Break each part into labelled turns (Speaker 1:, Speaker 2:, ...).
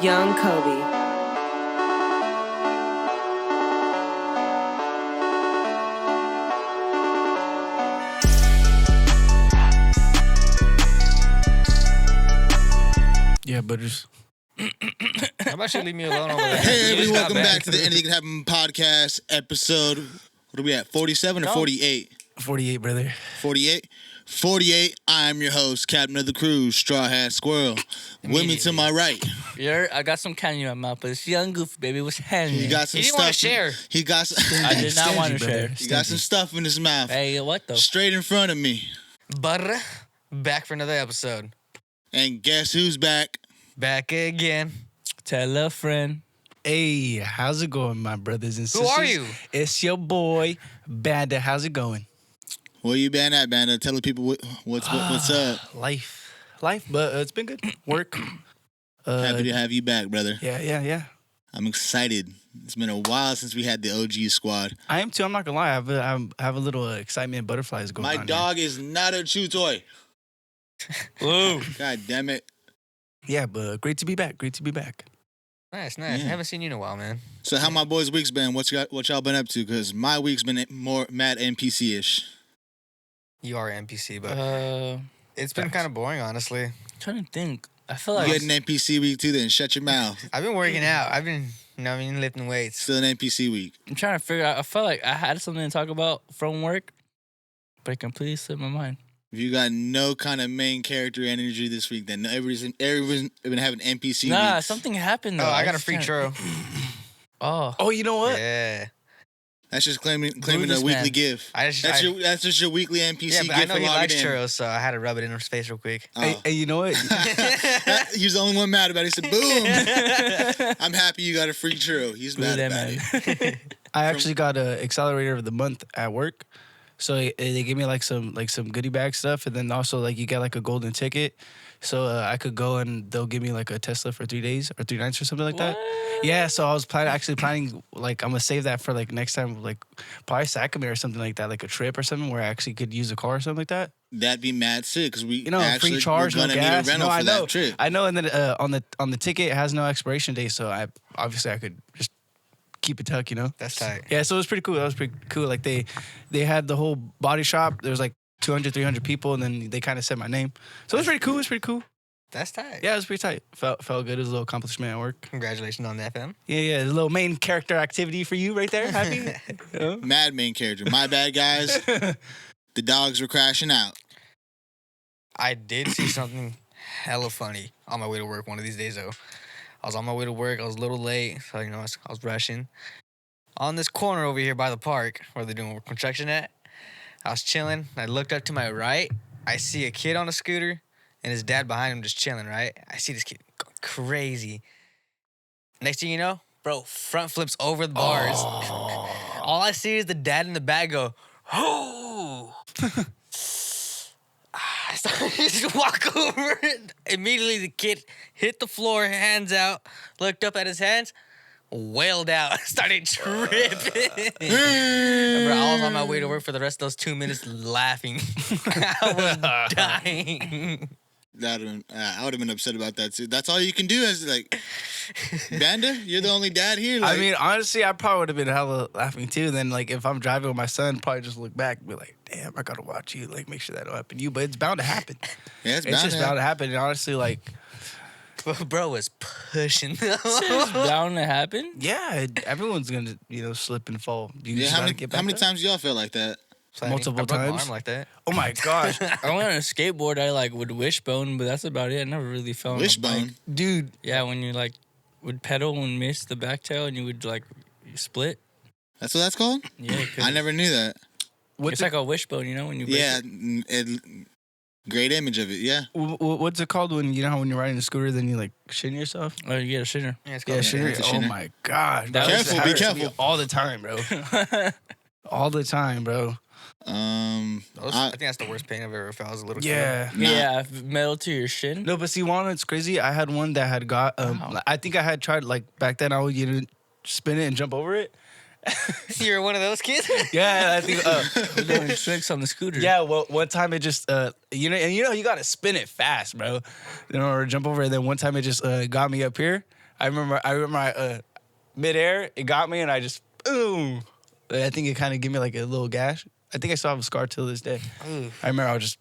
Speaker 1: Young Kobe.
Speaker 2: Yeah, butters.
Speaker 3: How about you leave me alone over there?
Speaker 4: Hey,
Speaker 3: You just
Speaker 4: everyone,
Speaker 3: got
Speaker 4: welcome back to the Anything Can Happen podcast episode. What are we at? 47 or 48?
Speaker 2: 48, brother.
Speaker 4: 48? 48. I'm your host, Captain of the Crew, Straw Hat Squirrel. Women to my right.
Speaker 5: I got some candy in my mouth, but it's young goofy, baby. What's happening?
Speaker 4: He got some
Speaker 3: He didn't
Speaker 4: stuff.
Speaker 3: want to share.
Speaker 4: He got some,
Speaker 5: I did not want to
Speaker 2: Stingy,
Speaker 5: share.
Speaker 2: brother.
Speaker 4: he got some stuff in his mouth.
Speaker 5: Hey, what the?
Speaker 4: Straight in front of me.
Speaker 3: Butter, back for another episode.
Speaker 4: And guess who's back?
Speaker 3: Back again.
Speaker 5: Tell a friend.
Speaker 2: Hey, how's it going, my brothers and
Speaker 3: Who
Speaker 2: sisters?
Speaker 3: are you?
Speaker 2: It's your boy, Banda. How's it going?
Speaker 4: Where you been at, Banda? Tell the people what's up.
Speaker 2: Life, but it's been good. Work.
Speaker 4: Happy to have you back, brother.
Speaker 2: Yeah.
Speaker 4: I'm excited. It's been a while since we had the OG squad.
Speaker 2: I am too. I'm not gonna lie. I have a little excitement, butterflies going on.
Speaker 4: My dog is not a chew toy.
Speaker 5: Whoa.
Speaker 4: God damn it.
Speaker 2: Yeah, but great to be back.
Speaker 3: Nice.
Speaker 4: Yeah.
Speaker 3: I haven't seen you in a while, man.
Speaker 4: So how my boys' week's been? What y'all been up to? Because my week's been more mad NPC-ish.
Speaker 3: You are an NPC, but it's been
Speaker 2: facts.
Speaker 3: kind of boring, honestly.
Speaker 5: Trying to think. I feel
Speaker 4: You
Speaker 5: like
Speaker 4: get an NPC week too, then shut your mouth.
Speaker 3: I've been working out. I've been lifting weights.
Speaker 4: Still an NPC week.
Speaker 5: I'm trying to figure out. I felt like I had something to talk about from work, but it completely slipped my mind.
Speaker 4: If you got no kind of main character energy this week, then everybody's been having NPC
Speaker 5: Nah,
Speaker 4: weeks.
Speaker 5: something happened though.
Speaker 3: Oh, I got a
Speaker 5: just
Speaker 3: free
Speaker 5: can't-
Speaker 3: churro.
Speaker 5: Oh,
Speaker 2: Oh, you know what?
Speaker 3: Yeah.
Speaker 4: That's just claiming a
Speaker 5: this
Speaker 4: weekly
Speaker 5: man.
Speaker 4: gift.
Speaker 3: That's
Speaker 4: That's just your weekly NPC
Speaker 3: yeah, but I
Speaker 4: gift
Speaker 3: know
Speaker 4: for
Speaker 3: he
Speaker 4: logging
Speaker 3: likes
Speaker 4: in.
Speaker 3: churros, so I had to rub it in his face real quick.
Speaker 4: Oh.
Speaker 2: Hey, you know what?
Speaker 4: He was the only one mad about it. He said, boom. I'm happy you got a free churro. He's
Speaker 5: Blew
Speaker 4: mad
Speaker 5: that
Speaker 4: about
Speaker 5: man.
Speaker 4: it.
Speaker 2: I actually got an accelerator of the month at work. So they gave me like some goodie bag stuff, and then also like you get like a golden ticket, so I could go and they'll give me like a Tesla for 3 days or 3 nights or something like that. Yeah, so I was planning like I'm gonna save that for like next time, like probably Sacramento or something like that, like a trip or something where I actually could use a car or something like that.
Speaker 4: That'd be mad sick because we
Speaker 2: You know,
Speaker 4: actually
Speaker 2: free charge,
Speaker 4: we're
Speaker 2: no
Speaker 4: gonna
Speaker 2: gas.
Speaker 4: need a rental
Speaker 2: No,
Speaker 4: for
Speaker 2: I know,
Speaker 4: that trip.
Speaker 2: I know, and then on the ticket it has no expiration date, so I could just keep it tucked, you know.
Speaker 3: That's tight.
Speaker 2: Yeah, so it was pretty cool. That was pretty cool. Like they had the whole body shop. There was like 200, 300 people, and then they kind of said my name. So it was pretty cool.
Speaker 3: That's tight.
Speaker 2: Yeah, it was pretty tight. Felt good. It was a little accomplishment at work.
Speaker 3: Congratulations on that, fam.
Speaker 2: Yeah. There's a little main character activity for you right there. Happy? Yeah.
Speaker 4: Mad main character. My bad, guys. The dogs were crashing out.
Speaker 3: I did see something hella funny on my way to work one of these days, though. I was on my way to work. I was a little late, so, I was rushing. On this corner over here by the park where they're doing construction at, I was chilling. I looked up to my right. I see a kid on a scooter and his dad behind him just chilling, right? I see this kid going crazy. Next thing you know, bro, front flips over the bars. All I see is the dad in the back go, oh. I started to just walk over it. Immediately, the kid hit the floor, hands out, looked up at his hands, wailed out, started tripping. Bro, I was on my way to work for the rest of those 2 minutes laughing. I was dying.
Speaker 4: I would have been upset about that too. That's all you can do is like, Banda, you're the only dad here.
Speaker 2: I
Speaker 4: Like,
Speaker 2: mean, honestly, I probably would have been hella laughing too. Then, like, if I'm driving with my son, probably just look back and be like, damn, I gotta watch you. Like, make sure that don't happen to you. But it's bound to happen.
Speaker 4: yeah, it's
Speaker 2: It's just bound to happen. And honestly, like,
Speaker 3: Bro was pushing.
Speaker 5: It's bound to happen.
Speaker 2: yeah, everyone's gonna, slip and fall. You
Speaker 4: Yeah,
Speaker 2: just
Speaker 4: how
Speaker 2: gotta
Speaker 4: many
Speaker 2: get back up.
Speaker 4: times do y'all feel like that?
Speaker 2: Multiple
Speaker 3: I broke my
Speaker 2: times?
Speaker 3: arm like that.
Speaker 2: Oh my gosh,
Speaker 5: I went on a skateboard. I like would wishbone, but that's about it. I never really fell on a bike.
Speaker 4: Wishbone.
Speaker 2: dude.
Speaker 5: Yeah, when you like would pedal and miss the back tail, and you would like split.
Speaker 4: That's what that's called?
Speaker 5: Yeah,
Speaker 4: I never knew that.
Speaker 5: It's like a wishbone, you know, when you break
Speaker 4: Yeah,
Speaker 5: it.
Speaker 4: great image of it. Yeah.
Speaker 2: What's it called when how when you're riding a scooter, then you like shitting yourself?
Speaker 5: Oh, you get a shitter.
Speaker 3: Yeah, it's
Speaker 2: Yeah,
Speaker 3: called
Speaker 2: shitter.
Speaker 4: it's a
Speaker 2: Oh
Speaker 4: shitter.
Speaker 2: my gosh,
Speaker 5: That
Speaker 2: bro.
Speaker 5: was-
Speaker 2: This
Speaker 4: Careful, be
Speaker 2: happens to me
Speaker 4: careful.
Speaker 2: all the time, bro. All the time, bro.
Speaker 3: I think that's the worst pain I've ever felt as a little kid.
Speaker 2: Yeah.
Speaker 4: Nah.
Speaker 5: Yeah, metal to your shin.
Speaker 2: No, but see, it's crazy. I had one that had got.
Speaker 5: Wow.
Speaker 2: I think I had tried like back then. I would spin it and jump over it.
Speaker 3: You're one of those kids?
Speaker 2: Yeah, I think.
Speaker 5: Doing tricks on the scooter.
Speaker 2: Yeah, well, one time it just, you gotta spin it fast, bro, in order to jump over. And then one time it just got me up here. I remember midair, it got me, and I just boom. I think it kind of gave me like a little gash. I think I still have a scar till this day.
Speaker 3: Oof.
Speaker 2: I remember I was just.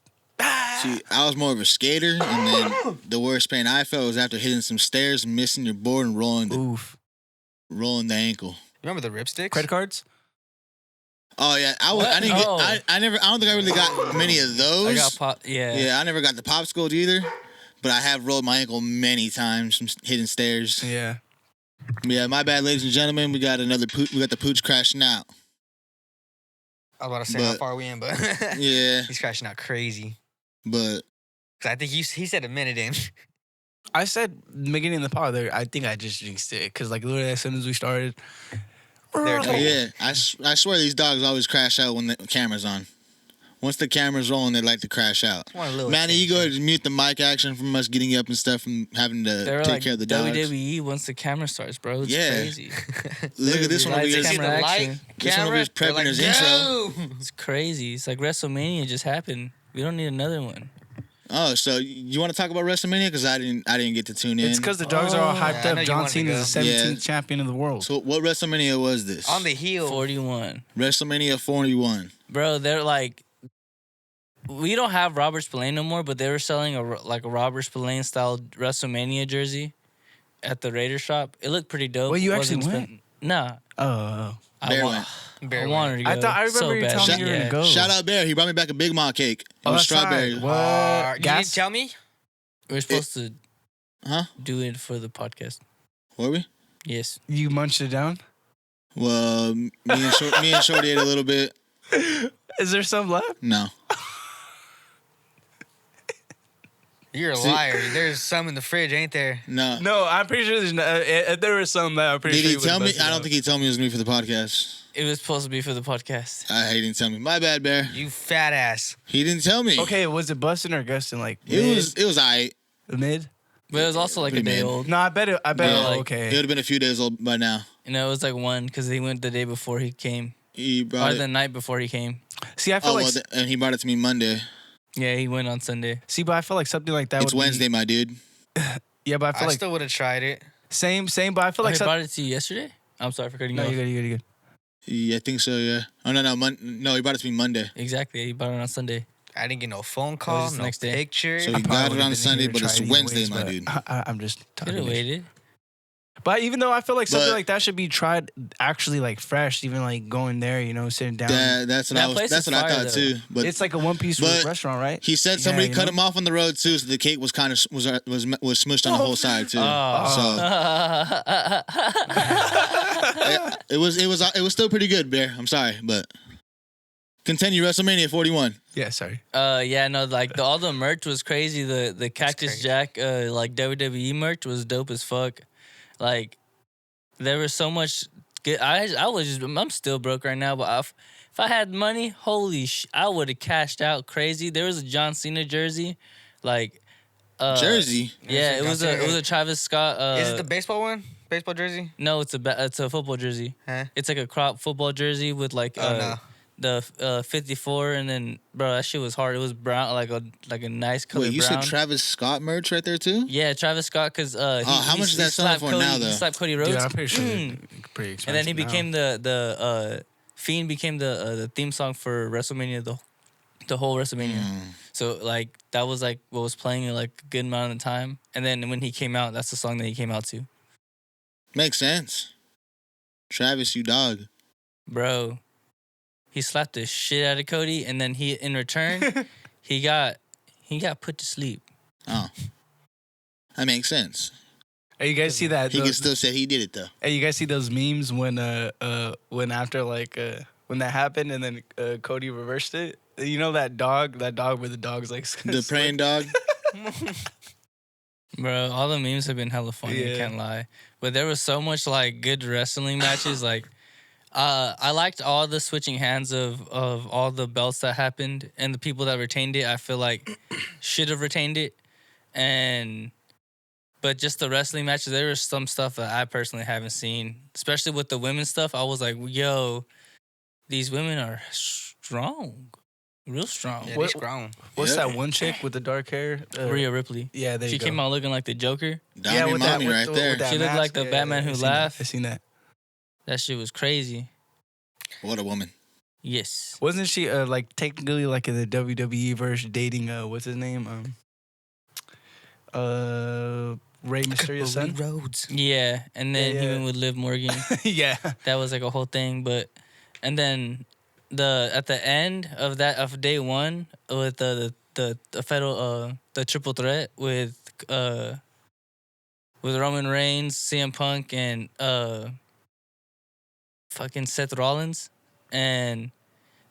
Speaker 4: See, I was more of a skater, and then the worst pain I felt was after hitting some stairs, missing your board, and rolling the ankle.
Speaker 3: Remember the ripsticks?
Speaker 2: Credit cards?
Speaker 4: Oh yeah, I didn't get. I don't think I really got many of those.
Speaker 5: I got pop. Yeah.
Speaker 4: Yeah, I never got the popsicles either, but I have rolled my ankle many times from hitting stairs.
Speaker 2: Yeah.
Speaker 4: Yeah, my bad, ladies and gentlemen. We got we got the pooch crashing out.
Speaker 3: I was about to say how far we in, but
Speaker 4: yeah,
Speaker 3: he's crashing out crazy.
Speaker 4: But
Speaker 3: I think he said a minute in.
Speaker 2: I said beginning of the pod there. I think I just jinxed it because like literally as soon as we started.
Speaker 4: Yeah, I swear these dogs always crash out when the camera's on. Once the camera's rolling, they like to crash out. Manny, you go ahead and mute the mic action from us getting up and stuff and having to take care of the dogs.
Speaker 5: WWE once the camera starts, bro. It's crazy.
Speaker 4: Look at this one over here.
Speaker 5: Camera action.
Speaker 4: This one over here is prepping his intro.
Speaker 5: It's crazy. It's like WrestleMania just happened. We don't need another one.
Speaker 4: Oh, so you want to talk about WrestleMania? Because I didn't get to tune in.
Speaker 2: It's because the dogs are all hyped up. John Cena is the 17th champion of the world.
Speaker 4: So what WrestleMania was this?
Speaker 3: On the heel.
Speaker 5: 41.
Speaker 4: WrestleMania 41.
Speaker 5: Bro, they're like, we don't have Robert Spillane no more, but they were selling a Robert Spillane style WrestleMania jersey at the Raider shop. It looked pretty dope.
Speaker 2: Well, you actually went?
Speaker 5: Nah.
Speaker 2: Oh.
Speaker 4: Bear went.
Speaker 5: I wanted to go.
Speaker 2: I remember you telling me you were gonna go.
Speaker 4: Shout out Bear. He brought me back a Big Mom cake. It was strawberry.
Speaker 2: Right. What?
Speaker 3: You didn't tell me?
Speaker 5: We were supposed to do it for the podcast.
Speaker 4: Were we?
Speaker 5: Yes.
Speaker 2: You munched it down?
Speaker 4: Well, me and Shorty ate a little bit.
Speaker 2: Is there some left?
Speaker 4: No.
Speaker 3: You're a liar. There's some in the fridge, ain't there?
Speaker 4: No.
Speaker 2: No, I'm pretty sure there's if there was some that I'm pretty sure.
Speaker 4: Did he tell me? I don't think he told me it was me for the podcast.
Speaker 5: It was supposed to be for the podcast.
Speaker 4: He didn't tell me. My bad, Bear.
Speaker 3: You fat ass.
Speaker 4: He didn't tell me.
Speaker 2: Okay, was it busting or gusting? Like
Speaker 4: it was alright.
Speaker 2: Mid?
Speaker 5: But it was also like a day old.
Speaker 2: No, I bet it. Okay.
Speaker 4: It would have been a few days old by now.
Speaker 5: You know, it was like one because he went the day before he came.
Speaker 4: He brought
Speaker 5: the night before he came.
Speaker 2: See, I feel like,
Speaker 4: and he brought it to me Monday.
Speaker 5: Yeah, he went on Sunday.
Speaker 2: See, but I feel like something like that.
Speaker 4: It's Wednesday, my dude.
Speaker 2: Yeah, but I feel
Speaker 3: I
Speaker 2: like
Speaker 3: still would have tried it.
Speaker 2: Same. But I feel like
Speaker 5: he brought it to you yesterday. I'm sorry for cutting you off.
Speaker 2: No, you good.
Speaker 4: Yeah, I think so. Yeah. Oh no, no, he brought it to me Monday.
Speaker 5: Exactly, he brought it on Sunday.
Speaker 3: I didn't get no phone call, no
Speaker 5: next day.
Speaker 3: picture.
Speaker 4: So he got it on Sunday, but it's Wednesday, my dude.
Speaker 2: I'm just talking.
Speaker 5: Could have waited.
Speaker 2: But even though I feel like something like that should be tried actually like fresh, even like going there, you know, sitting down.
Speaker 4: That's what I thought too. But
Speaker 2: it's like a one-piece restaurant, right?
Speaker 4: He said somebody cut him off on the road too, so the cake was kind of was smushed on the whole side too. So it was still pretty good, Bear. I'm sorry, but continue WrestleMania 41.
Speaker 2: Yeah, sorry.
Speaker 5: Yeah, no, like all the merch was crazy. The Cactus Jack like WWE merch was dope as fuck. Like, there was so much good. I'm still broke right now, but if I had money, I would have cashed out crazy. There was a John Cena jersey, like
Speaker 4: jersey.
Speaker 5: Yeah, it was a Travis Scott.
Speaker 3: Is it the baseball one? Baseball jersey?
Speaker 5: No, it's a football jersey.
Speaker 3: Huh?
Speaker 5: It's like a crop football jersey with like the 54, and then bro, that shit was hard. It was brown, like a nice color.
Speaker 4: Wait, you
Speaker 5: brown.
Speaker 4: said Travis Scott merch right there too?
Speaker 5: Yeah, Travis Scott, because
Speaker 4: how much is that selling for now though?
Speaker 5: He slapped Cody Rhodes.
Speaker 2: Yeah, I'm pretty sure pretty expensive.
Speaker 5: And then he became the Fiend became the theme song for WrestleMania, the whole WrestleMania. So like that was like what was playing in like a good amount of time. And then when he came out, that's the song that he came out to.
Speaker 4: Makes sense. Travis, you dog.
Speaker 5: Bro. He slapped the shit out of Cody, and then in return, he got put to sleep.
Speaker 4: Oh, that makes sense.
Speaker 2: Hey, you guys see that?
Speaker 4: He can still say he did it though.
Speaker 2: Hey, you guys see those memes when after like when that happened and then Cody reversed it? You know that dog where the dog's like
Speaker 4: the praying dog.
Speaker 5: Bro, all the memes have been hella funny. I can't lie, but there was so much like good wrestling matches, like. I liked all the switching hands of all the belts that happened, and the people that retained it, I feel like should have retained it. But just the wrestling matches, there was some stuff that I personally haven't seen, especially with the women's stuff. I was like, yo, these women are strong. Real strong.
Speaker 3: Yeah, they strong.
Speaker 2: What's that one chick with the dark hair?
Speaker 5: Rhea Ripley.
Speaker 2: Yeah, there you
Speaker 5: She
Speaker 2: go.
Speaker 5: came out looking like the Joker.
Speaker 4: Dami
Speaker 2: with
Speaker 4: mommy right there.
Speaker 2: with that
Speaker 5: She looked
Speaker 2: mask.
Speaker 5: like the Batman who laughed.
Speaker 2: I seen that.
Speaker 5: That shit was crazy.
Speaker 4: What a woman.
Speaker 5: Yes.
Speaker 2: Wasn't she like technically like in the WWE version dating what's his name? Rey Mysterio's son?
Speaker 3: Rhodes.
Speaker 5: Yeah, and then
Speaker 2: Yeah,
Speaker 5: he
Speaker 2: yeah.
Speaker 5: went with Liv Morgan.
Speaker 2: Yeah.
Speaker 5: That was like a whole thing, and then at the end of day one with the federal the triple threat with Roman Reigns, CM Punk, and fucking Seth Rollins, and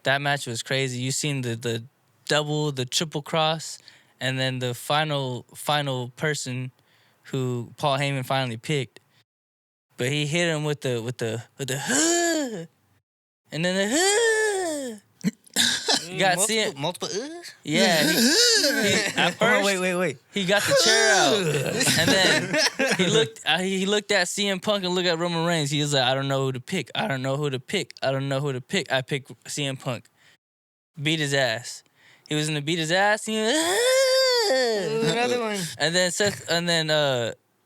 Speaker 5: that match was crazy. You seen the double, the triple cross, and then the final person who Paul Heyman finally picked, but he hit him with the huh, and then the huh. You got to see it.
Speaker 3: Multiple.
Speaker 5: Yeah. At first,
Speaker 2: Wait.
Speaker 5: he got the chair out, and then he looked at CM Punk and looked at Roman Reigns. He was like, I don't know who to pick. I picked CM Punk. Beat his ass. He was gonna beat his ass. He
Speaker 3: Another one.
Speaker 5: And then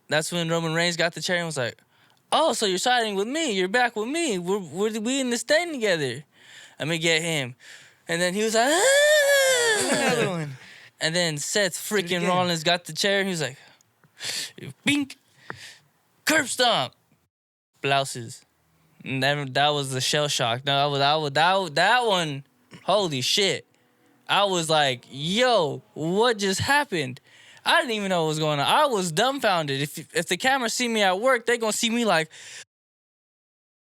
Speaker 5: that's when Roman Reigns got the chair and was like, "Oh, so you're siding with me? You're back with me? We in this thing together? Let me get him." And then he was like,
Speaker 3: Another one.
Speaker 5: and then Seth freaking Rollins got the chair and he was like, "Bink, curb stomp, blouses." And that was the shell shock. No, that one. Holy shit! I was like, "Yo, what just happened?" I didn't even know what was going on. I was dumbfounded. If the camera see me at work, they gonna see me like,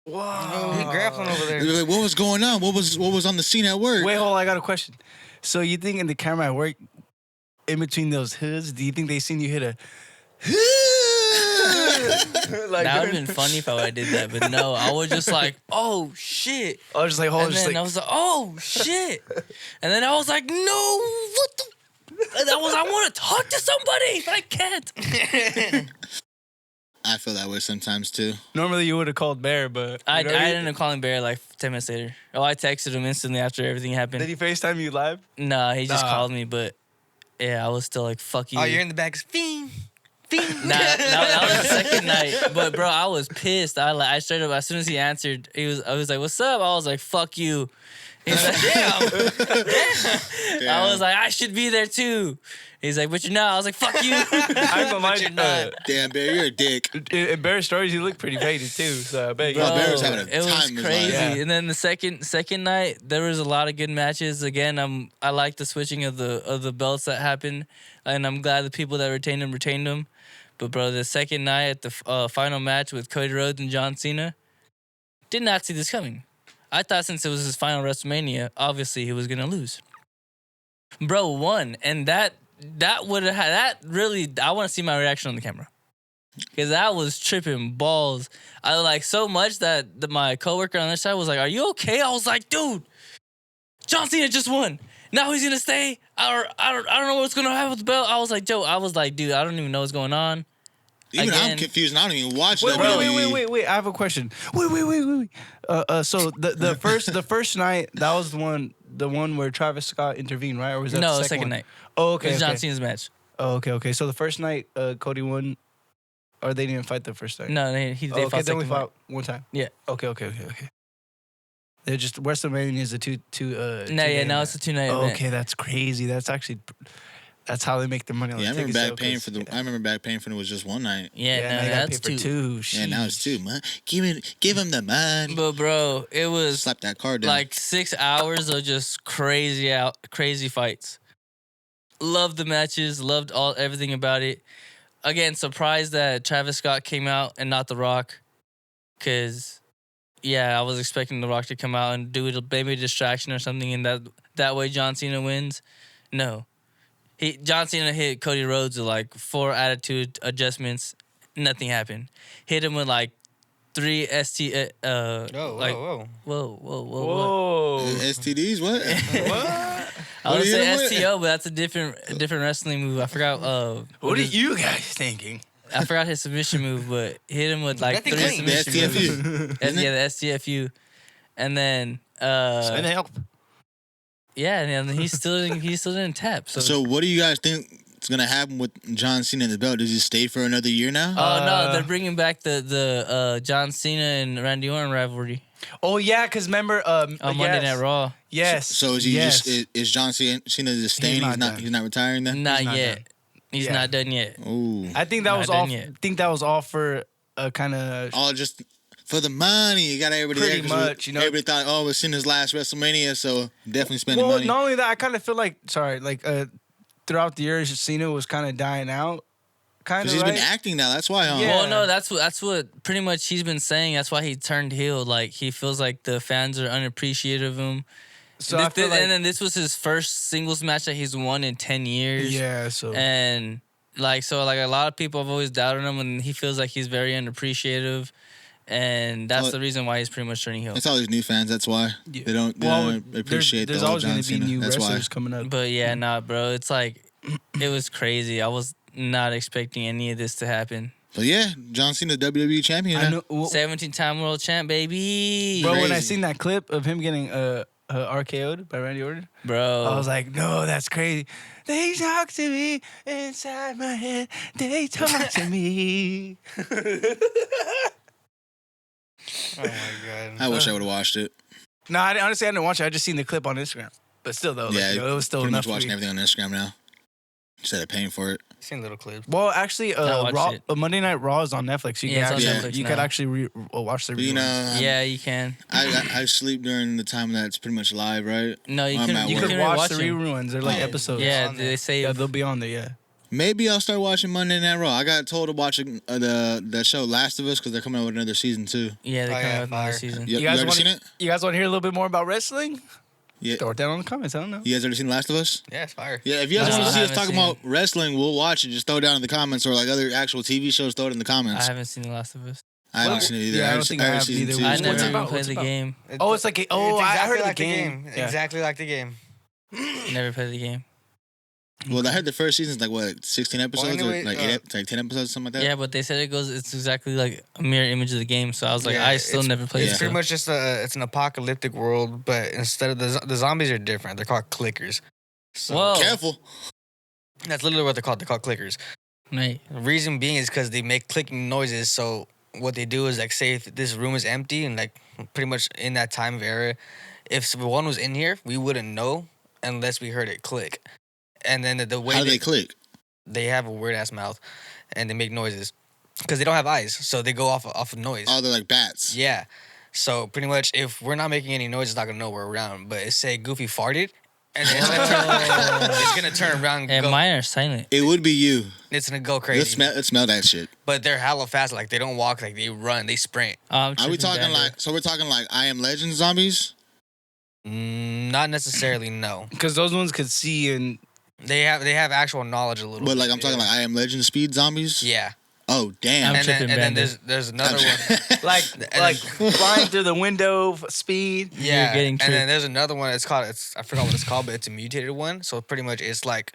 Speaker 2: Wow.
Speaker 3: He grappling over there.
Speaker 4: Like, what was going on? What was on the scene at work?
Speaker 2: Wait, hold on, I got a question. So you think in the camera at work, in between those hoods, do you think they seen you hit a like,
Speaker 5: that would have been funny if I did that, but no, I was just like, "Oh shit!"
Speaker 2: I was just like, hold on,
Speaker 5: And
Speaker 2: just
Speaker 5: then
Speaker 2: like,
Speaker 5: I was like, "Oh shit!" And then I was like, "No, what the?" And I want to talk to somebody, but I can't.
Speaker 4: I feel that way sometimes too.
Speaker 2: normally you would have called Bear, but
Speaker 5: I
Speaker 2: you know,
Speaker 5: ended up calling Bear like 10 minutes later. Oh, I texted him instantly after everything happened.
Speaker 2: Did he FaceTime you live?
Speaker 5: Nah, he just
Speaker 2: Nah.
Speaker 5: called me, but yeah, I was still like, "Fuck you."
Speaker 3: Oh, you're in the back. Fiend.
Speaker 5: That was the second night. But bro, I was pissed. I straight up, as soon as he answered, I was like, "What's up?" I was like, "Fuck you." He's like, "Damn." I was like, "I should be there too." He's like, "But you're not." I was like, "Fuck you."
Speaker 2: I'm gonna mind
Speaker 4: Damn, Bear, you're a dick.
Speaker 2: in Bear stories, you look pretty faded too. So I bet you.
Speaker 4: Bro, Bear was having a
Speaker 5: it
Speaker 4: time
Speaker 5: was
Speaker 4: in his
Speaker 5: crazy.
Speaker 4: life.
Speaker 2: Yeah.
Speaker 5: And then the second night, there was a lot of good matches. Again, I like the switching of the belts that happened, and I'm glad the people that retained them. But bro, the second night at the final match with Cody Rhodes and John Cena, did not see this coming. I thought since it was his final WrestleMania, obviously he was gonna lose. Bro won, and that would have had that really. I want to see my reaction on the camera because I was tripping balls. I like so much that my coworker on the other side was like, "Are you okay?" I was like, "Dude, John Cena just won. Now he's gonna stay. I don't know what's gonna happen with the belt." I was like, "Joe," I was like, "Dude, I don't even know what's going on."
Speaker 4: Even
Speaker 5: Again.
Speaker 4: I'm confused and I don't even watch
Speaker 2: Wait,
Speaker 4: WWE.
Speaker 2: wait. I have a question. Wait. So the first night, that was the one where Travis Scott intervened, right? Or was that
Speaker 5: No,
Speaker 2: the
Speaker 5: second
Speaker 2: one?
Speaker 5: night.
Speaker 2: Oh,
Speaker 5: It
Speaker 2: okay.
Speaker 5: was John
Speaker 2: Okay.
Speaker 5: Cena's match.
Speaker 2: Oh, okay. So the first night, Cody won, or they didn't fight the first night.
Speaker 5: No, they
Speaker 2: Oh,
Speaker 5: fought
Speaker 2: they only
Speaker 5: second night.
Speaker 2: fought one time.
Speaker 5: Yeah.
Speaker 2: Okay. They're just WrestleMania is the two.
Speaker 5: Now it's a 2-night event.
Speaker 2: Okay, that's crazy. That's how they make their money on
Speaker 4: Yeah, I
Speaker 2: the
Speaker 4: remember
Speaker 2: ticket
Speaker 4: back paying for the. I remember back paying for it was just one night.
Speaker 5: Yeah,
Speaker 2: now
Speaker 5: no,
Speaker 2: you gotta
Speaker 5: that's
Speaker 2: pay for
Speaker 5: two.
Speaker 2: two.
Speaker 4: Yeah, now it's two. Man, give him the man.
Speaker 5: But bro, it was
Speaker 4: Slap that card down.
Speaker 5: like 6 hours of just crazy fights. Loved the matches, loved everything about it. Again, surprised that Travis Scott came out and not The Rock, cause I was expecting The Rock to come out and do it maybe a distraction or something, and that way John Cena wins. No, John Cena hit Cody Rhodes with like 4 attitude adjustments. Nothing happened. Hit him with like 3 ST.
Speaker 3: Whoa.
Speaker 5: Whoa.
Speaker 4: STDs? What?
Speaker 5: I was
Speaker 4: What are
Speaker 5: gonna
Speaker 4: you
Speaker 5: say
Speaker 4: doing?
Speaker 5: STO, but that's a different wrestling move. I forgot.
Speaker 2: What are you guys thinking?
Speaker 5: I forgot his submission move, but hit him with like
Speaker 3: Nothing
Speaker 5: 3
Speaker 3: clean.
Speaker 4: The
Speaker 5: submission moves.
Speaker 4: STFU. Isn't it?
Speaker 5: The STFU, and then
Speaker 2: Send help.
Speaker 5: Yeah, and he's still didn't tap.
Speaker 4: So what do you guys think is gonna happen with John Cena and the belt? Does he stay for another year now?
Speaker 5: Oh no, they're bringing back the John Cena and Randy Orton rivalry.
Speaker 2: Oh yeah, because remember
Speaker 5: on Monday Night Raw.
Speaker 2: Yes.
Speaker 4: So is he is John Cena just staying? He's not retiring then?
Speaker 5: Not yet. He's not done yet.
Speaker 4: Ooh.
Speaker 2: I think that was all. I think that was all for a kind of
Speaker 4: all just for the money. You got everybody
Speaker 2: pretty
Speaker 4: there,
Speaker 2: much. You know,
Speaker 4: everybody thought, oh, it's Cena's last WrestleMania, so definitely spending money.
Speaker 2: Not only that, I kind of feel like throughout the years, Cena was kind of dying out. Because
Speaker 4: he's been acting now. That's why, huh?
Speaker 5: Yeah. Well, no, that's what pretty much he's been saying. That's why he turned heel. Like, he feels like the fans are unappreciative of him. So and then this was his first singles match that he's won in 10 years.
Speaker 2: Yeah, so.
Speaker 5: And, a lot of people have always doubted him, and he feels like he's very unappreciative. And that's the reason why he's pretty much turning heel.
Speaker 4: It's all these new fans. That's why they don't appreciate.
Speaker 2: There's always going to be new wrestlers coming up.
Speaker 5: But yeah, nah, bro. It's like it was crazy. I was not expecting any of this to happen.
Speaker 4: But yeah, John Cena, WWE champion.
Speaker 5: 17-time world champ, baby.
Speaker 2: Bro, when I seen that clip of him getting RKO'd by Randy Orton,
Speaker 5: bro,
Speaker 2: I was like, no, that's crazy. They talk to me inside my head. They talk to me.
Speaker 3: Oh my god!
Speaker 4: I wish I would have watched it.
Speaker 2: No, honestly, I didn't watch it. I just seen the clip on Instagram. But still, though, it was still enough.
Speaker 4: Pretty much watching everything on Instagram now instead of paying for it.
Speaker 3: Seen little clips.
Speaker 2: Well, actually, Monday Night Raw is on Netflix. You can actually watch the reruns.
Speaker 5: Yeah, you can.
Speaker 4: I sleep during the time that's pretty much live, right?
Speaker 5: No, you can
Speaker 2: watch the reruns. They're like episodes.
Speaker 5: Yeah, they say
Speaker 2: they'll be on there. Yeah.
Speaker 4: Maybe I'll start watching Monday Night Raw. I got told to watch the show Last of Us because they're coming out with another season too.
Speaker 5: Yeah, they're coming out with another season.
Speaker 4: You guys already seen it?
Speaker 2: You guys want to hear a little bit more about wrestling?
Speaker 4: Yeah.
Speaker 2: Throw it down in the comments. I don't know.
Speaker 4: You guys already seen Last of Us?
Speaker 3: Yeah, it's fire.
Speaker 4: Yeah, if you guys want to see us talking about wrestling, we'll watch it. Just throw it down in the comments, or like other actual TV shows, throw it in the comments.
Speaker 5: I haven't seen The Last of Us.
Speaker 4: I haven't seen it either.
Speaker 2: Yeah, I don't think I have either.
Speaker 5: I never even played the game.
Speaker 2: It's like I heard the game.
Speaker 3: Exactly like the game.
Speaker 5: Never played the game.
Speaker 4: Well, I heard the first season's like what, 16 episodes or like 10 episodes, something like that.
Speaker 5: Yeah, but they said it's exactly like a mirror image of the game. So I was like, I still never played.
Speaker 3: It's pretty much just it's an apocalyptic world, but instead of the zombies are different. They're called clickers.
Speaker 5: So, whoa.
Speaker 4: Careful.
Speaker 3: That's literally what they're called. They're called clickers.
Speaker 5: Right.
Speaker 3: The reason being is because they make clicking noises. So what they do is like, say if this room is empty and like pretty much in that time of era, if one was in here, we wouldn't know unless we heard it click. And then the way
Speaker 4: how do they click?
Speaker 3: They have a weird ass mouth, and they make noises because they don't have eyes, so they go off of noise.
Speaker 4: Oh, they're like bats.
Speaker 3: Yeah. So pretty much, if we're not making any noise, it's not gonna know we're around. But say Goofy farted, and it's gonna turn around.
Speaker 5: And mine are silent.
Speaker 4: It would be you.
Speaker 3: It's gonna go crazy.
Speaker 4: It smell that shit.
Speaker 3: But they're hella fast. Like they don't walk. Like they run. They sprint.
Speaker 4: Are we talking like? So we're talking like I Am Legend zombies?
Speaker 3: Not necessarily. No.
Speaker 2: Because those ones could see and.
Speaker 3: They have actual knowledge a little.
Speaker 4: But like I'm talking like I Am Legend speed zombies.
Speaker 3: Yeah.
Speaker 4: Oh damn!
Speaker 3: And then there's another one
Speaker 2: like flying through the window speed.
Speaker 3: Yeah. And then there's another one. I forgot what it's called, but it's a mutated one. So pretty much it's like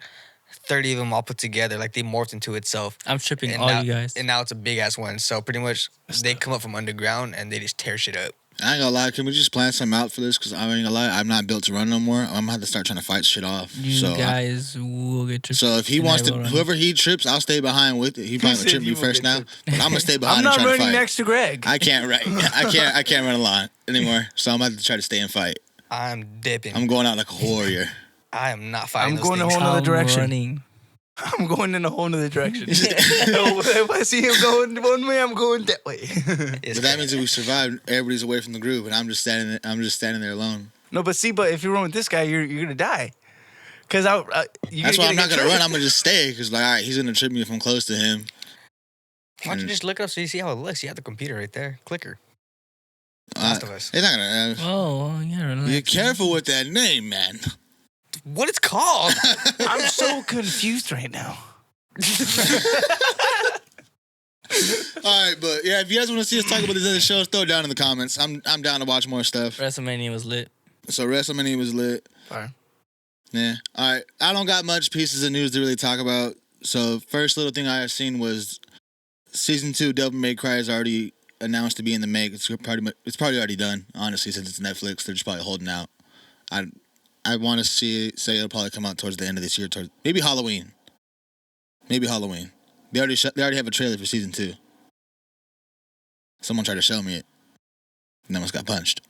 Speaker 3: 30 of them all put together. Like they morphed into itself.
Speaker 5: I'm tripping
Speaker 3: you
Speaker 5: guys.
Speaker 3: And now it's a big ass one. So pretty much they come up from underground and they just tear shit up.
Speaker 4: I ain't gonna lie, can we just plan some out for this? Because I ain't gonna lie, I'm not built to run no more. I'm gonna have to start trying to fight shit off.
Speaker 5: You guys will get tripped.
Speaker 4: So if he wants to, whoever he trips, I'll stay behind with it. He probably gonna trip me first now, but I'm gonna stay behind.
Speaker 2: I'm not
Speaker 4: running
Speaker 2: next to Greg.
Speaker 4: I can't run a line anymore. So I'm gonna have to try to stay and fight.
Speaker 3: I'm dipping.
Speaker 4: I'm going out like a warrior.
Speaker 3: I am not fighting.
Speaker 2: I'm going a whole nother direction.
Speaker 5: Running.
Speaker 2: I'm going in a whole nother direction. If I see him going one way, I'm going that way.
Speaker 4: But that means if we survive, everybody's away from the group, and I'm just standing there alone.
Speaker 2: No, but if you run with this guy, you're gonna die. Cause that's
Speaker 4: why I'm not gonna run. I'm gonna just stay. Cause like, all right, he's gonna trip me if I'm close to him.
Speaker 3: Why don't you just look it up so you see how it looks? You have the computer right there. Clicker. Last of Us.
Speaker 4: It's not gonna.
Speaker 5: Oh, yeah.
Speaker 4: Be careful with that name, man.
Speaker 3: What it's called?
Speaker 2: I'm so confused right now.
Speaker 4: All right, but yeah, if you guys want to see us talk about these other shows, throw it down in the comments. I'm down to watch more stuff.
Speaker 5: WrestleMania was lit.
Speaker 4: So WrestleMania was lit.
Speaker 2: Fine.
Speaker 4: Yeah. All right. I don't got much pieces of news to really talk about. So first little thing I seen was season 2 Devil May Cry is already announced to be in the make. It's probably already done. Honestly, since it's Netflix, they're just probably holding out. I want to say it'll probably come out towards the end of this year, towards maybe Halloween. Maybe Halloween. They already have a trailer for season 2. Someone tried to show me it, and almost got punched.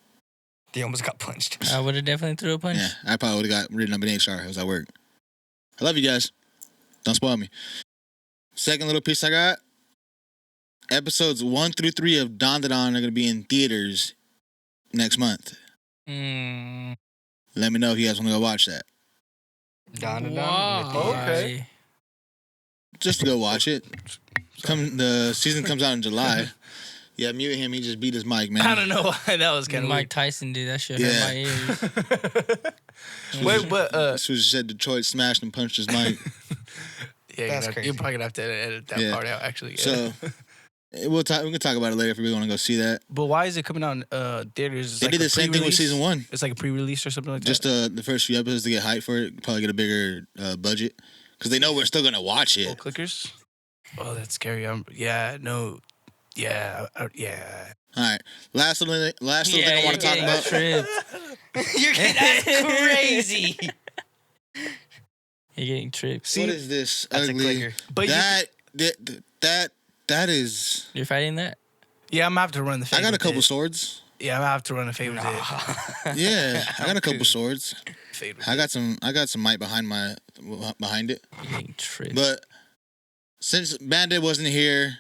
Speaker 3: They almost got punched.
Speaker 5: I would have definitely threw a punch.
Speaker 4: Yeah, I probably would have got written up in HR. I was at work. I love you guys. Don't spoil me. Second little piece I got. Episodes 1 through 3 of Don Da Don are going to be in theaters next month. Let me know if you guys want to go watch that.
Speaker 5: Wow.
Speaker 2: Okay.
Speaker 4: Just to go watch it. The season comes out in July. Yeah, mute him. He just beat his mic, man.
Speaker 2: I don't know why that was kind of
Speaker 5: Mike Tyson did that shit. Hurt my ears.
Speaker 2: Wait, but
Speaker 4: this was said Detroit smashed and punched his mic.
Speaker 2: yeah,
Speaker 3: That's crazy.
Speaker 2: You're probably gonna have to edit that part out. Actually, yeah.
Speaker 4: So we can talk about it later if we want to go see that.
Speaker 2: But why is it coming out in theaters?
Speaker 4: They did the same thing with season 1.
Speaker 2: It's like a pre-release or something like
Speaker 4: Just
Speaker 2: that.
Speaker 4: the first few episodes to get hype for it. Probably get a bigger budget because they know we're still gonna watch it.
Speaker 2: Clickers. Oh, that's scary. Yeah.
Speaker 4: All right, last little thing I want to talk about.
Speaker 5: You're getting crazy. You're getting tripped.
Speaker 4: What is this
Speaker 3: That's
Speaker 4: ugly?
Speaker 3: a clicker.
Speaker 2: But
Speaker 4: that is.
Speaker 5: You're fighting that?
Speaker 2: yeah, I'm gonna have to run the.
Speaker 4: I
Speaker 2: fade
Speaker 4: got a
Speaker 2: with
Speaker 4: couple
Speaker 2: it.
Speaker 4: swords.
Speaker 2: Yeah, I'm gonna have to run the fade with it.
Speaker 4: Yeah, I got a couple swords.
Speaker 2: Fade with
Speaker 4: I got some might behind it.
Speaker 5: You're getting tripped.
Speaker 4: But since Bandit wasn't here,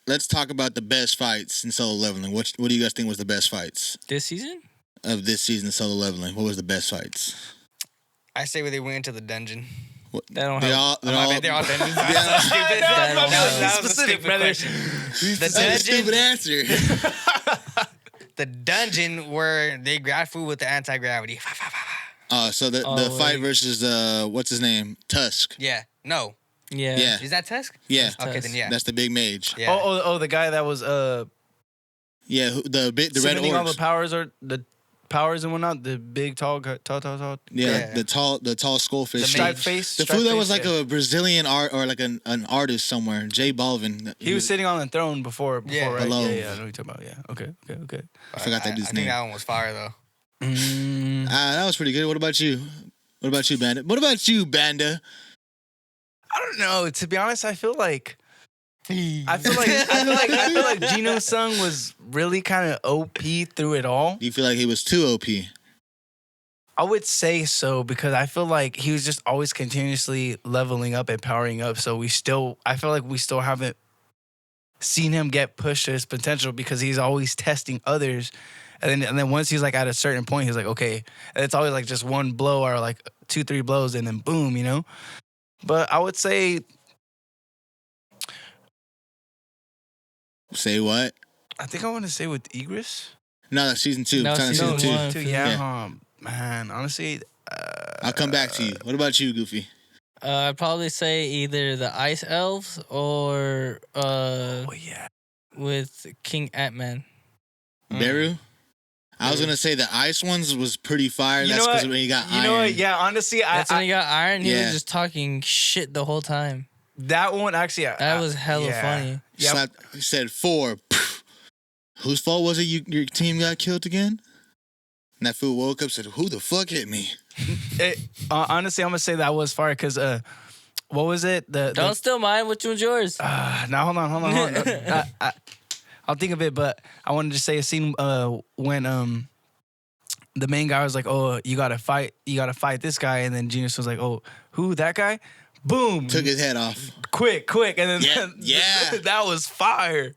Speaker 4: let's talk about the best fights in solo leveling. What do you guys think was the best fights
Speaker 5: This season?
Speaker 4: of this season of solo leveling? What was the best fights?
Speaker 3: I say when they went into the dungeon.
Speaker 5: That don't
Speaker 4: They're
Speaker 5: help.
Speaker 4: all
Speaker 3: They're all dungeons.
Speaker 4: Yeah.
Speaker 3: That's so stupid. That was a
Speaker 2: Specific,
Speaker 3: stupid
Speaker 2: brother.
Speaker 3: question. The
Speaker 4: That's a
Speaker 3: dungeon,
Speaker 4: stupid answer.
Speaker 3: the dungeon where they grab food with the anti-gravity.
Speaker 4: So the fight versus what's his name? Tusk.
Speaker 3: Yeah. No.
Speaker 5: Yeah.
Speaker 4: Yeah.
Speaker 3: Is that Tusk?
Speaker 4: Yeah.
Speaker 3: Okay, then yeah.
Speaker 4: That's the big mage.
Speaker 3: Yeah.
Speaker 2: Oh, the guy that was
Speaker 4: Yeah, the red
Speaker 2: submitting all the
Speaker 4: orcs.
Speaker 2: powers and whatnot. The big tall.
Speaker 4: Yeah,
Speaker 3: Yeah.
Speaker 4: the tall skullfish.
Speaker 3: The
Speaker 2: Striped
Speaker 3: mage.
Speaker 2: face.
Speaker 4: The
Speaker 2: striped
Speaker 4: fool that
Speaker 2: face,
Speaker 4: was like
Speaker 2: yeah.
Speaker 4: a Brazilian art or like an artist somewhere. Jay Balvin.
Speaker 2: He was sitting on the throne before,
Speaker 3: Yeah.
Speaker 2: right?
Speaker 4: Below.
Speaker 2: Yeah, I know what you're talking about. Yeah. Okay.
Speaker 4: I forgot that dude's
Speaker 3: I
Speaker 4: name.
Speaker 3: think that one was fire though.
Speaker 4: That was pretty good. What about you? What about you, Bandit? What about you, Banda?
Speaker 2: I don't know. To be honest, I feel like Geno Sung was really kind of OP through it all.
Speaker 4: Do you feel like he was too OP?
Speaker 2: I would say so because I feel like he was just always continuously leveling up and powering up. So I feel like we still haven't seen him get pushed to his potential because he's always testing others. And then once he's like at a certain point, he's like, okay, and it's always like just one blow or like 2-3 blows and then boom, you know? But I would say,
Speaker 4: Say what?
Speaker 2: I think I want to say with Igris.
Speaker 4: No, that's season 2.
Speaker 5: No,
Speaker 4: Talking
Speaker 5: season
Speaker 4: season 2.
Speaker 5: one.
Speaker 2: Yeah, man, honestly.
Speaker 4: I'll come back to you. What about you, Goofy?
Speaker 5: I'd probably say either the Ice Elves or
Speaker 2: Oh, yeah.
Speaker 5: with King Ant-Man.
Speaker 4: Beru? I was gonna say the ice ones was pretty fire.
Speaker 2: You
Speaker 4: That's
Speaker 2: know
Speaker 4: because
Speaker 2: what?
Speaker 4: when he got
Speaker 2: You
Speaker 4: iron.
Speaker 2: know what? Yeah, honestly,
Speaker 5: That's when he got Iron. He
Speaker 4: Yeah.
Speaker 5: was just talking shit the whole time.
Speaker 2: that one actually.
Speaker 5: That was hella funny.
Speaker 2: Yep.
Speaker 4: He said 4. Whose fault was it? Your team got killed again? And that fool woke up and said, "Who the fuck hit me?"
Speaker 2: Honestly, I'm gonna say that was fire because what was it?
Speaker 5: Don't steal mine. Which one's yours?
Speaker 2: Now hold on. I'll think of it, but I wanted to say a scene when the main guy was like, "Oh, you gotta fight this guy," and then Genius was like, "Oh, who, that guy?" Boom,
Speaker 4: Took his head off.
Speaker 2: quick, and then
Speaker 4: Yeah.
Speaker 2: that was fire.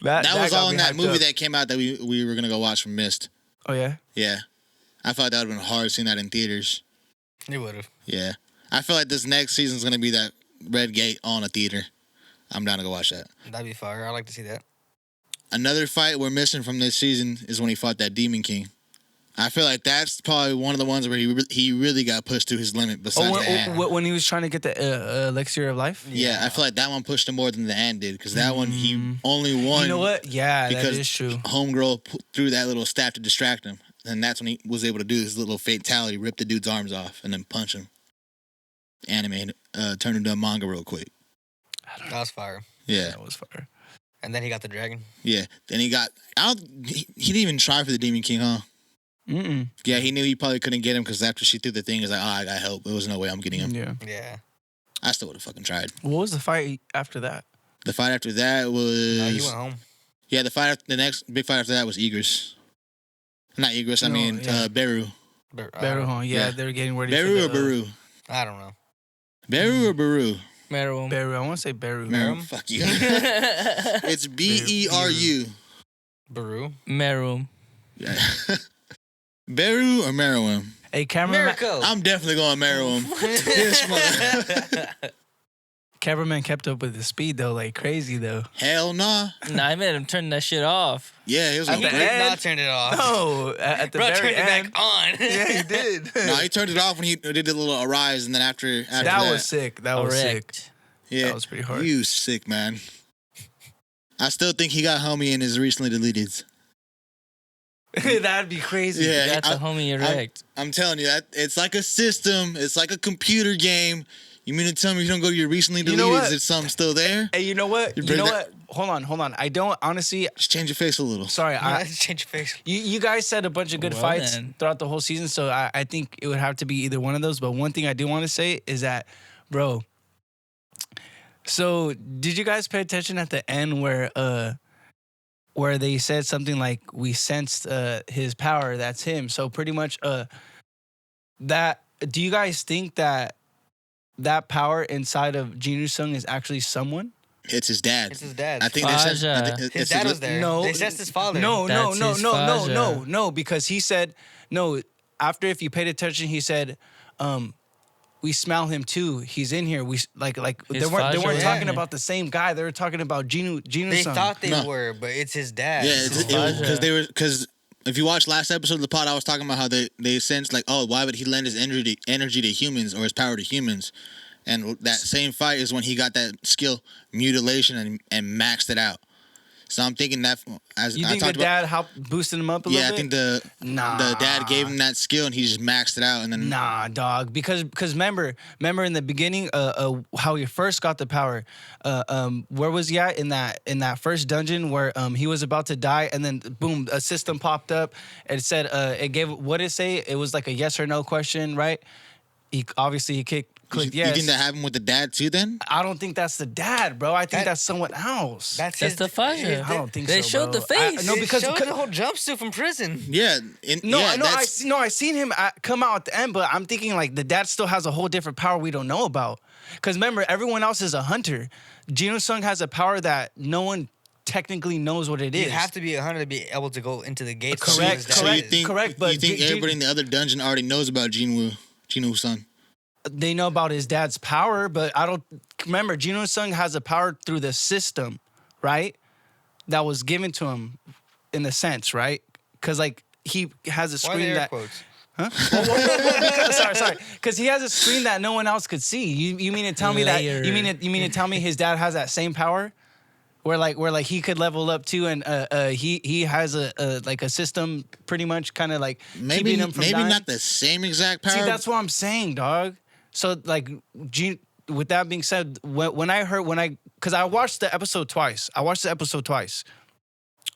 Speaker 4: That was
Speaker 2: got
Speaker 4: all
Speaker 2: me
Speaker 4: in that
Speaker 2: hyped
Speaker 4: movie
Speaker 2: up.
Speaker 4: that came out that we were gonna go watch from Mist.
Speaker 2: Oh yeah.
Speaker 4: Yeah, I thought that would have been hard seeing that in theaters.
Speaker 3: It would have.
Speaker 4: Yeah, I feel like this next season's gonna be that Red Gate on a theater. I'm down to go watch that.
Speaker 3: That'd be fire. I'd like to see that.
Speaker 4: Another fight we're missing from this season is when he fought that Demon King. I feel like that's probably one of the ones where he really got pushed to his limit. Besides the ant.
Speaker 2: when he was trying to get the elixir of life.
Speaker 4: Yeah, I feel like that one pushed him more than the ant did because that one he only won.
Speaker 2: You know what? Yeah, that
Speaker 4: because
Speaker 2: is true.
Speaker 4: Homegirl threw that little staff to distract him, and that's when he was able to do his little fatality, rip the dude's arms off, and then punch him. Anime, turn into a manga real quick.
Speaker 3: That was fire.
Speaker 4: Yeah,
Speaker 2: That was fire.
Speaker 3: And then he got the dragon.
Speaker 4: yeah. Then he didn't even try for the Demon King, huh? Yeah, he knew he probably couldn't get him because after she threw the thing, he's like, I got help. There was no way I'm getting him.
Speaker 3: Yeah.
Speaker 4: I still would have fucking tried.
Speaker 2: What was the fight after that?
Speaker 4: The fight after that was...
Speaker 3: No, he went home.
Speaker 4: Yeah, the next big fight after that was Egress. Not Egress, Beru.
Speaker 2: Beru, huh? Yeah, they were getting ready
Speaker 4: Beru
Speaker 2: for
Speaker 4: or Beru?
Speaker 3: I don't know.
Speaker 4: Beru or Beru?
Speaker 2: Beru. I want to say Beru.
Speaker 4: Merum? Fuck you. It's Beru.
Speaker 3: Beru?
Speaker 5: Merum.
Speaker 4: Yeah. Beru or Meruem?
Speaker 2: Hey, cameraman.
Speaker 3: Miracle.
Speaker 4: I'm definitely going Meruem. This mother.
Speaker 2: Cameraman kept up with the speed though, like crazy though.
Speaker 4: Hell nah.
Speaker 5: Nah, I made him turn that shit off.
Speaker 4: Yeah, he was
Speaker 2: At
Speaker 4: on
Speaker 2: the
Speaker 3: He
Speaker 2: end?
Speaker 3: did not turn it off.
Speaker 2: No, at the
Speaker 3: Bro,
Speaker 2: very
Speaker 3: turned it
Speaker 2: end.
Speaker 3: back on.
Speaker 2: Yeah, he did.
Speaker 4: No, he turned it off when he did the little arise, and then after
Speaker 2: that was sick. That was sick.
Speaker 5: Correct.
Speaker 4: Yeah,
Speaker 2: That was pretty hard.
Speaker 4: You sick, man. I still think he got homie in his recently deleted.
Speaker 2: That'd be crazy.
Speaker 4: Yeah,
Speaker 5: Got the homie erect.
Speaker 4: I'm telling you, that it's like a system. It's like a computer game. You mean to tell me you don't go to your recently deleted? Is something still there?
Speaker 2: Hey, you know what? You know what? Hold on. I don't honestly.
Speaker 4: Just change your face a little.
Speaker 2: Sorry,
Speaker 3: Change your face.
Speaker 2: You guys said a bunch of good fights throughout the whole season, so I think it would have to be either one of those. But one thing I do want to say is that, bro. So did you guys pay attention at the end where they said something like we sensed his power? That's him. So pretty much that. Do you guys think that power inside of Jin Woo-sung is actually someone?
Speaker 4: It's his dad.
Speaker 3: It's his dad.
Speaker 4: I think they said
Speaker 3: his dad was there.
Speaker 2: No,
Speaker 3: they said his father.
Speaker 2: No, because he said no. After, if you paid attention, he said, "We smell him too. He's in here." We like they weren't talking about the same guy. They were talking about Jin Woo-sung.
Speaker 3: They thought they were, but it's his dad.
Speaker 4: Yeah, because if you watch last episode of the pod, I was talking about how they sensed like, oh, why would he lend his energy to humans or his power to humans? And that same fight is when he got that skill, mutilation, and maxed it out. So I'm thinking that as
Speaker 2: you think
Speaker 4: I
Speaker 2: the dad helped boosting him up a little bit?
Speaker 4: Yeah, I think the dad gave him that skill and he just maxed it out and then
Speaker 2: dog. Because remember in the beginning, how he first got the power. Where was he at in that first dungeon where he was about to die and then boom, a system popped up. It said it gave what did it say? It was like a yes or no question, right? He clicked yes.
Speaker 4: You think that happened with the dad too? Then
Speaker 2: I don't think that's the dad, bro. I think that's someone else.
Speaker 5: That's the father.
Speaker 2: I don't think
Speaker 5: they
Speaker 2: so.
Speaker 5: showed the face.
Speaker 2: No, because
Speaker 3: showed the whole jumpsuit from prison.
Speaker 4: Yeah,
Speaker 2: I seen him come out at the end, but I'm thinking like the dad still has a whole different power we don't know about. Because remember, everyone else is a hunter. Jin Woo-sung has a power that no one technically knows what it is.
Speaker 3: You have to be a hunter to be able to go into the gates.
Speaker 2: Correct. But
Speaker 4: you think everybody in the other dungeon already knows about Jin Woo-sung?
Speaker 2: They know about his dad's power, but I don't remember. Jin Woo-sung has a power through the system, right? That was given to him, in a sense, right? Because like he has a screen that.
Speaker 3: Quotes?
Speaker 2: Huh? Sorry. Because he has a screen that no one else could see. You mean to tell me that? You mean to tell me his dad has that same power? Where he could level up too, and he has a system pretty much kind of like keeping him from dying.
Speaker 4: Not the same exact power.
Speaker 2: See, that's what I'm saying, dog. So like, with that being said, because I watched the episode twice.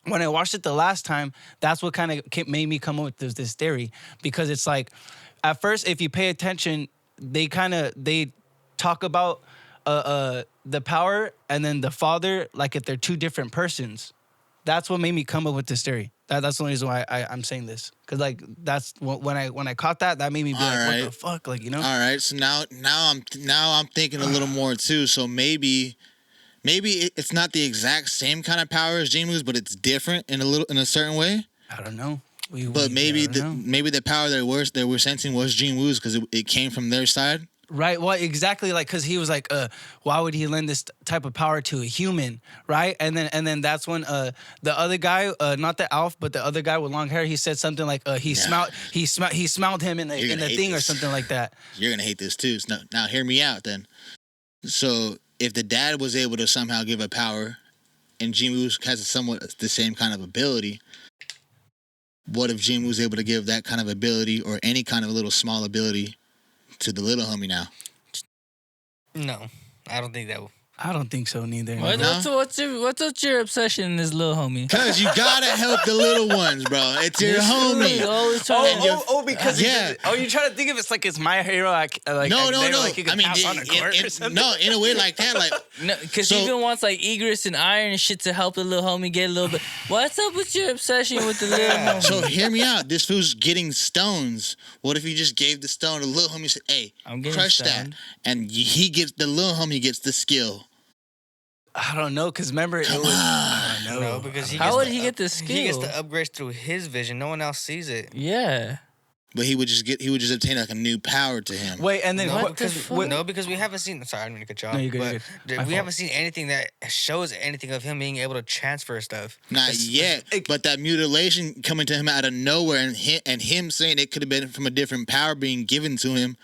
Speaker 2: When I watched it the last time, that's what kind of made me come up with this theory, because it's like, at first, if you pay attention, they talk about the power and then the father, like if they're two different persons. That's what made me come up with this theory. That's the only reason why I'm saying this, because like that's when I caught that made me be like, what the fuck, like, you know?
Speaker 4: All right, so now I'm thinking a little more too. So maybe it's not the exact same kind of power as Jin Woo's, but it's different in a certain way.
Speaker 2: I don't know.
Speaker 4: Maybe the power that we're sensing was Jin Woo's because it came from their side.
Speaker 2: Right. Well, exactly. Like, because he was like, why would he lend this type of power to a human? Right. And then that's when the other guy, not the Alf, but the other guy with long hair, he said something like, he smelled him in the thing or something like that.
Speaker 4: You're gonna hate this too. So now hear me out then. So if the dad was able to somehow give a power, and Jin Woo has somewhat the same kind of ability, what if Jin Woo's able to give that kind of ability or any kind of little small ability to the little homie now?
Speaker 3: No, I don't think that
Speaker 2: I don't think so neither.
Speaker 5: What's your obsession in this little homie?
Speaker 4: Cause you gotta help the little ones, bro. It's your homie.
Speaker 2: Because you're trying to think of it's like it's my hero.
Speaker 4: No.
Speaker 2: Like you
Speaker 4: I mean,
Speaker 2: pass on a court or something.
Speaker 4: no, in a way like that, like
Speaker 5: No, because he even wants like Egress and Iron and shit to help the little homie get a little bit. What's up with your obsession with the little homie?
Speaker 4: So hear me out. This fool's getting stones. What if you just gave the stone to the little homie and said, "Hey, crush that," and the little homie gets the skill.
Speaker 2: I don't know, because remember it was. I don't know.
Speaker 3: No, because
Speaker 5: how would he get the skill?
Speaker 3: He gets the upgrades through his vision. No one else sees it.
Speaker 5: Yeah.
Speaker 4: But he would just obtain like a new power to him.
Speaker 2: Wait, and then
Speaker 3: because we haven't seen. Sorry, I didn't mean to cut you off.
Speaker 2: No, you're good.
Speaker 3: We haven't seen anything that shows anything of him being able to transfer stuff.
Speaker 4: Not yet. But that mutilation coming to him out of nowhere, and him saying it could have been from a different power being given to him.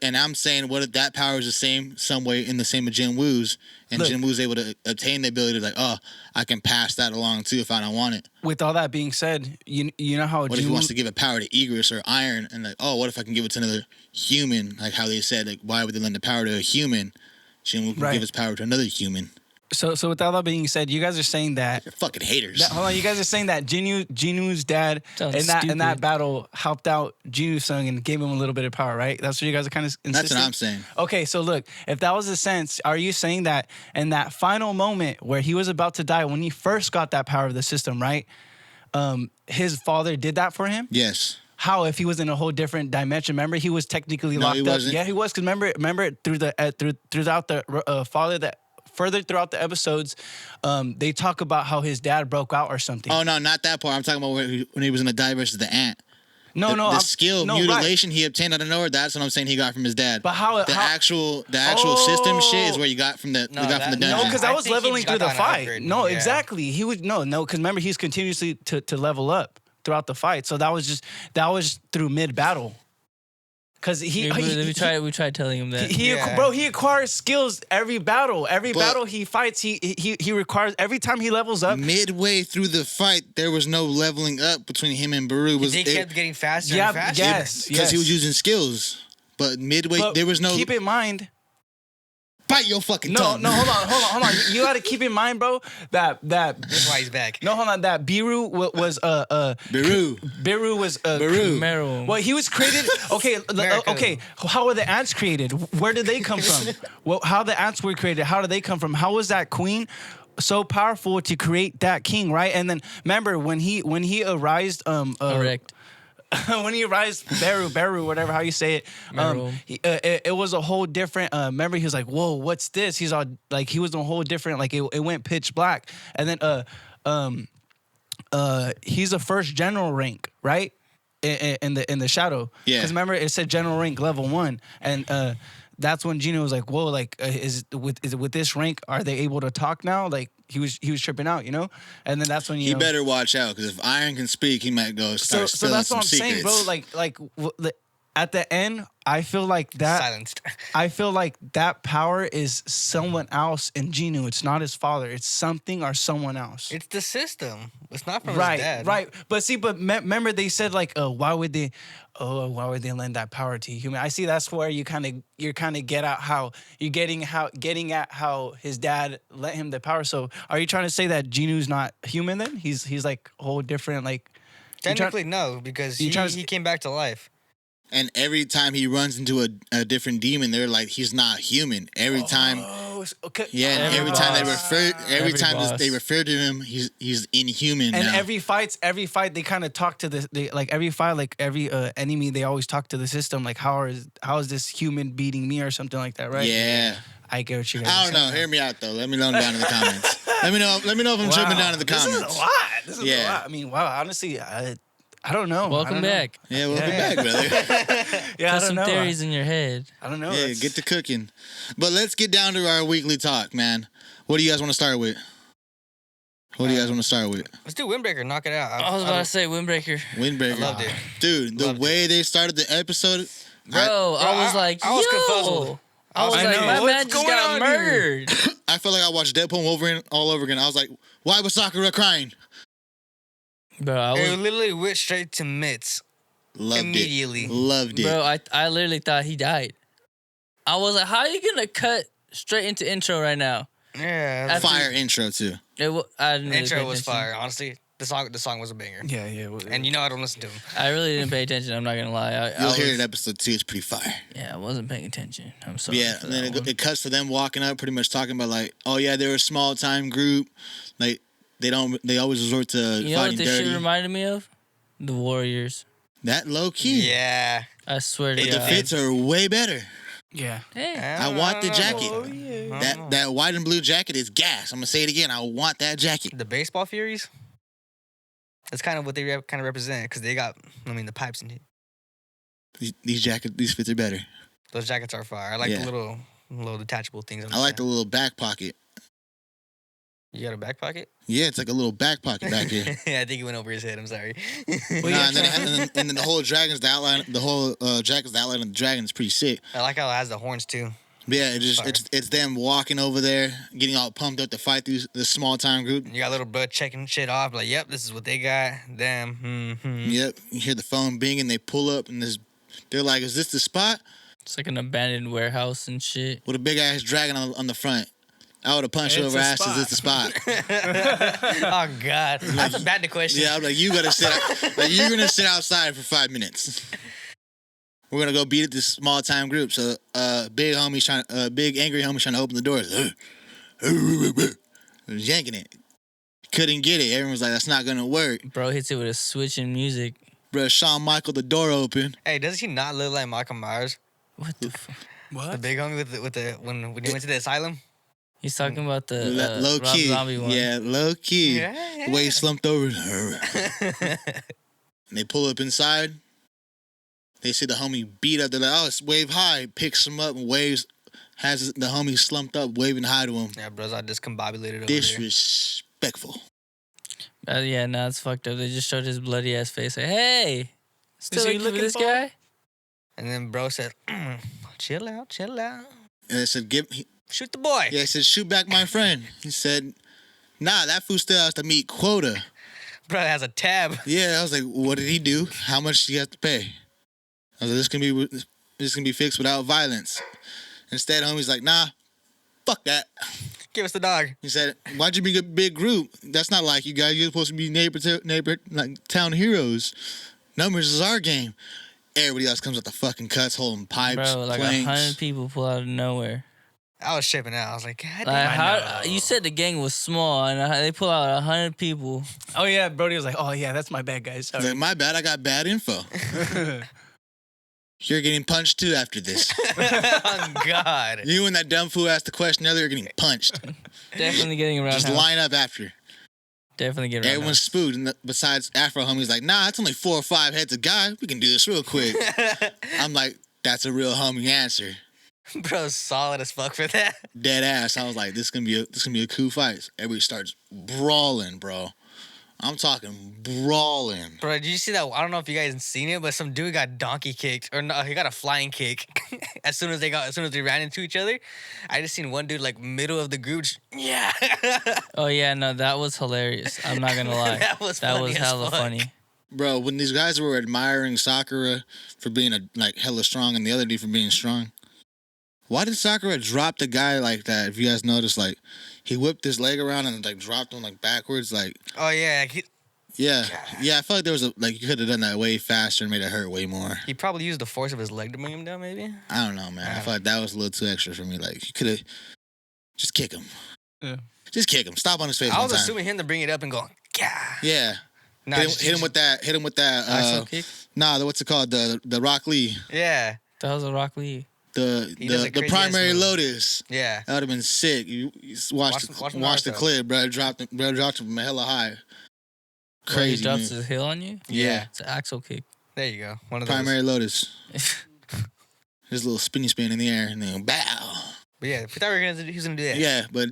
Speaker 4: And I'm saying, what if that power is the same, some way in the same with Jin Woo's, and Jin Woo's able to obtain the ability to like, oh, I can pass that along too if I don't want it.
Speaker 2: With all that being said, you know how
Speaker 4: what if he wants to give a power to Egress or Iron, and like, oh, what if I can give it to another human? Like how they said, like, why would they lend the power to a human? Jin Woo can give his power to another human.
Speaker 2: So with all that being said, you guys are saying that
Speaker 4: you're fucking haters.
Speaker 2: Hold on, you guys are saying that Jinu's dad in that battle helped out Jinu's son and gave him a little bit of power, right? That's what you guys are kind of insisting?
Speaker 4: That's what I'm saying.
Speaker 2: Okay, so look, if that was the sense, are you saying that in that final moment where he was about to die, when he first got that power of the system, right? His father did that for him?
Speaker 4: Yes.
Speaker 2: How if he was in a whole different dimension? Remember, he was technically locked up.
Speaker 4: Wasn't.
Speaker 2: Yeah, he was. Because remember throughout the father that. Further throughout the episodes, they talk about how his dad broke out or something.
Speaker 4: Oh, no, not that part. I'm talking about when he was in the die versus the ant. The mutilation he obtained out of nowhere, that's what I'm saying he got from his dad.
Speaker 2: But
Speaker 4: the actual system shit is where you got from the dungeon.
Speaker 2: No, because that was leveling through the fight. No, exactly. He would because remember he's continuously to level up throughout the fight. So that was through mid battle. Cause we
Speaker 5: tried telling him that.
Speaker 2: He acquires skills every battle. Every battle he fights, he requires every time he levels up.
Speaker 4: Midway through the fight, there was no leveling up between him and Baru.
Speaker 3: They kept getting faster and faster.
Speaker 4: Because he was using skills. But midway, there was no.
Speaker 2: Keep in mind.
Speaker 4: Bite your fucking tongue.
Speaker 2: No, hold on. You got to keep in mind, bro, that
Speaker 3: that's why he's back.
Speaker 2: No, hold on. That Biru was Biru was
Speaker 4: Biru.
Speaker 2: Well, he was created. Okay, okay. How were the ants created? Where did they come from? Well, how the ants were created? How did they come from? How was that queen so powerful to create that king? Right, and then remember when he arised
Speaker 5: correct.
Speaker 2: When he arrives, Beru, whatever how you say it, it was a whole different. Remember, he was like, "Whoa, what's this?" He's all like, he was a whole different. Like it went pitch black, and then he's the first general rank, right? In the shadow,
Speaker 4: yeah.
Speaker 2: Because remember, it said general rank level 1, and that's when Gino was like, "Whoa, like is with this rank, are they able to talk now?" Like he was tripping out, you know. And then that's when
Speaker 4: he better watch out because if Iron can speak, he might go start spilling some secrets.
Speaker 2: So that's what I'm saying, bro. Like at the end, I feel like that.
Speaker 3: Silenced.
Speaker 2: I feel like that power is someone else in Gino. It's not his father. It's something or someone else.
Speaker 3: It's the system. It's not from
Speaker 2: his
Speaker 3: dad.
Speaker 2: Right. But see, remember they said like, why would they lend that power to a human? I see that's where you kind of get out how you're getting at how his dad lent him the power. So are you trying to say that Gino's not human then? He's like a whole different like.
Speaker 3: Technically no, because he came back to life.
Speaker 4: And every time he runs into a different demon, they're like, he's not human. Every time.
Speaker 2: Okay.
Speaker 4: Yeah, and every time they refer to him, he's inhuman.
Speaker 2: And
Speaker 4: now.
Speaker 2: every fight they kind of talk to every enemy they always talk to the system like how is this human beating me or something like that, right?
Speaker 4: Yeah.
Speaker 2: I get what you guys.
Speaker 4: I don't know. Hear me out though. Let me know down in the comments. Let me know if I'm tripping down in the comments.
Speaker 2: This is a lot. I mean, wow. Honestly, I don't know.
Speaker 5: Welcome back.
Speaker 4: Yeah, welcome back, brother.
Speaker 2: Yeah,
Speaker 5: Put some theories in your head.
Speaker 2: I don't know.
Speaker 4: Yeah, get to cooking. But let's get down to our weekly talk, man. What do you guys want to start with?
Speaker 3: Let's do Windbreaker. Knock it out.
Speaker 5: I was about to say Windbreaker.
Speaker 4: I loved it. Dude, the way they started the episode.
Speaker 5: Bro, I was like,
Speaker 3: I was confuzzled.
Speaker 5: I was like, my man just got murdered.
Speaker 4: I felt like I watched Deadpool and Wolverine all over again. I was like, why was Sakura crying?
Speaker 5: Bro,
Speaker 3: it literally went straight to Mitts.
Speaker 4: Loved it.
Speaker 5: Bro, I literally thought he died. I was like, how are you gonna cut straight into intro right now.
Speaker 3: Yeah.
Speaker 4: Fire intro, too.
Speaker 5: I didn't really
Speaker 3: Intro
Speaker 5: pay
Speaker 3: was
Speaker 5: attention.
Speaker 3: fire. Honestly, the song was a banger.
Speaker 2: Yeah.
Speaker 3: And you know I don't listen to him.
Speaker 5: I really didn't pay attention. I'm not gonna lie.
Speaker 4: You'll hear it in episode 2. It's pretty fire.
Speaker 5: Yeah, I wasn't paying attention. I'm sorry.
Speaker 4: Yeah, and then it cuts to them walking up, pretty much talking about like, oh yeah, they're a small time group. Like they always resort to
Speaker 5: You know
Speaker 4: fighting
Speaker 5: what this
Speaker 4: dirty.
Speaker 5: shit reminded me of? The Warriors.
Speaker 4: That low key.
Speaker 3: Yeah.
Speaker 5: I swear to
Speaker 4: But
Speaker 5: God.
Speaker 4: the fits are way better.
Speaker 2: Yeah.
Speaker 5: Hey.
Speaker 4: I want the jacket.
Speaker 2: Oh, yeah.
Speaker 4: That white and blue jacket is gas. I'm gonna say it again. I want that jacket.
Speaker 3: The baseball Furies. That's kind of what they kind of represent because they got, the pipes and
Speaker 4: These fits are better.
Speaker 3: those jackets are fire. I like the little detachable things.
Speaker 4: I like the little back pocket.
Speaker 3: You got a back pocket?
Speaker 4: Yeah, it's like a little back pocket back here.
Speaker 3: Yeah, I think it went over his head. I'm sorry.
Speaker 4: And then the whole dragon's the outline. The whole jacket's the outline of the dragon. It's pretty sick.
Speaker 3: I like how it has the horns too.
Speaker 4: But yeah, it's them walking over there, getting all pumped up to fight through the small time group.
Speaker 3: You got little bro checking shit off. Like, yep, this is what they got. Them.
Speaker 4: Yep, you hear the phone binging. They pull up and they're like, "Is this the spot?"
Speaker 5: It's like an abandoned warehouse and shit.
Speaker 4: With a big ass dragon on the front. I would have punched
Speaker 2: It's
Speaker 4: over
Speaker 2: a
Speaker 4: ass. Is
Speaker 2: spot.
Speaker 4: this the spot?
Speaker 3: Oh God, that's a bad question.
Speaker 4: Yeah, I'm like, you're gonna sit outside for 5 minutes. We're gonna go beat at this small time group. So, big angry homie's trying to open the doors. Yanking it. Couldn't get it. Everyone was like, that's not gonna work.
Speaker 5: Bro hits it with a switch in music.
Speaker 4: Bro, Shawn Michael, the door open.
Speaker 3: Hey, does he not look like Michael Myers?
Speaker 5: What the fuck?
Speaker 2: What?
Speaker 3: The big homie with the when he went to the asylum.
Speaker 5: He's talking about the
Speaker 4: Low
Speaker 5: Rob
Speaker 4: key.
Speaker 5: Zombie one.
Speaker 4: Yeah, low key.
Speaker 3: Yeah.
Speaker 4: The way he slumped over. And they pull up inside. They see the homie beat up. They're like, oh, it's wave high. Picks him up and waves. Has the homie slumped up, waving hi to him.
Speaker 3: Yeah, bros, I discombobulated over there.
Speaker 4: Disrespectful.
Speaker 5: Yeah, nah, it's fucked up. They just showed his bloody ass face. Like, hey, still
Speaker 2: he
Speaker 5: looking for
Speaker 2: looking
Speaker 5: this
Speaker 2: for
Speaker 5: guy?
Speaker 3: And then bro said, chill out.
Speaker 4: And they said,
Speaker 3: Shoot the boy.
Speaker 4: yeah, he said, shoot back my friend. He said, nah, that fool still has to meet quota.
Speaker 3: Bro has a tab.
Speaker 4: Yeah, I was like, what did he do? How much do you have to pay? I was like, this can be fixed without violence. Instead, homie's like, nah, fuck that.
Speaker 3: Give us the dog.
Speaker 4: He said, why'd you bring a big group? That's not like you guys. You're supposed to be neighbor like town heroes. Numbers is our game. Everybody else comes with the fucking cuts, holding pipes,
Speaker 5: Bro, like
Speaker 4: planks.
Speaker 5: 100 people pull out of nowhere.
Speaker 3: I was shipping out. I was like, God damn.
Speaker 5: Like,
Speaker 2: I know.
Speaker 5: you said the gang was small, and they pull out 100 people.
Speaker 2: Oh yeah, Brody was like, oh yeah, that's my bad, guys.
Speaker 4: I was like, my bad, I got bad info. You're getting punched too after this.
Speaker 3: Oh, God.
Speaker 4: You and that dumb fool asked the question earlier, you're getting punched.
Speaker 5: Definitely getting around.
Speaker 4: Just line up after.
Speaker 5: Definitely getting around.
Speaker 4: Everyone's spooked. And besides Afro homie's like, nah, it's only 4 or 5 heads of guy. We can do this real quick. I'm like, that's a real homie answer.
Speaker 3: Bro's solid as fuck for that.
Speaker 4: Dead ass. I was like, this gonna be a cool fight. Everybody starts brawling, bro. I'm talking brawling.
Speaker 3: Bro, did you see that? I don't know if you guys seen it, but some dude got donkey kicked, or no, he got a flying kick as soon as they ran into each other. I just seen one dude like middle of the group. Yeah.
Speaker 5: Oh yeah, no, that was hilarious. I'm not gonna lie.
Speaker 3: That was funny as
Speaker 5: hella
Speaker 3: fuck.
Speaker 5: funny.
Speaker 4: Bro, when these guys were admiring Sakura for being hella strong and the other dude for being strong, why did Sakura drop the guy like that? If you guys noticed, like, he whipped his leg around and like dropped him like backwards, like.
Speaker 3: Oh yeah.
Speaker 4: Yeah, I feel like there was you could have done that way faster and made it hurt way more.
Speaker 3: He probably used the force of his leg to bring him down, maybe.
Speaker 4: I don't know, man. I feel like that was a little too extra for me. Like, you could have just kick him.
Speaker 2: Yeah.
Speaker 4: Just kick him. Stop on his face.
Speaker 3: I
Speaker 4: one
Speaker 3: was
Speaker 4: time.
Speaker 3: assuming him to bring it up and go, yeah.
Speaker 4: Yeah.
Speaker 3: Nah,
Speaker 4: Hit him with that.
Speaker 5: Axel kick.
Speaker 4: Nah, what's it called? The Rock Lee.
Speaker 3: Yeah.
Speaker 5: That was a Rock Lee.
Speaker 3: He does a
Speaker 4: The
Speaker 3: crazy
Speaker 4: primary
Speaker 3: ass move.
Speaker 4: Lotus.
Speaker 3: Yeah.
Speaker 4: That would have been sick. You watch the
Speaker 3: Naruto.
Speaker 4: clip, bro. Dropped him from hella high.
Speaker 5: Where
Speaker 4: Crazy.
Speaker 5: he drops
Speaker 4: move.
Speaker 5: his heel on you.
Speaker 4: Yeah.
Speaker 5: It's an Axel kick.
Speaker 3: There you go. One of those.
Speaker 4: Primary Lotus. His little spinny spin in the air and then bow.
Speaker 3: But yeah, we thought he was gonna do that.
Speaker 4: Yeah, but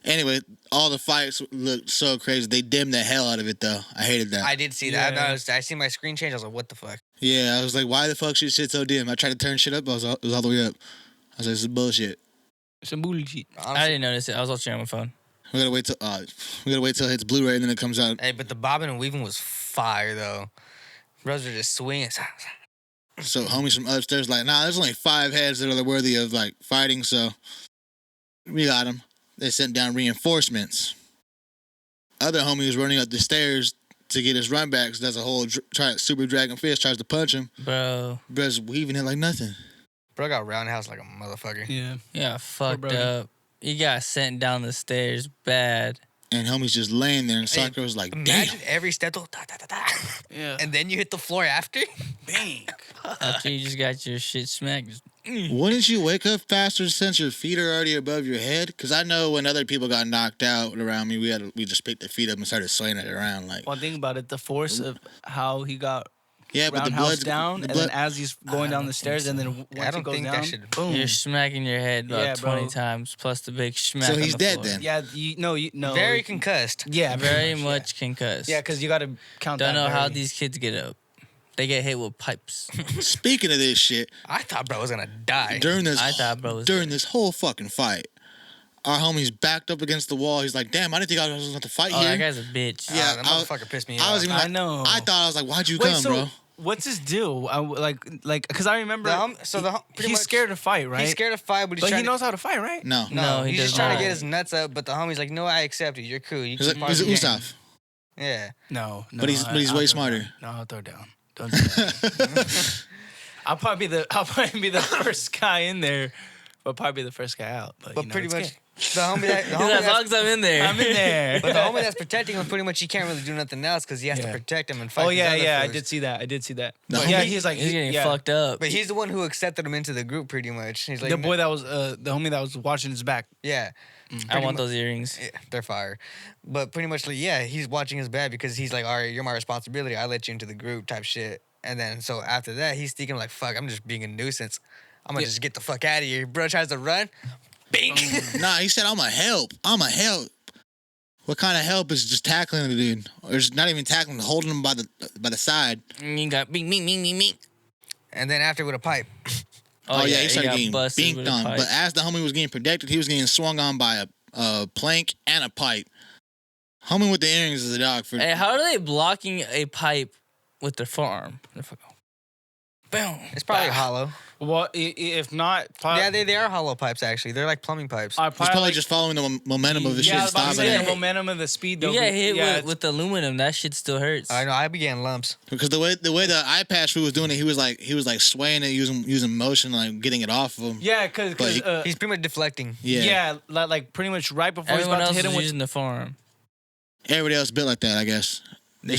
Speaker 4: anyway, all the fights looked so crazy. They dimmed the hell out of it, though. I hated that.
Speaker 3: I did see that.
Speaker 2: Yeah.
Speaker 3: I seen my screen change. I was like, what the fuck?
Speaker 4: Yeah, I was like, why the fuck should shit so dim? I tried to turn shit up, but it was all the way up. I was like, this is bullshit.
Speaker 2: Some bullshit.
Speaker 5: I
Speaker 3: Honestly,
Speaker 5: didn't notice it. I was watching it on my phone.
Speaker 4: We gotta wait till it hits Blu-ray and then it comes out.
Speaker 3: hey, but the bobbing and weaving was fire though. Bros were just swinging.
Speaker 4: So homies from upstairs like, nah, there's only 5 heads that are worthy of like fighting. So We got him. They sent down reinforcements. Other homie was running up the stairs to get his run back. So that's a whole super dragon fist tries to punch him.
Speaker 5: Bro.
Speaker 4: Bro's weaving it like nothing.
Speaker 3: Bro got roundhouse like a motherfucker.
Speaker 2: Yeah.
Speaker 5: Yeah, fucked up. He got sent down the stairs bad.
Speaker 4: And homie's just laying there, and Sakura was like,
Speaker 3: Imagine
Speaker 4: damn.
Speaker 3: every step, da, da, da, da.
Speaker 2: Yeah.
Speaker 3: And then you hit the floor after?
Speaker 2: Bang.
Speaker 5: After you just got your shit smacked. Just,
Speaker 4: Wouldn't you wake up faster since your feet are already above your head? Because I know when other people got knocked out around me, we just picked their feet up and started swaying it around. Like,
Speaker 2: Well, think about it. The force of how he got
Speaker 4: yeah, but the
Speaker 2: roundhouse
Speaker 4: blood's
Speaker 2: down, and then as he's going down the stairs, and then once
Speaker 3: I don't
Speaker 2: he goes
Speaker 3: think
Speaker 2: down,
Speaker 3: that should.
Speaker 2: boom.
Speaker 5: You're smacking your head about
Speaker 2: Yeah,
Speaker 5: 20
Speaker 2: bro.
Speaker 5: times plus the big smack.
Speaker 4: So
Speaker 5: on
Speaker 4: he's
Speaker 5: the
Speaker 4: dead
Speaker 5: floor.
Speaker 4: then.
Speaker 2: Yeah, you know.
Speaker 3: Very concussed.
Speaker 2: Yeah,
Speaker 5: Very
Speaker 2: much.
Speaker 5: much concussed.
Speaker 2: Yeah, because you got to count.
Speaker 5: Don't
Speaker 2: that
Speaker 5: know how
Speaker 2: very-
Speaker 5: these kids get up. They get hit with pipes.
Speaker 4: Speaking of this shit,
Speaker 3: I thought bro was gonna die.
Speaker 4: during this whole fucking fight, our homie's backed up against the wall. He's like, damn, I didn't think I was going to fight
Speaker 5: Oh,
Speaker 4: here.
Speaker 5: that guy's a bitch.
Speaker 4: Yeah,
Speaker 3: That motherfucker pissed me off.
Speaker 4: I was even like,
Speaker 2: I know.
Speaker 4: I thought, I was like, why'd you
Speaker 2: Wait,
Speaker 4: come,
Speaker 2: so
Speaker 4: bro?
Speaker 2: what's his deal? Like, because I remember.
Speaker 3: Pretty
Speaker 2: he's
Speaker 3: much,
Speaker 2: scared to fight, right?
Speaker 3: He's scared to fight, but
Speaker 2: but he
Speaker 3: trying
Speaker 2: knows how to fight, right?
Speaker 4: No.
Speaker 5: No, he
Speaker 3: he's just
Speaker 5: does
Speaker 3: trying
Speaker 5: not.
Speaker 3: to get his nuts up. But the homie's like, no, I accept you. You're cool. You
Speaker 4: He's
Speaker 3: keep part
Speaker 4: like,
Speaker 3: of
Speaker 4: he's
Speaker 3: the game.
Speaker 4: Usopp.
Speaker 3: Yeah.
Speaker 2: No,
Speaker 4: But he's
Speaker 2: I'll
Speaker 4: way
Speaker 2: throw
Speaker 4: smarter.
Speaker 2: down. No, I'll throw down. Don't do that. I'll probably be the first guy in there, but probably the first guy out. But,
Speaker 3: But
Speaker 2: you know,
Speaker 3: pretty
Speaker 2: it's
Speaker 3: much
Speaker 2: good.
Speaker 3: the homie that the homie
Speaker 5: As long
Speaker 3: that's,
Speaker 5: as I'm in there.
Speaker 2: I'm in there.
Speaker 3: but the homie that's protecting him, pretty much he can't really do nothing else because he has to
Speaker 2: Yeah.
Speaker 3: protect him and fight.
Speaker 2: Oh
Speaker 3: these
Speaker 2: yeah,
Speaker 3: other
Speaker 2: yeah. I
Speaker 3: fools.
Speaker 2: did see that.
Speaker 4: The
Speaker 2: But yeah,
Speaker 4: homie-
Speaker 2: he's like
Speaker 5: He's getting
Speaker 2: yeah.
Speaker 5: fucked up.
Speaker 3: But he's the one who accepted him into the group, pretty much. He's like
Speaker 2: The boy that was the homie that was watching his back.
Speaker 3: yeah.
Speaker 5: I want those earrings.
Speaker 3: Yeah, they're fire. But pretty much, like, yeah, he's watching his back because he's like, all right, you're my responsibility. I let you into the group type shit. And then, so after that, he's thinking, like, fuck, I'm just being a nuisance. I'm going to just get the fuck out of here. Bro tries to run. Bing.
Speaker 4: Nah, he said, I'm a help. What kind of help is just tackling the dude? Or just not even tackling, holding him by the side.
Speaker 5: You got me.
Speaker 3: And then after with a pipe.
Speaker 4: Oh, yeah, he started
Speaker 5: got
Speaker 4: getting
Speaker 5: busted
Speaker 4: binked
Speaker 5: with a
Speaker 4: on.
Speaker 5: pipe.
Speaker 4: But as the homie was getting protected, he was getting swung on by a plank and a pipe. Homie with the earrings is a dog. For
Speaker 5: Hey, how are they blocking a pipe with their forearm? Boom.
Speaker 3: It's probably hollow.
Speaker 2: Well, if not,
Speaker 3: Yeah, they are hollow pipes, actually. They're like plumbing pipes.
Speaker 2: I
Speaker 4: he's probably just following the momentum of the shit
Speaker 2: Yeah, I
Speaker 4: and
Speaker 2: was about to
Speaker 4: stopping
Speaker 2: say
Speaker 4: it.
Speaker 2: the momentum of the speed. Though,
Speaker 5: You get hit
Speaker 2: yeah,
Speaker 5: with aluminum. That shit still hurts.
Speaker 3: I know, I began lumps.
Speaker 4: Because the way the eye patch fool was doing it, he was like swaying it using motion, like getting it off of him.
Speaker 2: yeah, because
Speaker 3: He's pretty much deflecting.
Speaker 4: Yeah.
Speaker 2: like pretty much right before
Speaker 5: Everyone
Speaker 2: he's about
Speaker 5: else
Speaker 2: to hit
Speaker 5: is
Speaker 2: him with.
Speaker 5: using the forearm.
Speaker 4: Everybody else built like that, I guess.
Speaker 5: They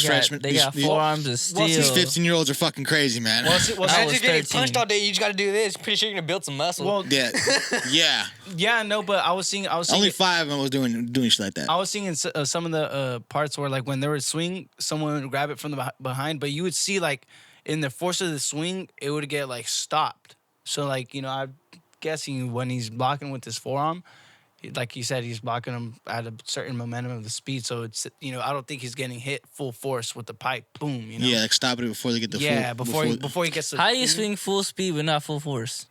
Speaker 5: got forearms of steel.
Speaker 4: These 15-year-olds are fucking crazy, man.
Speaker 2: Well,
Speaker 5: I
Speaker 3: Imagine
Speaker 5: was
Speaker 3: getting
Speaker 5: 13.
Speaker 3: punched all day. You just got to do this. Pretty sure you're gonna build some muscle.
Speaker 2: well,
Speaker 4: yeah.
Speaker 2: no, but I was seeing.
Speaker 4: Only 5 of them was doing shit like that.
Speaker 2: I was seeing in some of the parts where, like, when they would swing, someone would grab it from the behind, but you would see, like, in the force of the swing, it would get, like, stopped. So, like, you know, I'm guessing when he's blocking with his forearm, like you said, he's blocking him at a certain momentum of the speed. So it's, you know, I don't think he's getting hit full force with the pipe. Boom, you know.
Speaker 4: Yeah, like stopping it before they get the full.
Speaker 2: before he gets.
Speaker 5: How do you swing full speed but not full force?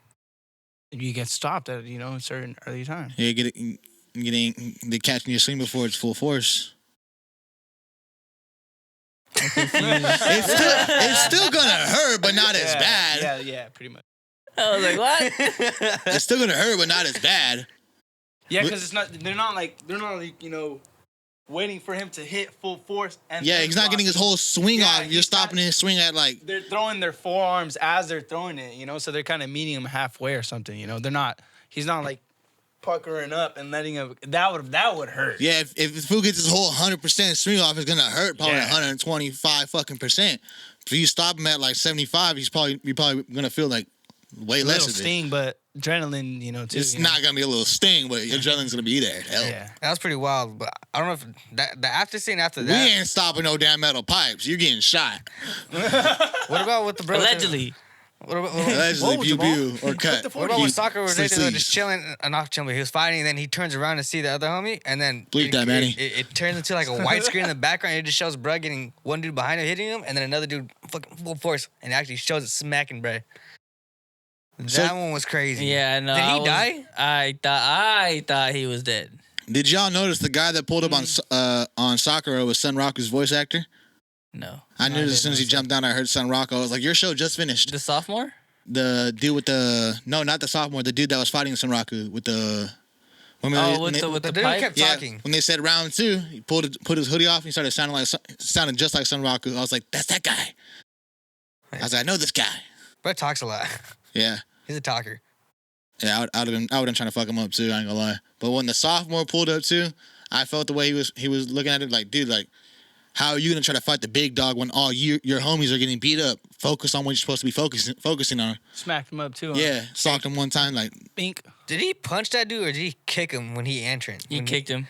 Speaker 2: You get stopped at a certain early time.
Speaker 4: Yeah, getting they catching your swing before it's full force. It's still gonna hurt, but not as bad.
Speaker 2: Yeah, pretty much.
Speaker 5: I was like, what?
Speaker 4: It's still gonna hurt, but not as bad.
Speaker 2: Yeah, because it's not. They're not like you know, waiting for him to hit full force. And
Speaker 4: Yeah,
Speaker 2: then
Speaker 4: he's not getting his whole swing
Speaker 2: Yeah,
Speaker 4: off. You're
Speaker 2: he's
Speaker 4: stopping his swing at like.
Speaker 2: They're throwing their forearms as they're throwing it, you know, so they're kind of meeting him halfway or something, you know. They're not. He's not like puckering up and letting him. That would hurt.
Speaker 4: Yeah, if the fool gets his whole 100% swing off, it's gonna hurt probably 125 fucking percent. If you stop him at like 75, you're probably gonna feel like way less
Speaker 2: Little
Speaker 4: of it.
Speaker 2: sting, but adrenaline, you know, too.
Speaker 4: It's
Speaker 2: you know?
Speaker 4: not gonna be a little sting, but your adrenaline's gonna be there. Hell.
Speaker 2: Yeah.
Speaker 3: That was pretty wild. But I don't know if the after scene after
Speaker 4: We
Speaker 3: that.
Speaker 4: ain't stopping no damn metal pipes. You're getting shot.
Speaker 3: What about with the bro?
Speaker 5: Allegedly.
Speaker 3: What about,
Speaker 4: Allegedly,
Speaker 2: Whoa,
Speaker 4: pew
Speaker 2: Jamal.
Speaker 4: pew or cut.
Speaker 3: What about when Sakura was there
Speaker 4: Please.
Speaker 3: just chilling, not chilling, but he was fighting, and then he turns around to see the other homie, and then
Speaker 4: Bleep that, Manny.
Speaker 3: It turns into like a white screen in the background. And it just shows Brad getting one dude behind him hitting him, and then another dude fucking full force, and it actually shows it smacking Brad. That one was crazy.
Speaker 5: Yeah, no.
Speaker 3: Did he die?
Speaker 5: I thought he was dead.
Speaker 4: Did y'all notice the guy that pulled up on Sakura was Sunraku's voice actor?
Speaker 5: No.
Speaker 4: I knew as soon as he jumped down, I heard Sunraku. I was like, your show just finished.
Speaker 5: The sophomore?
Speaker 4: The dude with not the sophomore, the dude that was fighting Sunraku with the
Speaker 3: With the dude
Speaker 5: pipe?
Speaker 3: kept talking.
Speaker 4: When they said round 2, he put his hoodie off and he started sounding just like Son Raku. I was like, that's that guy. I was like, I know this guy.
Speaker 3: Brett talks a lot.
Speaker 4: Yeah.
Speaker 3: He's a talker.
Speaker 4: Yeah, I would have been trying to fuck him up too, I ain't gonna lie. But when the sophomore pulled up too, I felt the way he was looking at it like, dude, like, how are you gonna try to fight the big dog when all your homies are getting beat up? Focus on what you're supposed to be focusing on.
Speaker 2: Smacked him up too.
Speaker 4: Yeah, socked him one time like.
Speaker 2: Bink.
Speaker 3: Did he punch that dude or did he kick him when he entered?
Speaker 5: He kicked him.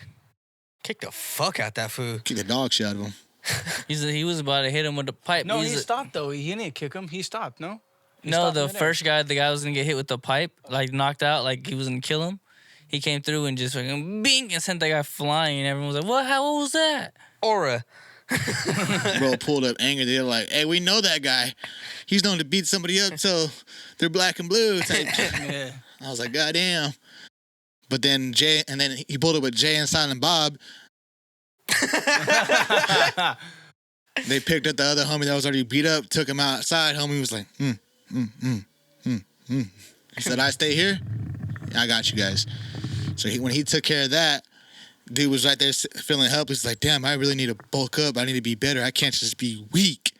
Speaker 3: Kicked the fuck out that fool.
Speaker 4: Kick the dog shit out of him.
Speaker 5: He was about to hit him with the pipe.
Speaker 2: No, he stopped though. He didn't kick him. He stopped. No.
Speaker 5: No, the first guy, the guy was gonna get hit with the pipe, like knocked out, like he was gonna kill him. He came through and just fucking bing and sent that guy flying. And everyone was like, "What? What was that?"
Speaker 3: Aura.
Speaker 4: Bro pulled up angry. They're like, "Hey, we know that guy. He's known to beat somebody up till they're black and blue." Yeah. I was like, "God damn!" But then he pulled up with Jay and Silent Bob. They picked up the other homie that was already beat up, took him outside. Homie was like, He said, "I stay here. I got you guys." So when he took care of that, dude was right there feeling helpless. Like, damn, I really need to bulk up. I need to be better. I can't just be weak.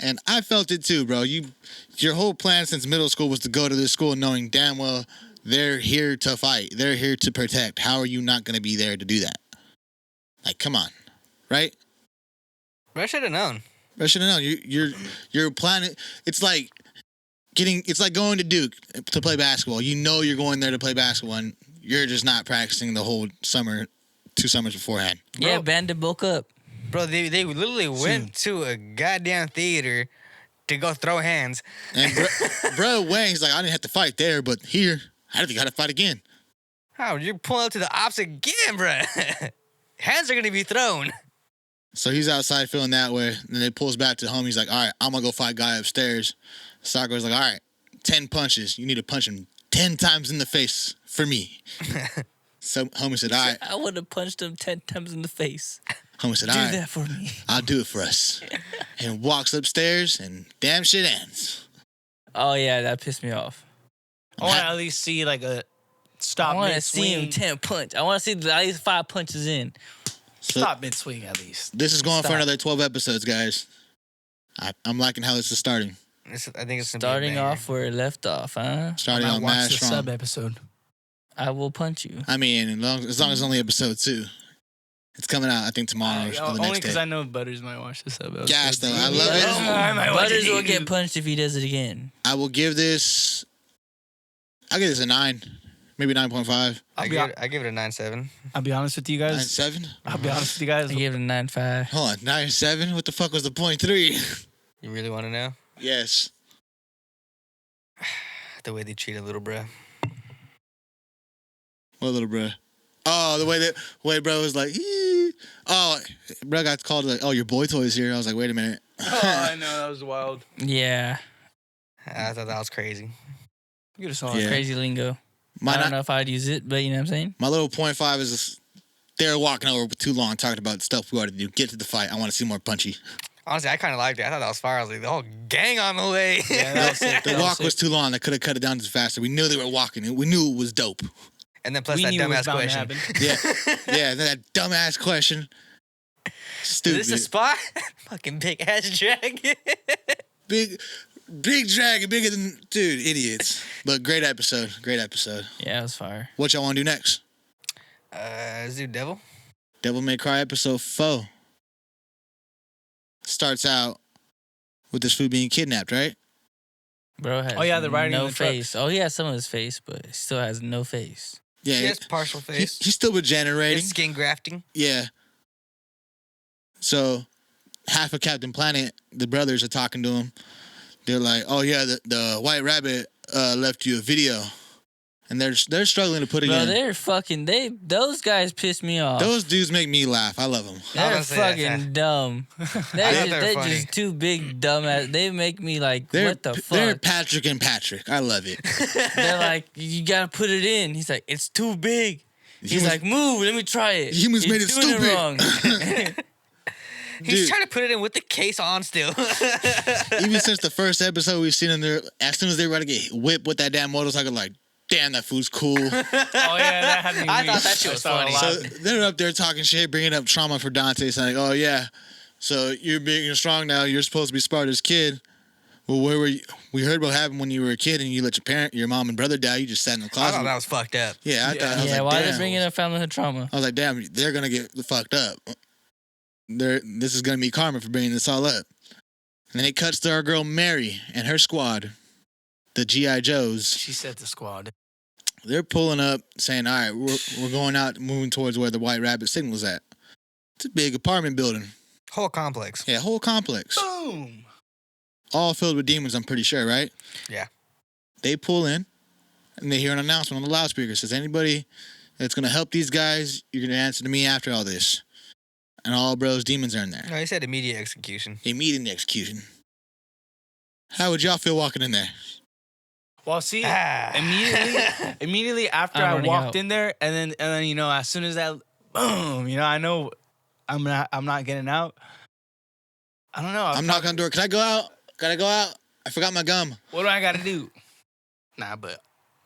Speaker 4: And I felt it too, bro. Your whole plan since middle school was to go to this school knowing damn well they're here to fight. They're here to protect. How are you not going to be there to do that? Like, come on, right?
Speaker 3: I should have known.
Speaker 4: I should have known. You're planning. It's like going to Duke to play basketball. You know you're going there to play basketball, and you're just not practicing the whole summer, 2 summers beforehand.
Speaker 5: Yeah, Bandit bulk up.
Speaker 3: Bro, they literally went to a goddamn theater to go throw hands.
Speaker 4: And bro Wang's like, I didn't have to fight there, but here, I got to fight again.
Speaker 3: How? You're pulling up to the ops again, bro. Hands are going to be thrown.
Speaker 4: So he's outside feeling that way. And then they pulls back to the homie. He's like, all right, I'm going to go fight guy upstairs. Sakura's like, all right, 10 punches. You need to punch him 10 times in the face for me. So homie said, all right.
Speaker 5: I would have punched him 10 times in the face.
Speaker 4: Homie said, all right.
Speaker 5: Do that for me.
Speaker 4: I'll do it for us. And walks upstairs and damn shit ends.
Speaker 5: Oh, yeah, that pissed me off.
Speaker 2: I want to at least see like a stop.
Speaker 5: I want to see him 10 punch. I want to see at least 5 punches in.
Speaker 4: So
Speaker 2: stop mid swing at least.
Speaker 4: This is going for another 12 episodes, guys. I'm liking how this is starting.
Speaker 3: I think it's
Speaker 5: starting off where it left off, huh?
Speaker 4: Starting on Mad Strong.
Speaker 2: Sub episode.
Speaker 5: I will punch you.
Speaker 4: I mean, as long as it's only episode 2. It's coming out, I think, tomorrow or the next day.
Speaker 2: Only because I know Butters might watch this sub.
Speaker 4: Gas, though. I love it.
Speaker 5: Butters will get punched if he does it again.
Speaker 4: I will give this... I'll give this a 9. Maybe 9.5.
Speaker 3: I give it a 9.7.
Speaker 2: I'll be honest with you guys.
Speaker 4: 9.7?
Speaker 2: I'll be honest with you guys.
Speaker 5: I give it a 9.5.
Speaker 4: Hold on, 9.7? What the fuck was the 0.3?
Speaker 3: You really want to know?
Speaker 4: Yes.
Speaker 3: The way they treated little bruh.
Speaker 4: What little bruh? Oh, the way bro was like, ee. Oh, bro got called like, oh, your boy toy's here. I was like, wait a minute.
Speaker 2: Oh, I know, that was wild.
Speaker 5: Yeah.
Speaker 3: I thought that was crazy.
Speaker 2: You just saw
Speaker 5: crazy lingo. I don't know if I'd use it, but you know what I'm saying?
Speaker 4: My little 0.5 is this, they're walking over too long talking about stuff we ought to do. Get to the fight. I want to see more punchy.
Speaker 3: Honestly, I kind of liked it. I thought that was fire. I was like, the whole gang on the way.
Speaker 2: Yeah, that was sick.
Speaker 4: The walk was too long. They could have cut it down faster. We knew they were walking. We knew it was dope.
Speaker 3: And then plus that dumbass question.
Speaker 4: Yeah, and then that dumbass question. Stupid.
Speaker 3: Is this a spot? Fucking big ass dragon.
Speaker 4: Big dragon, bigger than... Dude, idiots. But great episode. Great episode.
Speaker 5: Yeah, it was fire.
Speaker 4: What y'all want to do next?
Speaker 3: Let's do Devil.
Speaker 4: Devil May Cry episode 4. Starts out with this food being kidnapped, right?
Speaker 5: Bro has
Speaker 2: they're riding
Speaker 5: no
Speaker 2: in the
Speaker 5: face. Oh, he has some of his face, but he still has no face.
Speaker 4: Yeah,
Speaker 3: he has partial face.
Speaker 4: He's still regenerating.
Speaker 3: It's skin grafting.
Speaker 4: Yeah. So, half of Captain Planet, the brothers are talking to him. They're like, "Oh yeah, the White Rabbit left you a video," and they're struggling to put it in.
Speaker 5: Those guys piss me off.
Speaker 4: Those dudes make me laugh. I love them.
Speaker 5: They're fucking dumb. They're just too big dumb ass. They make me like, what the fuck?
Speaker 4: They're Patrick and Patrick. I love it.
Speaker 5: They're like, you gotta put it in. He's like, it's too big. He's like, move, let me try it.
Speaker 4: Humans made it stupid.
Speaker 5: It wrong.
Speaker 3: He's trying to put it in with the case on still.
Speaker 4: Even since the first episode, we've seen them there. As soon as they were to get whipped with that damn motorcycle, like, damn, that food's cool.
Speaker 2: Oh yeah, that had me.
Speaker 3: I thought that shit was funny.
Speaker 4: So they're up there talking shit, bringing up trauma for Dante, saying, "Oh yeah, so you're big and strong now. You're supposed to be Sparta's kid. Well, where were you? We heard what happened when you were a kid and you let your mom and brother die. You just sat in the closet."
Speaker 3: I thought that was fucked up.
Speaker 4: Yeah, I thought. I was like,
Speaker 5: why are
Speaker 4: damn.
Speaker 5: they bringing up family trauma?
Speaker 4: I was like, damn, they're gonna get fucked up. This is gonna be karma for bringing this all up. And then it cuts to our girl Mary and her squad, the GI Joes.
Speaker 2: She said the squad.
Speaker 4: They're pulling up, saying, "All right, we're going out, moving towards where the White Rabbit signal's at. It's a big apartment building.
Speaker 3: Whole complex.
Speaker 4: Yeah, whole complex.
Speaker 2: Boom.
Speaker 4: All filled with demons, I'm pretty sure, right?
Speaker 3: Yeah.
Speaker 4: They pull in, and they hear an announcement on the loudspeaker. It says, anybody that's going to help these guys, you're going to answer to me after all this. And all bros demons are in there.
Speaker 3: No, he said immediate execution.
Speaker 4: Immediate execution. How would y'all feel walking in there?
Speaker 2: Well, see, immediately after
Speaker 5: I'm
Speaker 2: I
Speaker 5: running
Speaker 2: walked
Speaker 5: out.
Speaker 2: in there, and then you know, as soon as that, boom, you know, I know I'm not getting out. I don't know.
Speaker 4: I'm knocking on the door. Can I go out? Gotta go out. I forgot my gum.
Speaker 2: What do I got to do? Nah, but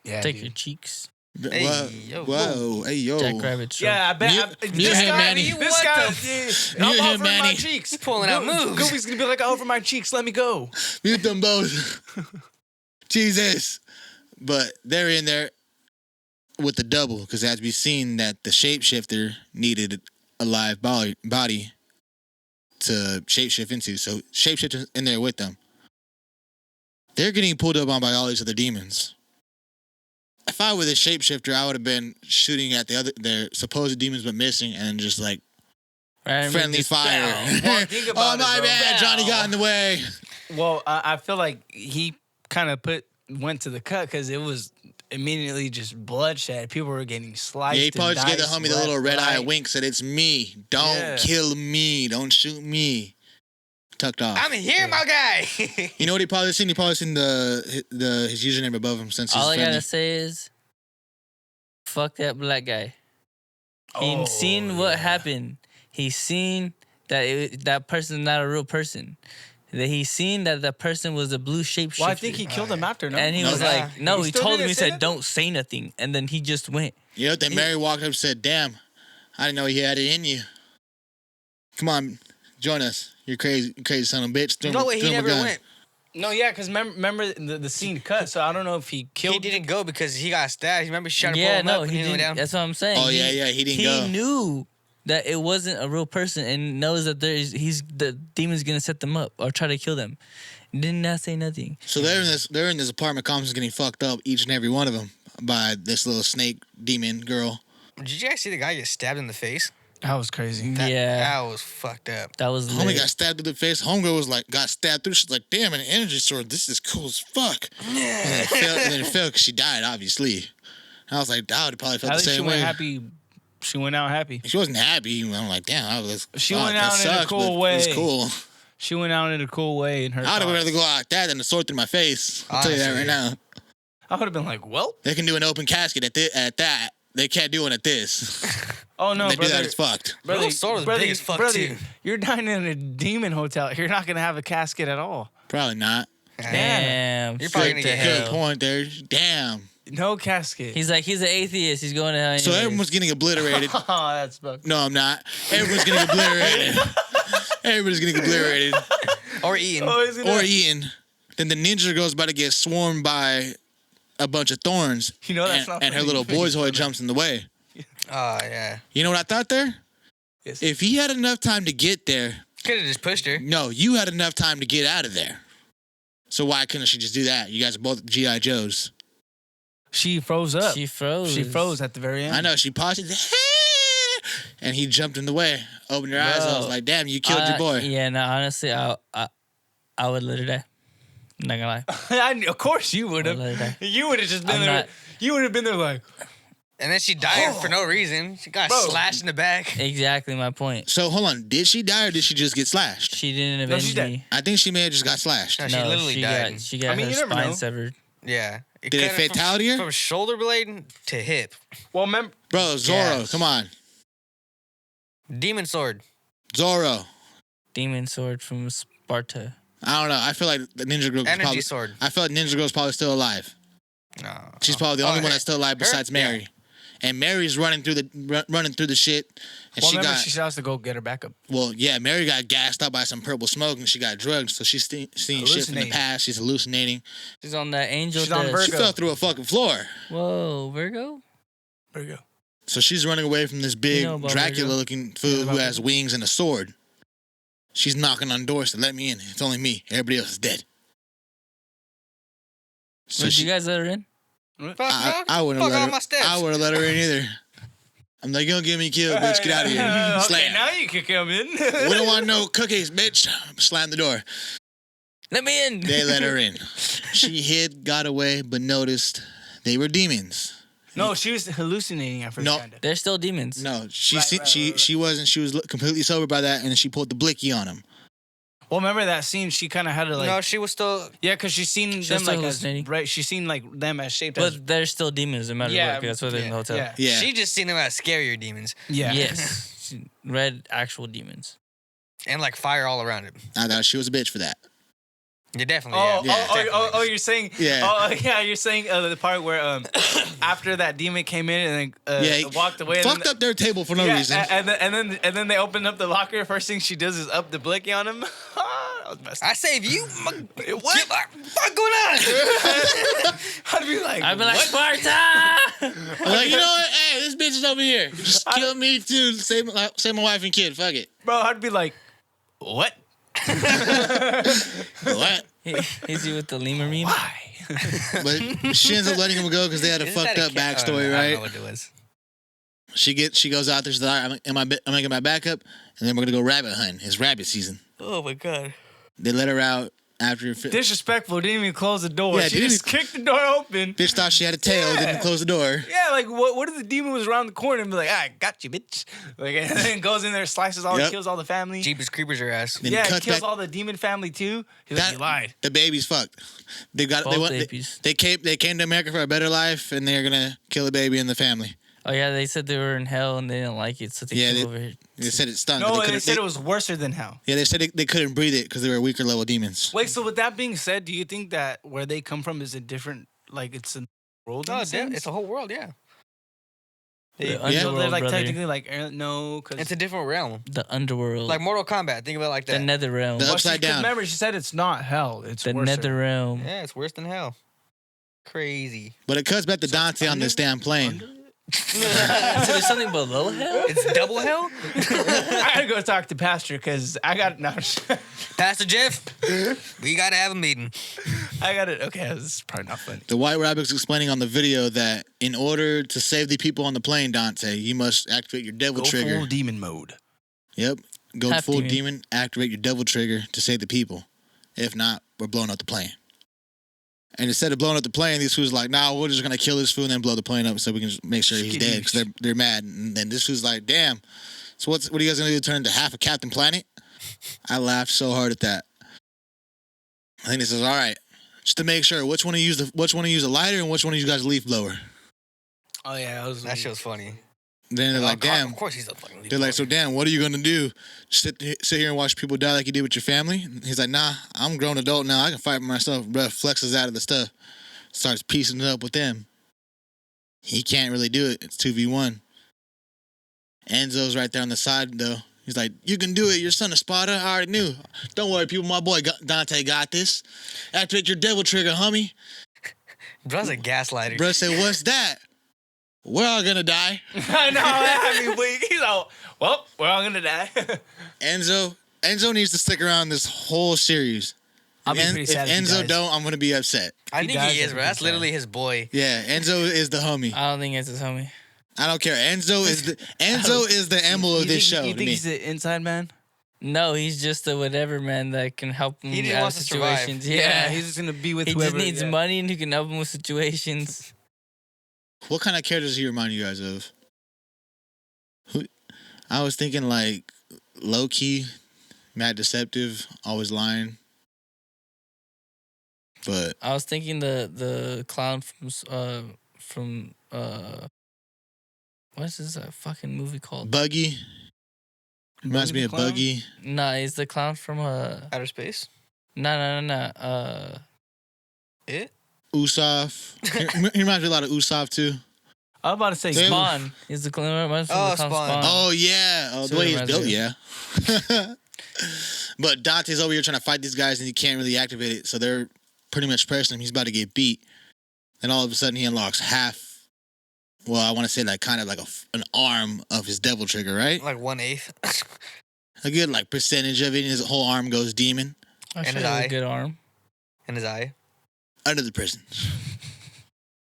Speaker 2: yeah,
Speaker 5: Take
Speaker 2: dude.
Speaker 5: your cheeks.
Speaker 3: Hey,
Speaker 4: Whoa. Hey, yo.
Speaker 5: Jackrabbit show.
Speaker 2: Yeah, I bet.
Speaker 4: Mute him, Manny.
Speaker 2: This guy, I'm
Speaker 4: Mute him,
Speaker 2: offering my
Speaker 4: Manny.
Speaker 2: cheeks.
Speaker 3: Pulling out moves.
Speaker 2: Goofy's gonna be like, I offer my cheeks. Let me go.
Speaker 4: Mute them both. Jesus. But they're in there with the double, because it has to be seen that the shapeshifter needed a live body to shapeshift into. So shapeshifter's in there with them. They're getting pulled up on by all these other demons. If I were the shapeshifter, I would have been shooting at their supposed demons but missing, and just like friendly fire.
Speaker 2: Well, think about
Speaker 4: Oh my
Speaker 2: it, bro.
Speaker 4: bad, Johnny got in the way.
Speaker 2: Well, I feel like he kind of went to the cut because it was immediately just bloodshed. People were getting sliced.
Speaker 4: Yeah, he probably just gave the
Speaker 2: diced
Speaker 4: homie the little
Speaker 2: left,
Speaker 4: red eye
Speaker 2: right.
Speaker 4: wink, said, "It's me. Don't
Speaker 2: Yeah.
Speaker 4: kill me. Don't shoot me." Tucked off.
Speaker 3: I'm here, my guy.
Speaker 4: You know what he probably seen? He probably seen his username above him since
Speaker 5: All I
Speaker 4: he's
Speaker 5: gotta
Speaker 4: friendly.
Speaker 5: say is, fuck that black guy. He
Speaker 2: Oh,
Speaker 5: seen what
Speaker 2: yeah.
Speaker 5: happened. He seen that that person's not a real person. That he seen that person was a blue shapeshifter.
Speaker 2: Well, I think he killed him after. No,
Speaker 5: And he
Speaker 4: No,
Speaker 5: was
Speaker 4: nah.
Speaker 5: like, no,
Speaker 2: He
Speaker 5: he
Speaker 2: still
Speaker 5: told him,
Speaker 2: didn't
Speaker 5: he
Speaker 2: say
Speaker 5: said,
Speaker 2: nothing?
Speaker 5: don't say nothing. And then he just went.
Speaker 4: You know, then Mary walked up and said, "Damn, I didn't know he had it in you. Come on, join us. You crazy son of a bitch."
Speaker 3: No way, he never went.
Speaker 2: No, yeah, because remember the scene cut. So I don't know if he killed.
Speaker 3: He didn't go because he got stabbed. Remember, she tried to pull
Speaker 5: Yeah,
Speaker 3: him
Speaker 5: no,
Speaker 3: up and
Speaker 5: he
Speaker 3: he went
Speaker 5: didn't.
Speaker 3: down.
Speaker 5: That's what I'm saying.
Speaker 4: Oh, yeah, he didn't
Speaker 5: he
Speaker 4: go.
Speaker 5: He knew that it wasn't a real person and knows that the demon's gonna set them up or try to kill them. Did not say nothing.
Speaker 4: So they're in this apartment complex getting fucked up, each and every one of them, by this little snake demon girl.
Speaker 3: Did you guys see the guy get stabbed in the face?
Speaker 2: That was crazy.
Speaker 3: That was fucked up.
Speaker 5: That was
Speaker 4: Homie
Speaker 5: lit.
Speaker 4: got stabbed in the face. Homegirl was like, got stabbed through. She's like, damn, an energy sword. This is cool as fuck. And then it fell because she died, obviously. I was like, I would probably felt
Speaker 2: At
Speaker 4: the
Speaker 2: least she
Speaker 4: same
Speaker 2: went
Speaker 4: way.
Speaker 2: happy. She went out happy.
Speaker 4: She wasn't happy. I'm like, damn,
Speaker 2: She went out in a cool way.
Speaker 4: It was cool.
Speaker 2: She went out in a cool way in her.
Speaker 4: I would have
Speaker 2: thoughts.
Speaker 4: rather go out like that than a sword through my face. I'll tell you that right now.
Speaker 2: I would have been like, well.
Speaker 4: They can do an open casket at that. They can't do one at this.
Speaker 2: Oh no,
Speaker 4: They do that,
Speaker 2: brother.
Speaker 4: it's fucked.
Speaker 3: Little sword was big as fuck, too.
Speaker 2: You're dining in a demon hotel. You're not gonna have a casket at all.
Speaker 4: Probably not.
Speaker 5: Damn.
Speaker 3: You're probably gonna
Speaker 5: shit
Speaker 3: get
Speaker 5: the
Speaker 3: hit.
Speaker 4: Good
Speaker 5: hell.
Speaker 4: point there. Damn.
Speaker 2: No casket.
Speaker 5: He's like, he's an atheist. He's going to hell.
Speaker 4: So
Speaker 5: anyways.
Speaker 4: everyone's getting obliterated.
Speaker 2: Oh, that's fucked.
Speaker 4: No, I'm not. Everyone's getting obliterated. Everybody's getting obliterated.
Speaker 3: Or eaten.
Speaker 2: Oh, is it
Speaker 4: Or eaten. Then the ninja girl's about to get swarmed by a bunch of thorns.
Speaker 2: You know that's not
Speaker 4: and her
Speaker 2: funny.
Speaker 4: little boy toy jumps in the way.
Speaker 3: Oh, yeah.
Speaker 4: You know what I thought there?
Speaker 2: Yes.
Speaker 4: If he had enough time to get there,
Speaker 3: Could have just pushed her.
Speaker 4: no, you had enough time to get out of there. So why couldn't she just do that? You guys are both G.I. Joes.
Speaker 2: She froze up.
Speaker 5: She froze.
Speaker 2: She froze at the very end.
Speaker 4: I know. She paused. She said, "Hey!" And he jumped in the way. Opened her eyes. I was
Speaker 5: Bro,
Speaker 4: like, damn, you killed your boy.
Speaker 5: Yeah, no, honestly, I would let her die. I'm not gonna lie.
Speaker 2: Of course you would
Speaker 5: I would let her
Speaker 2: have.
Speaker 5: die.
Speaker 2: You would have just been
Speaker 5: I'm
Speaker 2: there.
Speaker 5: not-
Speaker 2: You would have been there like.
Speaker 3: And then she died for no reason. She got
Speaker 2: Bro.
Speaker 3: slashed in the back.
Speaker 5: Exactly my point.
Speaker 4: So hold on. Did she die or did she just get slashed?
Speaker 5: She didn't
Speaker 2: No,
Speaker 5: avenge
Speaker 2: she did.
Speaker 5: me.
Speaker 4: I think she may have just got slashed.
Speaker 3: No, she literally died.
Speaker 5: She got
Speaker 2: I mean,
Speaker 5: her
Speaker 2: you never
Speaker 5: spine
Speaker 2: know.
Speaker 5: severed.
Speaker 3: Yeah.
Speaker 4: Did it
Speaker 3: cut her
Speaker 4: fatality her?
Speaker 3: From shoulder blade to hip.
Speaker 2: Well, remember.
Speaker 4: Bro, Zorro,
Speaker 5: Yes.
Speaker 4: come on.
Speaker 3: Demon sword.
Speaker 4: Zorro.
Speaker 5: Demon sword from Sparta.
Speaker 4: I don't know. I feel like the Ninja Girl
Speaker 3: Energy
Speaker 4: probably,
Speaker 3: sword.
Speaker 4: I feel like Ninja Girl's probably still alive.
Speaker 3: No.
Speaker 4: She's probably the only one that's still alive besides Mary. Yeah. And Mary's running through the shit. And
Speaker 2: she has to go get her backup.
Speaker 4: Well, yeah, Mary got gassed up by some purple smoke and she got drugged, so she's seeing shit from the past. She's hallucinating.
Speaker 5: She's on that angel.
Speaker 2: She's on Virgo.
Speaker 4: She fell through a fucking floor.
Speaker 5: Whoa, Virgo.
Speaker 4: So she's running away from this big Dracula-looking fool who has wings and a sword. She's knocking on doors to let me in. It's only me. Everybody else is dead.
Speaker 5: So did you guys let her in?
Speaker 4: I wouldn't have let her in either. I'm like, you don't get me killed, bitch. Get out of here.
Speaker 2: Okay, now you can come in.
Speaker 4: We don't want no cookies, bitch. Slam the door.
Speaker 5: Let me in.
Speaker 4: They let her in. She hid, got away, but noticed they were demons.
Speaker 2: No, she was hallucinating at first.
Speaker 4: No,
Speaker 5: they're still demons.
Speaker 4: No, she wasn't. She was completely sober by that, and she pulled the blicky on him.
Speaker 2: Well, remember that scene? She kind of had to like.
Speaker 3: No, she was still.
Speaker 2: Yeah, because she's seen them like
Speaker 5: hallucinating.
Speaker 2: right. She's seen like them as shaped.
Speaker 5: But they're still demons, no matter what. That's why they're in the hotel.
Speaker 4: Yeah.
Speaker 3: She just seen them as scarier demons.
Speaker 2: Yeah.
Speaker 5: Yes. Red actual demons.
Speaker 3: And like fire all around it.
Speaker 4: I thought she was a bitch for that.
Speaker 3: Yeah, definitely.
Speaker 2: You're saying.
Speaker 4: Yeah.
Speaker 2: Oh, yeah. You're saying the part where after that demon came in and then walked away.
Speaker 4: Fucked up their table for no reason.
Speaker 2: And then they opened up the locker. First thing she does is up the blicky on him.
Speaker 3: I save you. What the fuck going on?
Speaker 2: I'd be like
Speaker 5: Sparta.
Speaker 4: I'm like, you know what? Hey, this bitch is over here. Just kill me too. Save my wife and kid. Fuck it.
Speaker 2: Bro, I'd be like, what?
Speaker 4: What?
Speaker 5: Is he with the lemur meme?
Speaker 2: Why?
Speaker 4: But she ends up letting him go because they had a fucked up backstory, right?
Speaker 3: I don't know what it was.
Speaker 4: She goes out there. She's like, all right, I'm making my backup, and then we're gonna go rabbit hunting. It's rabbit season.
Speaker 3: Oh my god.
Speaker 4: They let her out after.
Speaker 2: Disrespectful. Didn't even close the door.
Speaker 4: Yeah,
Speaker 2: she just kicked the door open.
Speaker 4: Bitch thought she had a tail. Didn't close the door.
Speaker 2: Yeah, like what if the demon was around the corner and be like, I got you, bitch. Like, and then goes in there, slices all, kills all the family.
Speaker 3: Jeepers creepers her ass.
Speaker 4: Then
Speaker 2: yeah, kills all the demon family too. He's like, you lied.
Speaker 4: The baby's fucked. They came to America for a better life, and they're gonna kill the baby and the family.
Speaker 5: Oh yeah, they said they were in hell and they didn't like it, so they came over here.
Speaker 4: They said it stunk.
Speaker 2: No, they said it was worse than hell.
Speaker 4: Yeah, they said they couldn't breathe it because they were weaker level demons.
Speaker 2: Wait, so with that being said, do you think that where they come from is a different, like it's a world?
Speaker 3: No, it's a whole world, yeah.
Speaker 2: So they're like technically like no, because
Speaker 3: it's a different realm.
Speaker 5: The underworld,
Speaker 3: like Mortal Kombat. Think about it like that.
Speaker 5: The nether realm,
Speaker 4: the upside down.
Speaker 2: Remember, she said it's not hell. It's
Speaker 5: the
Speaker 2: worse.
Speaker 5: nether realm.
Speaker 3: Yeah, it's worse than hell. Crazy.
Speaker 4: But it cuts back to Dante on this damn plane.
Speaker 5: So there's something below hell?
Speaker 3: It's double hell?
Speaker 2: I gotta go talk to Pastor because I got no.
Speaker 3: Pastor Jeff, we gotta have a meeting.
Speaker 2: I got it. Okay, this is probably not funny.
Speaker 4: The White Rabbit's explaining on the video that in order to save the people on the plane, Dante, you must activate your devil trigger.
Speaker 2: Go full demon mode.
Speaker 4: Yep. Go full demon. Activate your devil trigger to save the people. If not, we're blowing up the plane. And instead of blowing up the plane, these fools like, nah, we're just going to kill this fool and then blow the plane up so we can make sure he's dead because they're mad. And then this fool's like, damn. So what are you guys going to do? Turn into half a Captain Planet? I laughed so hard at that. I think this is all right. Just to make sure, which one of you use a lighter and which one of you guys a leaf blower?
Speaker 2: Oh, yeah.
Speaker 3: That shit was funny.
Speaker 4: Then they're like, damn.
Speaker 3: Of course he's a fucking leaf
Speaker 4: They're
Speaker 3: blower.
Speaker 4: like, so damn, what are you going to do? Sit here and watch people die like you did with your family? And he's like, nah, I'm a grown adult now. I can fight for myself. Bruh flexes out of the stuff. Starts piecing it up with them. He can't really do it. It's 2v1. Enzo's right there on the side, though. He's like, you can do it. Your son of Sparta. I already knew. Don't worry, people. My boy Dante got this. Activate your devil trigger, homie.
Speaker 3: Bruh's a gaslighter.
Speaker 4: Bruh said, what's that? We're all gonna die.
Speaker 2: I know. I mean, he's like, well, we're all gonna die.
Speaker 4: Enzo needs to stick around this whole series.
Speaker 2: I'll be pretty sad
Speaker 4: if Enzo don't, I'm gonna be upset.
Speaker 3: I think he is, bro. That's literally his boy.
Speaker 4: Yeah, Enzo is the homie.
Speaker 5: I don't think it's his homie.
Speaker 4: I don't care. Enzo is the emblem of this show.
Speaker 2: You think he's the inside man?
Speaker 5: No, he's just a whatever man that can help him out of situations.
Speaker 2: Yeah, he's just gonna be with whoever.
Speaker 5: He just needs money and who can help him with situations.
Speaker 4: What kind of characters does he remind you guys of? I was thinking like low key, mad deceptive, always lying. But
Speaker 5: I was thinking the clown from what is this fucking movie called?
Speaker 4: Buggy. Reminds me of Buggy.
Speaker 5: Nah, he's the clown from
Speaker 3: Outer Space?
Speaker 5: No.
Speaker 3: It?
Speaker 4: Usopp. He reminds me a lot of Usopp too.
Speaker 2: I was about to say
Speaker 5: Spawn. He's the clone.
Speaker 3: Spawn.
Speaker 4: Oh yeah. Oh, the way he's built, yeah. But Dante's over here trying to fight these guys and he can't really activate it, so they're pretty much pressing him. He's about to get beat. Then all of a sudden he unlocks half. Well, I want to say like kind of like an arm of his devil trigger, right?
Speaker 3: Like 1/8.
Speaker 4: A good like percentage of it, and his whole arm goes demon.
Speaker 5: And his eye. A good arm.
Speaker 3: And his eye.
Speaker 4: Under the prison.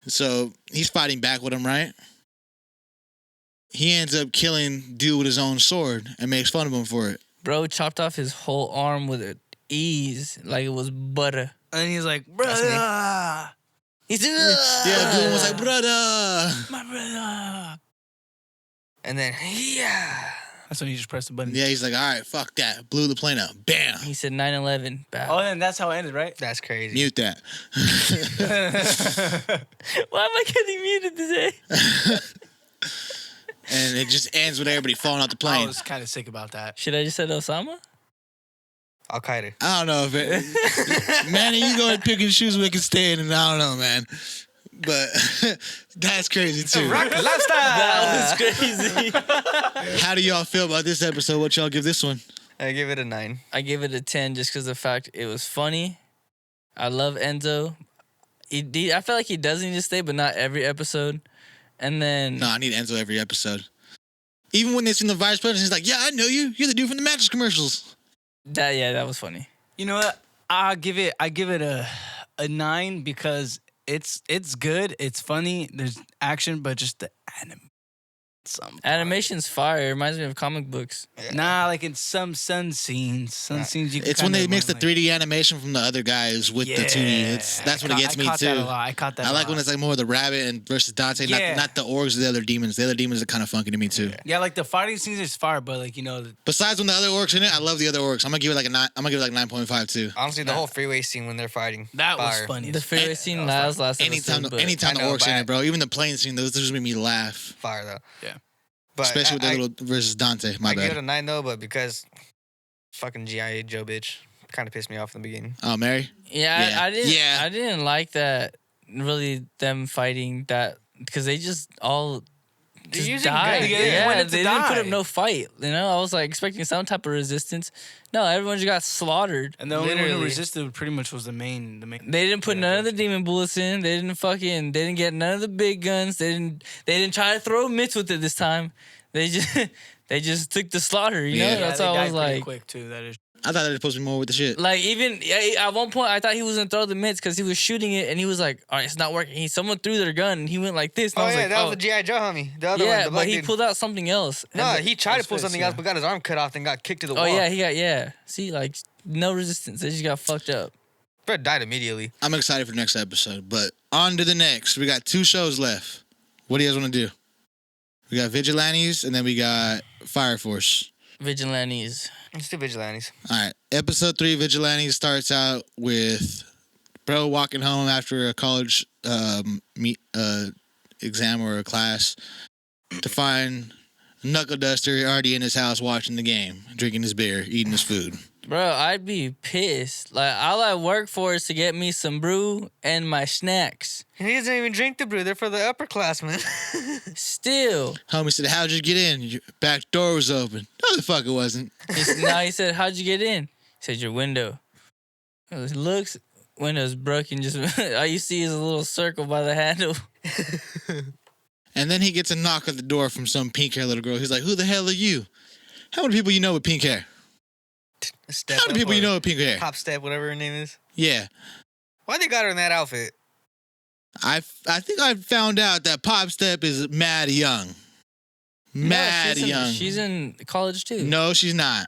Speaker 4: So he's fighting back with him, right? He ends up killing dude with his own sword and makes fun of him for it.
Speaker 5: Bro chopped off his whole arm with ease, like it was butter.
Speaker 2: And he's like, brother.
Speaker 5: He's
Speaker 4: yeah, dude was like, brother.
Speaker 2: My brother.
Speaker 3: And then, yeah.
Speaker 2: That's when he just pressed the button.
Speaker 4: Yeah, he's like, all right, fuck that. Blew the plane up. Bam.
Speaker 5: He said 9/11.
Speaker 2: Oh, and that's how it ended, right?
Speaker 3: That's crazy.
Speaker 4: Mute that.
Speaker 5: Why am I getting muted today?
Speaker 4: And it just ends with everybody falling out the plane.
Speaker 2: I was kind of sick about that.
Speaker 5: Should I just said Osama?
Speaker 3: Al-Qaeda.
Speaker 4: I don't know if it... Manny, you go ahead and pick and choose where it can stay in, and I don't know, man. But that's crazy, too.
Speaker 3: Rock lifestyle.
Speaker 5: That was crazy.
Speaker 4: How do y'all feel about this episode? What y'all give this one?
Speaker 3: I give it a 9.
Speaker 5: I give it a 10 just because of the fact it was funny. I love Enzo. I feel like he does need to stay, but not every episode. And then...
Speaker 4: No, I need Enzo every episode. Even when they seen the vice president, he's like, yeah, I know you. You're the dude from the mattress commercials.
Speaker 5: That was funny.
Speaker 2: You know what? I give it a 9 because it's good. It's funny. There's action, but just the
Speaker 5: Animation's fire. It reminds me of comic books.
Speaker 3: Yeah.
Speaker 2: Nah, like in some scenes you can
Speaker 4: it's when they mix the
Speaker 2: like,
Speaker 4: 3D animation from the other guys with the 2D. That's what it gets me too.
Speaker 2: That a lot. I caught that.
Speaker 4: I like when it's like more of the rabbit and versus Dante, not the orcs or the other demons. The other demons are kind of funky to me too.
Speaker 2: Yeah, like the fighting scenes is fire, but like
Speaker 4: besides when the other orcs in it, I love the other orcs. I'm gonna give it like a 9. I'm gonna give it like 9.5 too.
Speaker 3: Honestly, the whole freeway scene when they're fighting.
Speaker 2: That
Speaker 3: fire.
Speaker 2: was funny.
Speaker 5: The freeway scene last
Speaker 4: anytime
Speaker 5: episode.
Speaker 4: Anytime the orcs in it, bro. Even the plane scene, those just made me laugh.
Speaker 3: Fire though.
Speaker 2: Yeah.
Speaker 3: But
Speaker 4: especially with the little versus Dante. My bad.
Speaker 3: I give it a 9 though, but because fucking G.I. Joe bitch kind of pissed me off in the beginning.
Speaker 4: Oh, Mary?
Speaker 5: Yeah. I didn't like that, really, them fighting that, because they just all just died.
Speaker 2: They
Speaker 5: didn't put up no fight. You know, I was like expecting some type of resistance. No, everyone just got slaughtered.
Speaker 2: And the only one who resisted pretty much was the main.
Speaker 5: They didn't put none of the demon bullets in. They didn't get none of the big guns. They didn't try to throw mitts with it this time. They just took the slaughter. You know, that's all I was like.
Speaker 2: Quick too. That is.
Speaker 4: I thought they were supposed to be more with the shit.
Speaker 5: Like, even at one point, I thought he was gonna throw the mitts because he was shooting it, and he was like, "All right, it's not working." Someone threw their gun, and he went like this. And I was like,
Speaker 3: that was the G.I. Joe homie. The other one, the
Speaker 5: but he
Speaker 3: dude.
Speaker 5: pulled out something else.
Speaker 3: No, he tried to pull something else, but got his arm cut off and got kicked to the wall.
Speaker 5: Oh yeah. See, like no resistance. They just got fucked up.
Speaker 3: Fred died immediately.
Speaker 4: I'm excited for the next episode, but on to the next. We got 2 shows left. What do you guys want to do? We got Vigilantes, and then we got Fire Force.
Speaker 5: Vigilantes.
Speaker 3: Let's do Vigilantes.
Speaker 4: All right. Episode 3, Vigilantes, starts out with bro walking home after a college exam or a class to find Knuckle Duster already in his house watching the game, drinking his beer, eating his food.
Speaker 5: Bro, I'd be pissed. Like, all I work for is to get me some brew and my snacks.
Speaker 3: He doesn't even drink the brew. They're for the upperclassmen.
Speaker 5: Still.
Speaker 4: Homie said, how'd you get in? Your back door was open. No, the fuck it wasn't.
Speaker 5: He said, how'd you get in? He said, your window. It looks, window's broken. Just all you see is a little circle by the handle.
Speaker 4: And then he gets a knock at the door from some pink hair little girl. He's like, who the hell are you? How many people you know with pink hair? How many people you know with pink hair?
Speaker 3: Pop Step, whatever her name is.
Speaker 4: Yeah.
Speaker 3: Why they got her in that outfit?
Speaker 4: I think I found out that Pop Step is mad young. Mad young.
Speaker 5: She's in college too.
Speaker 4: No, she's not.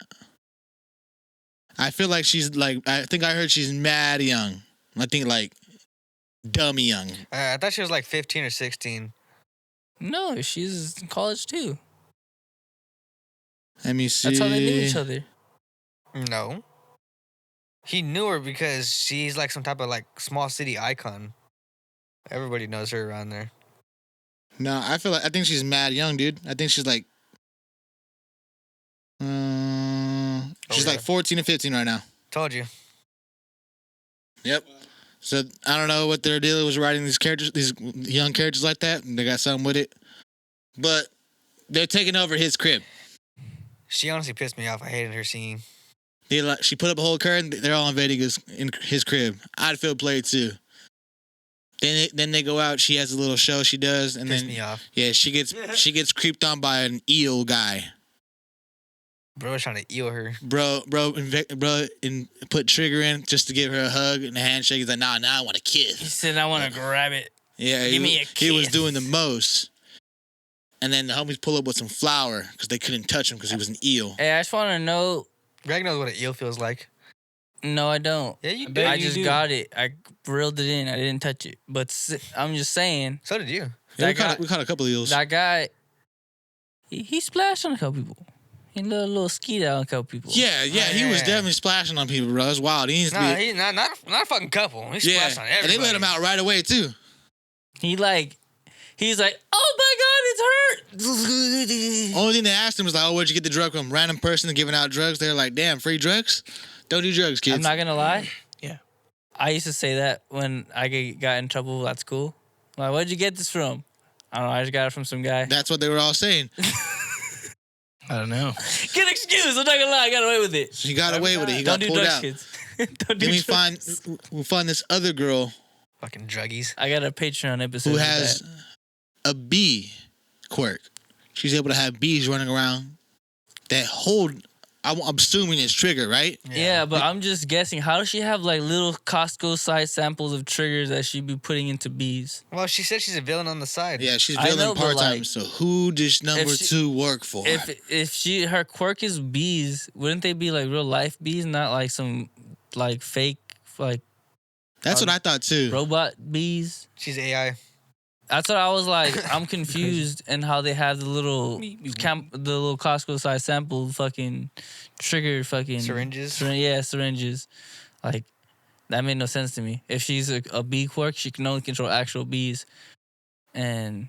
Speaker 4: I feel like I think I heard she's mad young. I think like dummy young.
Speaker 3: I thought she was like 15 or 16.
Speaker 5: No, she's in college too.
Speaker 4: Let me see.
Speaker 5: That's how they knew each other.
Speaker 3: No. He knew her because she's like some type of like small city icon. Everybody knows her around there.
Speaker 4: No, I think she's mad young, dude. I think she's like she's like 14 or 15 right now.
Speaker 3: Told you.
Speaker 4: Yep. So I don't know what their deal was writing these characters, these young characters like that. And they got something with it, but they're taking over his crib.
Speaker 3: She honestly pissed me off. I hated her singing.
Speaker 4: She put up a whole curtain. They're all invading in his crib. I'd feel played too. Then they go out. She has a little show she does, and
Speaker 3: Pissed
Speaker 4: then
Speaker 3: me off.
Speaker 4: yeah, she gets creeped on by an eel guy.
Speaker 3: Bro was trying to eel her.
Speaker 4: Bro, and put Trigger in just to give her a hug and a handshake. He's like, nah, I want a kiss.
Speaker 5: He said, I want to grab it.
Speaker 4: Yeah,
Speaker 5: Give me a kiss.
Speaker 4: He was doing the most. And then the homies pull up with some flour because they couldn't touch him because he was an eel.
Speaker 5: Hey, I just want to know.
Speaker 3: Greg knows what an eel feels like.
Speaker 5: No, I don't.
Speaker 3: Yeah, you do.
Speaker 5: I just got it. I reeled it in. I didn't touch it. But I'm just saying.
Speaker 3: So did you.
Speaker 4: Yeah, we caught a couple of eels.
Speaker 5: That guy, he splashed on a couple people. He let a little skeet out on a couple people.
Speaker 4: Yeah, he was definitely splashing on people, bro. It's wild. He needs to be.
Speaker 3: He's not a fucking couple. He splashed on everybody.
Speaker 4: And they let him out right away too.
Speaker 5: He's like, oh my God, it's hurt.
Speaker 4: Only thing they asked him was like, oh, where'd you get the drug from? Random person giving out drugs. They're like, damn, free drugs? Don't do drugs, kids.
Speaker 5: I'm not gonna lie.
Speaker 2: Yeah.
Speaker 5: I used to say that when I got in trouble at school. Like, where'd you get this from? I don't know. I just got it from some guy.
Speaker 4: That's what they were all saying.
Speaker 2: I don't know.
Speaker 5: Good excuse. I'm not gonna lie. I got away with it.
Speaker 4: He got away with it. He got
Speaker 5: Don't do
Speaker 4: pulled
Speaker 5: drugs,
Speaker 4: out.
Speaker 5: kids. Don't do
Speaker 4: Then
Speaker 5: drugs.
Speaker 4: we'll find this other girl
Speaker 3: Fucking druggies.
Speaker 5: I got a Patreon episode
Speaker 4: who
Speaker 5: with
Speaker 4: has
Speaker 5: that.
Speaker 4: a bee quirk. She's able to have bees running around that hold. I'm assuming it's Trigger, right?
Speaker 5: Yeah, but I'm just guessing. How does she have like little Costco-sized samples of triggers that she'd be putting into bees?
Speaker 3: Well, she said she's a villain on the side.
Speaker 4: Yeah, she's
Speaker 5: I know,
Speaker 4: villain
Speaker 5: but,
Speaker 4: part-time.
Speaker 5: like,
Speaker 4: So who does number 2 work for?
Speaker 5: If her quirk is bees, wouldn't they be like real life bees, not like some like fake like
Speaker 4: That's what I thought too.
Speaker 5: robot bees?
Speaker 3: She's AI.
Speaker 5: That's what I was like. I'm confused in how they have the little Costco-sized sample fucking trigger fucking
Speaker 3: Syringes?
Speaker 5: Syringes. Like that made no sense to me. If she's a bee quirk, she can only control actual bees. And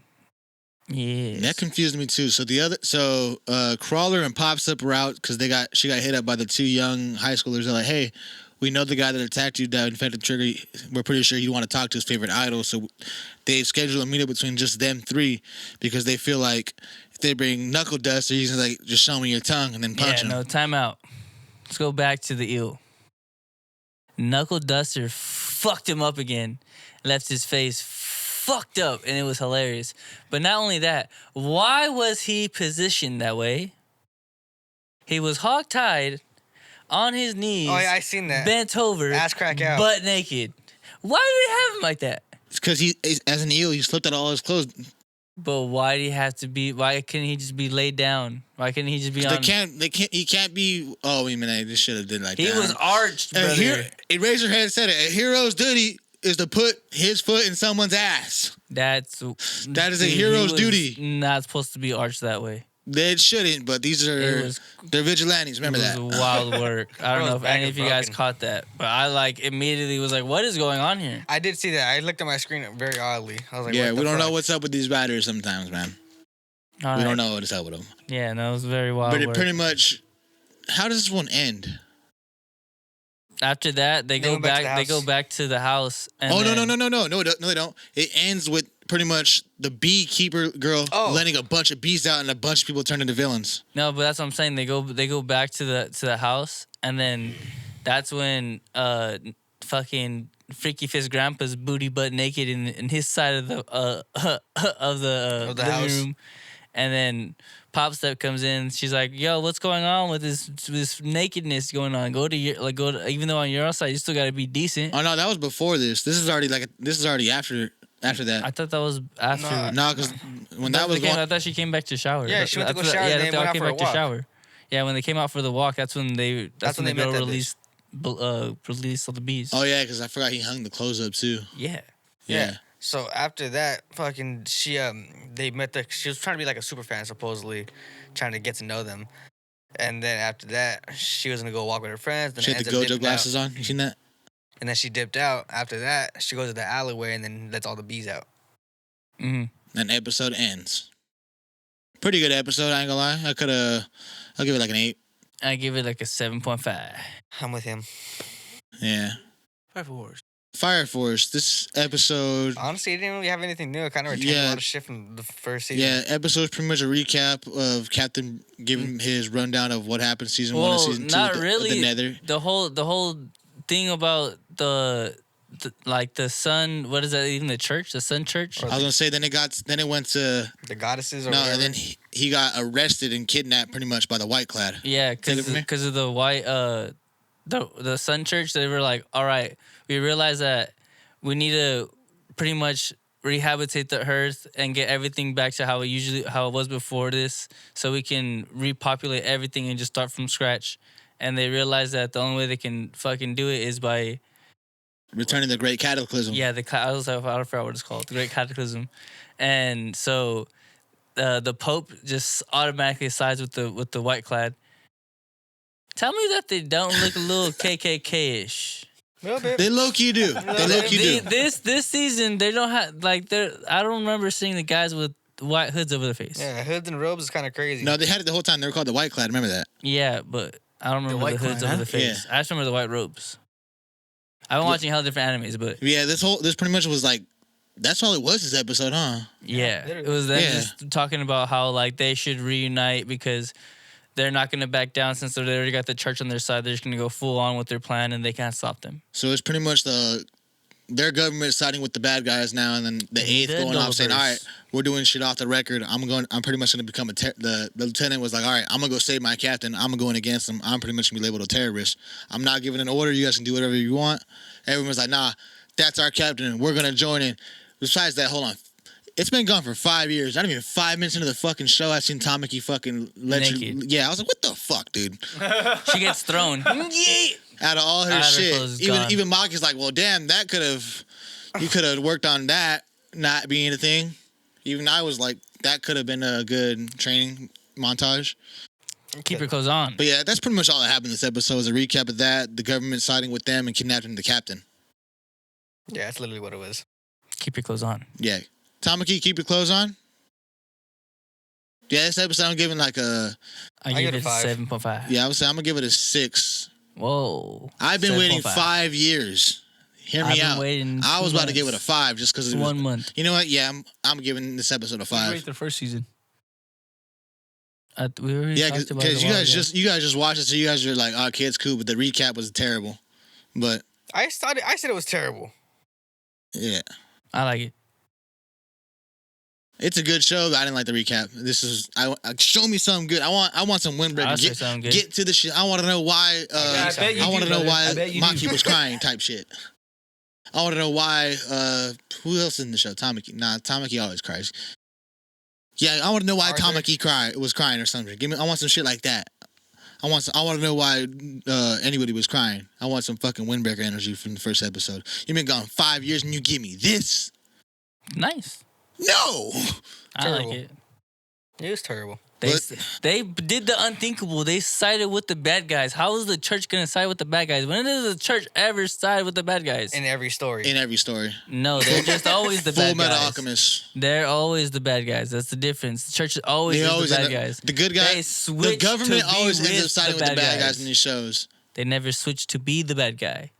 Speaker 5: yeah,
Speaker 4: That confused me too. So Crawler and Pops Up were out because she got hit up by the 2 young high schoolers. They're like, hey, we know the guy that attacked you, that infected Trigger. We're pretty sure you want to talk to his favorite idol. So they scheduled a meetup between just them 3 because they feel like if they bring Knuckle Duster, he's like, just show me your tongue and then punch him.
Speaker 5: No, time out. Let's go back to the eel. Knuckle Duster fucked him up again, left his face fucked up, and it was hilarious. But not only that, why was he positioned that way? He was hog-tied, on his knees.
Speaker 3: Oh, yeah, I seen that.
Speaker 5: Bent over.
Speaker 3: Ass crack out.
Speaker 5: Butt naked. Why did they have him like that?
Speaker 4: It's because as an eel, he slipped out all his clothes.
Speaker 5: But why do you have to be? Why couldn't he just be laid down? Why couldn't he just be on?
Speaker 4: He can't be. Oh, wait a minute. This should have did like that.
Speaker 5: He was arched, brother.
Speaker 4: Eraserhead said it. A hero's duty is to put his foot in someone's ass. That is a hero's duty.
Speaker 5: Not supposed to be arched that way.
Speaker 4: They shouldn't, but they're vigilantes. Remember that.
Speaker 5: It was wild work. I don't know if any of you guys caught that, but I immediately was like, "What is going on here?"
Speaker 3: I did see that. I looked at my screen very oddly. I was like,
Speaker 4: "Yeah, we don't
Speaker 3: fuck?
Speaker 4: know what's up with these riders sometimes, man. We don't know what's up with them."
Speaker 5: Yeah, no, it was very wild.
Speaker 4: But it
Speaker 5: work.
Speaker 4: pretty much. How does this one end?
Speaker 5: After that, they go back. They go back to the house. And
Speaker 4: no, they don't. It ends with pretty much the beekeeper girl letting a bunch of bees out, and a bunch of people turn into villains.
Speaker 5: No, but that's what I'm saying. They go back to the house, and then that's when fucking Freaky Fist Grandpa's booty butt naked in his side of the living
Speaker 3: house
Speaker 5: room, and then Pop Step comes in. She's like, "Yo, what's going on with this nakedness going on? Even though on your side you still got to be decent."
Speaker 4: Oh no, that was before this. This is already after that.
Speaker 5: I thought that was after.
Speaker 4: No, because when that was
Speaker 5: I thought she came back to shower.
Speaker 3: Yeah, she went to go shower. Yeah,
Speaker 5: they all came back to shower. Yeah, when they came out for the walk, that's when the girl released all the bees.
Speaker 4: Oh yeah, because I forgot he hung the clothes up too.
Speaker 5: Yeah.
Speaker 3: So after that, fucking they met she was trying to be like a super fan, supposedly, trying to get to know them. And then after that, she was gonna go walk with her friends. Then
Speaker 4: she had the Gojo glasses on. You seen that?
Speaker 3: And then she dipped out. After that, she goes to the alleyway and then lets all the bees out.
Speaker 5: Mm-hmm.
Speaker 4: And episode ends. Pretty good episode, I ain't gonna lie. I'll give it like an 8.
Speaker 5: I give it like a 7.5.
Speaker 3: I'm with him.
Speaker 4: Yeah.
Speaker 2: 5 4.
Speaker 4: Fire Force. This episode.
Speaker 3: Honestly, it didn't really have anything new. It kind of retained a lot of shit from the first season.
Speaker 4: Yeah, episode's pretty much a recap of Captain giving his rundown of what happened season 1 and season 2.
Speaker 5: Not really.
Speaker 4: The Nether.
Speaker 5: The whole thing about the sun. What is that? Even the church, the Sun Church.
Speaker 4: I was gonna say then it went to
Speaker 3: the goddesses. Or
Speaker 4: no,
Speaker 3: whatever.
Speaker 4: and then he got arrested and kidnapped pretty much by the White Clad.
Speaker 5: Yeah, because of the white the Sun Church. They were like, all right, we realize that we need to pretty much rehabilitate the earth and get everything back to how it was before this, so we can repopulate everything and just start from scratch. And they realized that the only way they can fucking do it is by
Speaker 4: returning the Great Cataclysm.
Speaker 5: Yeah, I forgot what it's called, the Great Cataclysm. And so the Pope just automatically sides with the White Clad. Tell me that they don't look a little KKK-ish.
Speaker 4: They low-key do.
Speaker 5: This season, they don't have, like, I don't remember seeing the guys with white hoods over their face.
Speaker 3: Yeah, hoods and robes is kind of crazy.
Speaker 4: No, they had it the whole time. They were called the White Clad. Remember that?
Speaker 5: Yeah, but I don't remember the hoods over the face. Yeah. I just remember the white robes. I've been watching hella different animes, but...
Speaker 4: Yeah, this pretty much was like, that's all it was this episode, huh?
Speaker 5: Yeah, it was them just talking about how, like, they should reunite because they're not going to back down since they already got the church on their side. They're just going to go full on with their plan and they can't stop them.
Speaker 4: So it's pretty much their government siding with the bad guys now, and then the 8th going off saying, all right, we're doing shit off the record. I'm pretty much going to become the lieutenant was like, all right, I'm going to go save my captain. I'm going against him. I'm pretty much going to be labeled a terrorist. I'm not giving an order. You guys can do whatever you want. Everyone's like, nah, that's our captain. We're going to join in. Besides that, hold on. It's been gone for 5 years. Not even 5 minutes into the fucking show, I've seen Tamaki fucking
Speaker 5: naked.
Speaker 4: Yeah, I was like, what the fuck, dude?
Speaker 5: She gets thrown.
Speaker 4: Out of all her shit. Even Maki's like, well, damn, you could have worked on that not being a thing. Even I was like, that could have been a good training montage.
Speaker 5: Keep your clothes on.
Speaker 4: But yeah, that's pretty much all that happened this episode is a recap of that, the government siding with them and kidnapping the captain.
Speaker 3: Yeah, that's literally what it was.
Speaker 5: Keep your clothes on.
Speaker 4: Yeah. Tamaki, keep your clothes on? Yeah, this episode I'm giving like a...
Speaker 5: I give it 7.5.
Speaker 4: Yeah, I would say I'm going to give it a 6.
Speaker 5: Whoa.
Speaker 4: I've been waiting 5 years. Hear me out. I was about to give it a 5 just because it was
Speaker 5: 1 month.
Speaker 4: You know what? Yeah, I'm giving this episode a 5.
Speaker 2: Rate the first season.
Speaker 5: We already talked about it.
Speaker 4: You guys just watched it, so you guys are like, okay, it's cool, but the recap was terrible. But
Speaker 3: I said it was terrible.
Speaker 4: Yeah.
Speaker 5: I like it.
Speaker 4: It's a good show, but I didn't like the recap. Show me something good. I want some Windbreaker. Get to the shit. I want to know why. I want to know why Maki was crying. Type shit. I want to know why. Who else in the show? Tamaki. Nah, Tamaki always cries. Yeah, I want to know why Tamaki was crying or something. I want some shit like that. I want to know why anybody was crying. I want some fucking Windbreaker energy from the first episode. You've been gone 5 years and you give me this.
Speaker 5: Nice.
Speaker 4: No!
Speaker 5: I like it.
Speaker 3: It was terrible.
Speaker 5: They did the unthinkable. They sided with the bad guys. How is the church going to side with the bad guys? When does the church ever side with the bad guys?
Speaker 3: In every story.
Speaker 5: No, they're just always the bad guys.
Speaker 4: Full Metal Alchemist.
Speaker 5: They're always the bad guys. That's the difference. The church is always the bad guys.
Speaker 4: The good guys. The government always ends up siding with the bad guys in these shows.
Speaker 5: They never switch to be the bad guy.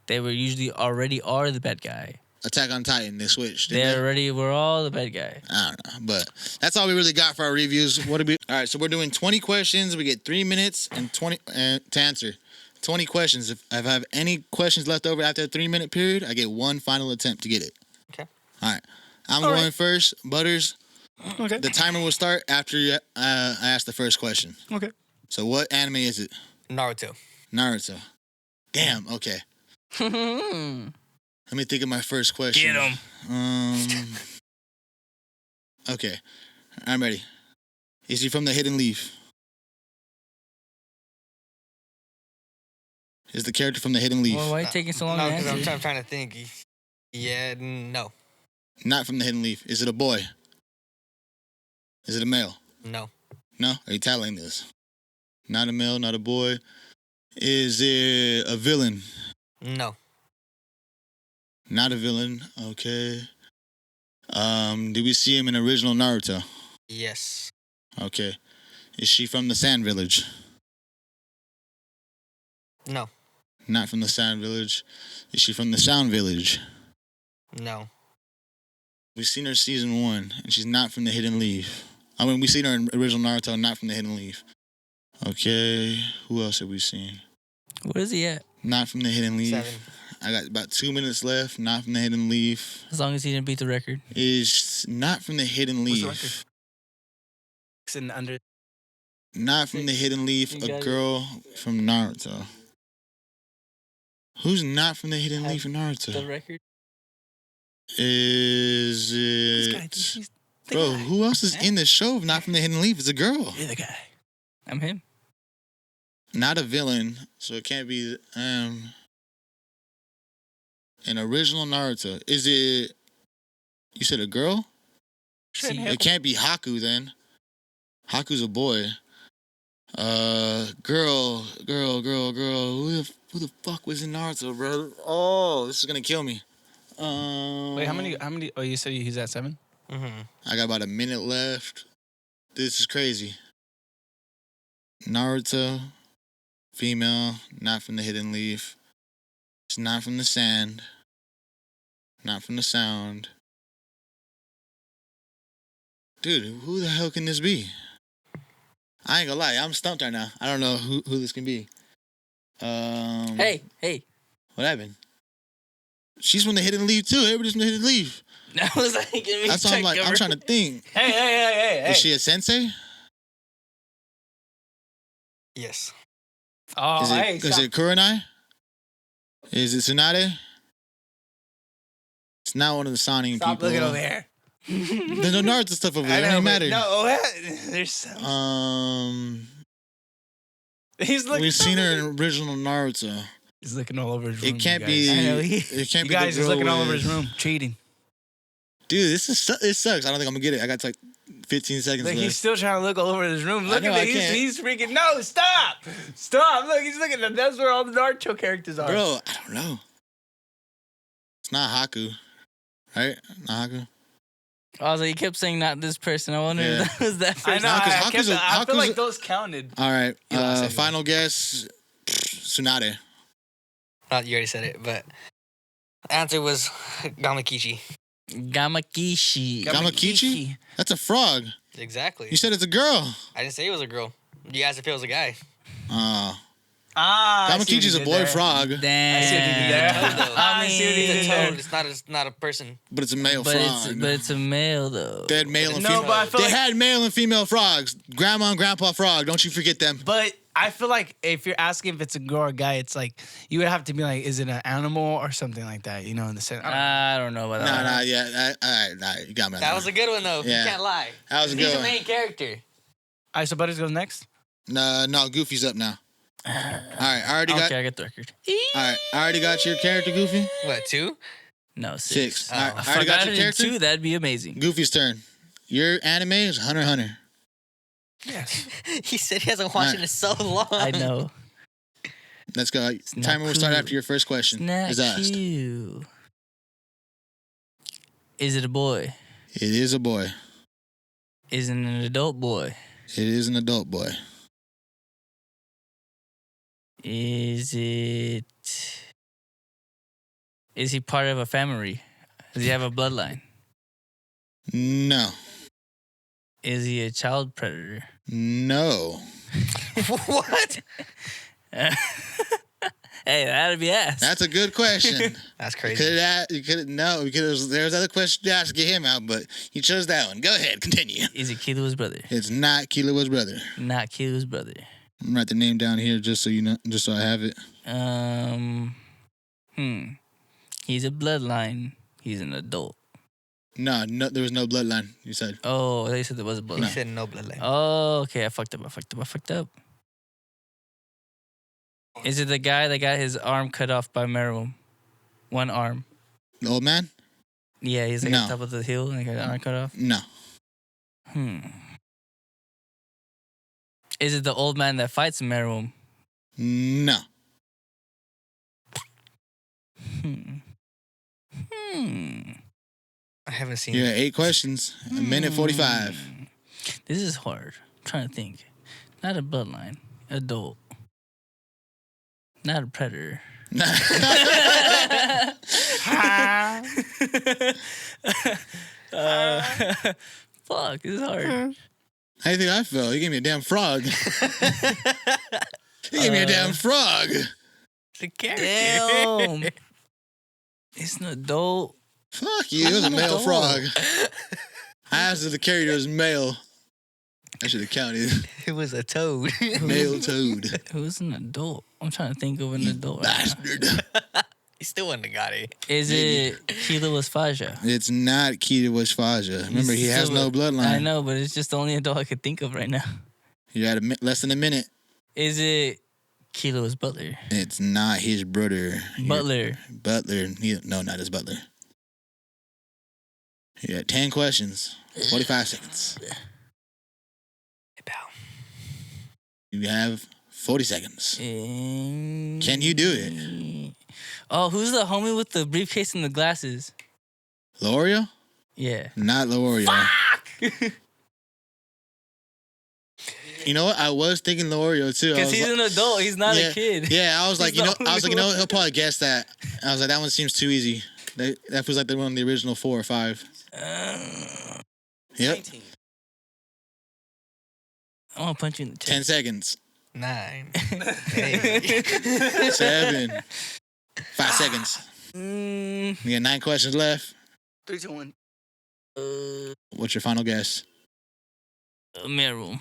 Speaker 5: They were usually already are the bad guy.
Speaker 4: Attack on Titan, they switched.
Speaker 5: We're all the bad guy.
Speaker 4: I don't know, but that's all we really got for our reviews. All right, so we're doing 20 questions. We get 3 minutes and 20 to answer. 20 questions. If I have any questions left over after a 3-minute period, I get one final attempt to get it.
Speaker 3: Okay.
Speaker 4: All right. I'm going first. Butters.
Speaker 2: Okay.
Speaker 4: The timer will start after I ask the first question.
Speaker 2: Okay.
Speaker 4: So what anime is it?
Speaker 3: Naruto.
Speaker 4: Damn, okay. Let me think of my first question.
Speaker 5: Get him.
Speaker 4: Okay. I'm ready. Is he from the Hidden Leaf? Is the character from the Hidden Leaf?
Speaker 5: Well, why are you taking so long to answer?
Speaker 3: Because I'm trying to think. Yeah, no.
Speaker 4: Not from the Hidden Leaf. Is it a boy? Is it a male?
Speaker 3: No.
Speaker 4: No? Are you tattling this? Not a male, not a boy. Is it a villain?
Speaker 3: No.
Speaker 4: Not a villain. Okay. Do we see him in original Naruto?
Speaker 3: Yes.
Speaker 4: Okay. Is she from the Sand Village?
Speaker 3: No.
Speaker 4: Not from the Sound Village. Is she from the Sound Village?
Speaker 3: No.
Speaker 4: We've seen her season 1, and she's not from the Hidden Leaf. I mean, we've seen her in original Naruto, not from the Hidden Leaf. Okay, who else have we seen?
Speaker 5: Where is he at?
Speaker 4: Not from the Hidden Leaf.
Speaker 3: 7.
Speaker 4: I got about 2 minutes left. Not from the Hidden Leaf.
Speaker 5: As long as he didn't beat the record.
Speaker 4: Is not from the Hidden
Speaker 2: What's the
Speaker 4: Leaf.
Speaker 2: record? Sitting under.
Speaker 4: Not from the Hidden Leaf.
Speaker 5: You
Speaker 4: A
Speaker 5: got it.
Speaker 4: girl from Naruto. Who's not from the Hidden Leaf in
Speaker 5: The
Speaker 4: Naruto?
Speaker 5: record?
Speaker 4: Is
Speaker 2: This guy
Speaker 4: it?
Speaker 2: thinks he's the
Speaker 4: Bro,
Speaker 2: guy.
Speaker 4: who else is in this show? Not from the Hidden Leaf. It's a girl.
Speaker 2: You're the guy.
Speaker 5: I'm him.
Speaker 4: Not a villain, so it can't be an original Naruto. Is it? You said a girl?
Speaker 2: See,
Speaker 4: It can't be Haku then. Haku's a boy. Girl. Who the fuck was in Naruto, bro? Oh, this is gonna kill me.
Speaker 2: Wait, how many? Oh, you said he's at 7.
Speaker 3: Mm-hmm.
Speaker 4: I got about a minute left. This is crazy. Naruto, female, not from the Hidden Leaf. It's not from the Sand. Not from the Sound. Dude, who the hell can this be? I ain't gonna lie, I'm stumped right now. I don't know who this can be.
Speaker 5: Hey.
Speaker 4: What happened? She's from the Hidden Leaf too. Everybody's from the Hidden Leaf.
Speaker 5: I was like, give me
Speaker 4: That's why I'm like, I'm trying to think.
Speaker 2: Hey.
Speaker 4: Is she a sensei?
Speaker 3: Yes.
Speaker 2: Oh,
Speaker 4: Is it Kurenai? Is it Tsunade? It's not one of the Sonic
Speaker 2: Stop
Speaker 4: people.
Speaker 2: looking over there.
Speaker 4: There's no Naruto stuff over there. It don't matter.
Speaker 2: No, there's some. He's looking.
Speaker 4: We've seen her in original Naruto.
Speaker 2: He's looking all over his room.
Speaker 4: It can't
Speaker 2: you
Speaker 4: be.
Speaker 2: guys.
Speaker 5: I know,
Speaker 4: It can't
Speaker 2: You
Speaker 4: be.
Speaker 2: guys
Speaker 4: the
Speaker 2: is
Speaker 4: girl
Speaker 2: looking all over
Speaker 4: with-
Speaker 2: his room, cheating.
Speaker 4: Dude, it sucks. I don't think I'm gonna get it. I got like 15 seconds
Speaker 2: Like
Speaker 4: left.
Speaker 2: he's still trying to look all over his room.
Speaker 4: I
Speaker 2: Look
Speaker 4: know,
Speaker 2: at
Speaker 4: I
Speaker 2: it.
Speaker 4: can't.
Speaker 2: He's freaking. No, stop. Look, he's looking at. That's where all the Naruto characters are.
Speaker 4: Bro, I don't know. It's not Haku, right? Not Haku.
Speaker 5: I was like, you kept saying not this person. I wonder
Speaker 4: Yeah.
Speaker 5: if that was that person.
Speaker 2: I know.
Speaker 4: Haku's-
Speaker 2: I
Speaker 4: Haku's a-
Speaker 2: feel
Speaker 4: Haku's
Speaker 2: like
Speaker 4: a-
Speaker 2: those counted.
Speaker 4: All right.
Speaker 2: You lost anyway.
Speaker 4: Final guess. Tsunade.
Speaker 3: You already said it, but the answer was Gamakichi.
Speaker 5: Gamakishi.
Speaker 4: Gamakichi? That's a frog.
Speaker 3: Exactly.
Speaker 4: You said it's a girl.
Speaker 3: I didn't say it was a girl. You asked if it was a guy.
Speaker 2: I see what
Speaker 4: Gamakichi's
Speaker 2: he
Speaker 4: a
Speaker 2: did
Speaker 4: boy
Speaker 2: there.
Speaker 4: frog,
Speaker 5: Damn.
Speaker 2: I see what he did there.
Speaker 5: I
Speaker 2: see what he
Speaker 5: mean,
Speaker 2: did
Speaker 3: It's a
Speaker 2: there.
Speaker 3: toad. It's not a person.
Speaker 4: but it's a male
Speaker 5: but
Speaker 4: frog.
Speaker 5: it's a male though.
Speaker 4: They had male and
Speaker 2: No,
Speaker 4: female.
Speaker 2: but I feel
Speaker 4: They
Speaker 2: like.
Speaker 4: had male and female frogs. Grandma and Grandpa Frog. Don't you forget them.
Speaker 2: But I feel like if you're asking if it's a girl or a guy, it's like you would have to be like, is it an animal or something like that? You know, in the sense.
Speaker 5: I don't know about that.
Speaker 4: Nah, yeah. All right, you got me. on
Speaker 3: That was a good one though.
Speaker 4: Yeah.
Speaker 3: You can't lie.
Speaker 4: That was a
Speaker 3: He's
Speaker 4: good
Speaker 3: the
Speaker 4: one.
Speaker 3: main character.
Speaker 2: All right, so Butters goes next.
Speaker 4: No, Goofy's up now. All right, I already got.
Speaker 5: Okay, I get the record.
Speaker 4: All right, I already got your character, Goofy.
Speaker 3: What, 2?
Speaker 5: No,
Speaker 4: 6.
Speaker 5: six.
Speaker 4: All right,
Speaker 3: Oh.
Speaker 4: I
Speaker 5: If
Speaker 4: already got
Speaker 5: got
Speaker 4: your
Speaker 5: it in
Speaker 4: character.
Speaker 5: 2, that'd be amazing.
Speaker 4: Goofy's turn. Your anime is Hunter x Hunter.
Speaker 2: Yes.
Speaker 3: He said he hasn't watched it in so long.
Speaker 5: I know.
Speaker 4: Let's go.
Speaker 5: not
Speaker 4: Timer will start
Speaker 5: cool.
Speaker 4: after your first question
Speaker 5: Snack
Speaker 4: is asked.
Speaker 5: you. Is it a boy?
Speaker 4: It is a boy.
Speaker 5: Is it an adult boy?
Speaker 4: It is an adult boy.
Speaker 5: Is he part of a family? Does he have a bloodline?
Speaker 4: No.
Speaker 5: Is he a child predator?
Speaker 4: No.
Speaker 3: What?
Speaker 5: Hey, that'd be asked.
Speaker 4: That's a good question.
Speaker 3: That's
Speaker 4: You
Speaker 3: crazy.
Speaker 4: could no, because there's other questions to ask to get him out, but you chose that one. Go ahead, continue.
Speaker 5: Is it Kilo's brother?
Speaker 4: It's not Kilo's brother.
Speaker 5: Not Kilo's brother.
Speaker 4: I'm gonna write the name down here just so you know, just so I have it.
Speaker 5: He's a bloodline. He's an adult.
Speaker 4: No, there was no bloodline. You said
Speaker 5: Oh, they said there was a
Speaker 3: He
Speaker 5: bloodline.
Speaker 3: said no bloodline.
Speaker 5: Oh, okay. I fucked up. Is it the guy that got his arm cut off by Meruem? One arm.
Speaker 4: the old man.
Speaker 5: Yeah, he's like
Speaker 4: No.
Speaker 5: on top of the hill and he got his arm cut off.
Speaker 4: No,
Speaker 5: Is it the old man that fights Meruem?
Speaker 4: no.
Speaker 3: I haven't seen
Speaker 4: You
Speaker 3: it.
Speaker 4: had 8 questions. A minute 45.
Speaker 5: This is hard. I'm trying to think. Not a bloodline. Adult. Not a predator. Fuck, this is hard.
Speaker 4: How do you think I felt? He gave me a damn frog. He gave me a damn frog.
Speaker 3: It's a character.
Speaker 5: Damn. It's an adult.
Speaker 4: Fuck you. It was a male frog. I asked if the character was male. I should have counted.
Speaker 3: It was a toad.
Speaker 4: Male toad.
Speaker 5: Who's an adult? I'm trying to think of an adult.
Speaker 4: Bastard.
Speaker 3: He still wouldn't have got it.
Speaker 5: Is it Kilo Wasfaja?
Speaker 4: It's not Keita Washfaja. Remember, he has no bloodline.
Speaker 5: I know, but it's just the only adult I could think of right now.
Speaker 4: You had less than a minute.
Speaker 5: Is it Kilo's butler?
Speaker 4: It's not his brother.
Speaker 5: Butler.
Speaker 4: Butler. No, not his butler. You had 10 questions. 45 seconds.
Speaker 3: Hey, pal.
Speaker 4: You have 40 seconds. Can you do it?
Speaker 5: Oh, who's the homie with the briefcase and the glasses?
Speaker 4: L'Oreal?
Speaker 5: Yeah.
Speaker 4: Not L'Oreal.
Speaker 5: Fuck!
Speaker 4: You know what? I was thinking L'Oreal too.
Speaker 5: Because he's an adult. He's not a kid.
Speaker 4: Yeah, I was like,
Speaker 5: He's
Speaker 4: he'll probably guess that. I was like, that one seems too easy. That feels like the one of the original 4 or 5. Yep.
Speaker 5: 19. I want to punch you in the chest.
Speaker 4: 10 seconds.
Speaker 3: 9.
Speaker 4: 7. 5 seconds. You got 9 questions left.
Speaker 2: 3, 2, 1.
Speaker 4: What's your final guess?
Speaker 5: Meryl.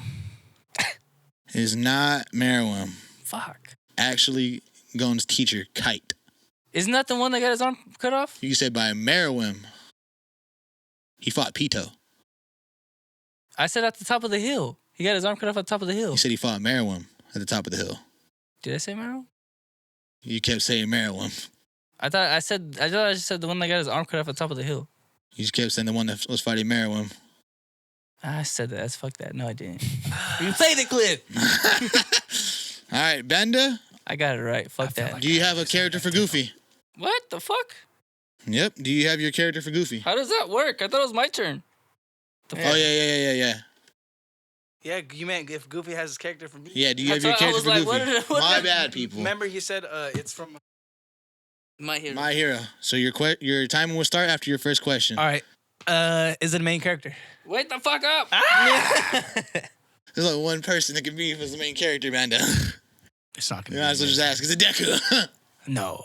Speaker 4: It is not Merriam.
Speaker 5: Fuck.
Speaker 4: Actually, Gon's teacher, Kite.
Speaker 5: Isn't that the one that got his arm cut off?
Speaker 4: You said by Merriam. He fought Pito.
Speaker 5: I said at the top of the hill. He got his arm cut off at the top of the hill.
Speaker 4: You said he fought Merriam at the top of the hill.
Speaker 5: Did I say Meryl?
Speaker 4: You kept saying Merriam.
Speaker 5: I thought I just said the one that got his arm cut off at the top of the hill.
Speaker 4: You just kept saying the one that was fighting Merriam.
Speaker 5: I said that. Fuck that. No, I didn't. You play the clip.
Speaker 4: All right, Benda.
Speaker 5: I got it right. Fuck that.
Speaker 4: Do you have a character for Goofy?
Speaker 5: What the fuck?
Speaker 4: Yep. Do you have your character for Goofy?
Speaker 5: How does that work? I thought it was my turn.
Speaker 4: Oh, yeah.
Speaker 2: Yeah, you meant if Goofy has his character for me?
Speaker 4: Yeah, do you have your character for Goofy? My bad, people.
Speaker 2: Remember, he said it's from
Speaker 5: My Hero.
Speaker 4: My Hero. So your timer will start after your first question.
Speaker 2: All right. Is it a main character?
Speaker 5: Wait the fuck up.
Speaker 4: There's only one person that can be as the main character, Banda.
Speaker 2: It's not gonna
Speaker 4: You might as well just ask. Is it Deku?
Speaker 2: No,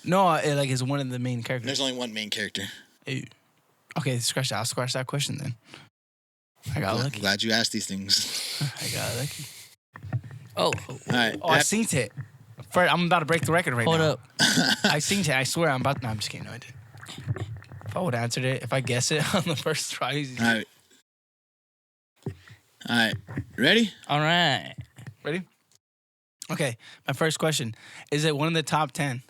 Speaker 2: like it's one of the main characters.
Speaker 4: There's only one main character.
Speaker 2: Ew. Okay, scratch that. I'll scratch that question then. I got lucky.
Speaker 4: Glad you asked these things.
Speaker 2: I got lucky.
Speaker 5: Oh.
Speaker 4: All right.
Speaker 2: Oh, I seen it. I'm about to break the record right now.
Speaker 5: Hold up.
Speaker 2: I seen it. I swear I'm about. No, I'm just kidding. No, I did. If I would have answered it, if I guess it on the first try.
Speaker 4: All right. Ready?
Speaker 5: All right.
Speaker 2: Ready? Okay. My first question: is it one of the top 10?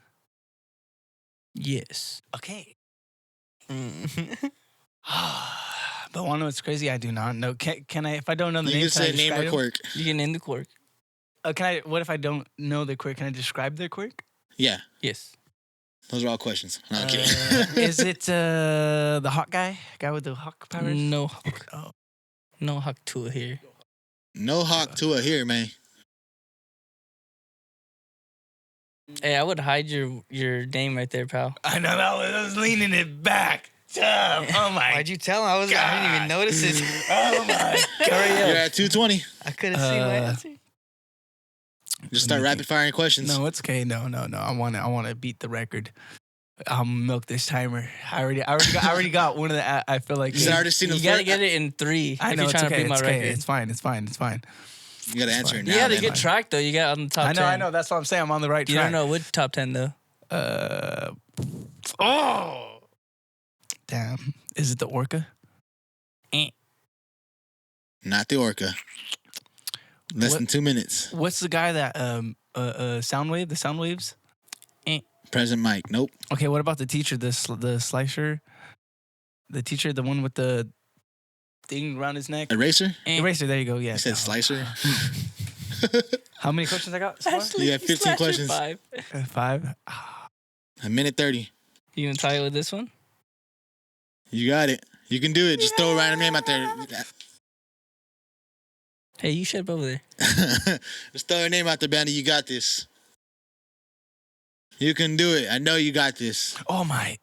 Speaker 5: Yes.
Speaker 2: Okay. But wanna know what's crazy? I do not know. Can I? If I don't know the
Speaker 4: You
Speaker 2: name,
Speaker 4: can say name or quirk.
Speaker 5: You can name the quirk.
Speaker 2: Can I? What if I don't know the quirk? Can I describe their quirk?
Speaker 4: Yeah.
Speaker 5: Yes.
Speaker 4: Those are all questions. No, I'm kidding.
Speaker 2: Is it the hawk guy with the hawk powers?
Speaker 5: No hawk. Oh. No hawk tool here.
Speaker 4: No hawk to a here, man.
Speaker 5: Hey, I would hide your name right there, pal.
Speaker 2: I know that I was leaning it back. Damn. Oh my.
Speaker 3: Why'd you tell him? I didn't even notice it.
Speaker 2: Oh my God.
Speaker 4: You're at 220.
Speaker 3: I could have seen my answer.
Speaker 4: Just start rapid firing questions.
Speaker 2: No, it's okay. No. I want to beat the record. I'll milk this timer. I already got one of the. I feel like
Speaker 4: You already seen the
Speaker 5: You gotta get it in 3.
Speaker 2: I know
Speaker 5: if
Speaker 2: it's
Speaker 5: you're trying
Speaker 2: okay.
Speaker 5: to beat my record.
Speaker 2: It's fine.
Speaker 4: You gotta answer it now.
Speaker 5: You had a
Speaker 4: then.
Speaker 5: good track though. You got on the top 10.
Speaker 2: I know. That's what I'm saying. I'm on the right track.
Speaker 5: You don't know which top 10 though.
Speaker 2: Oh. Damn. Is it the orca?
Speaker 4: Not the orca. Less than 2 minutes.
Speaker 2: What's the guy that Soundwave? The Soundwaves?
Speaker 4: President Mike. Nope.
Speaker 2: Okay, what about the teacher, the slicer? The teacher, the one with the thing around his neck?
Speaker 4: Eraser?
Speaker 2: Eraser, there you go, yeah.
Speaker 4: You said slicer?
Speaker 2: How many questions I got? So far?
Speaker 4: You have 15 questions.
Speaker 5: 5.
Speaker 2: 5?
Speaker 4: A minute 30.
Speaker 5: You gonna tie it with this one?
Speaker 4: You got it. You can do it. Just throw a random name out there.
Speaker 5: Hey, you shut up over there.
Speaker 4: Just throw a name out there, Bandy. You got this. You can do it. I know you got this.
Speaker 2: Oh my.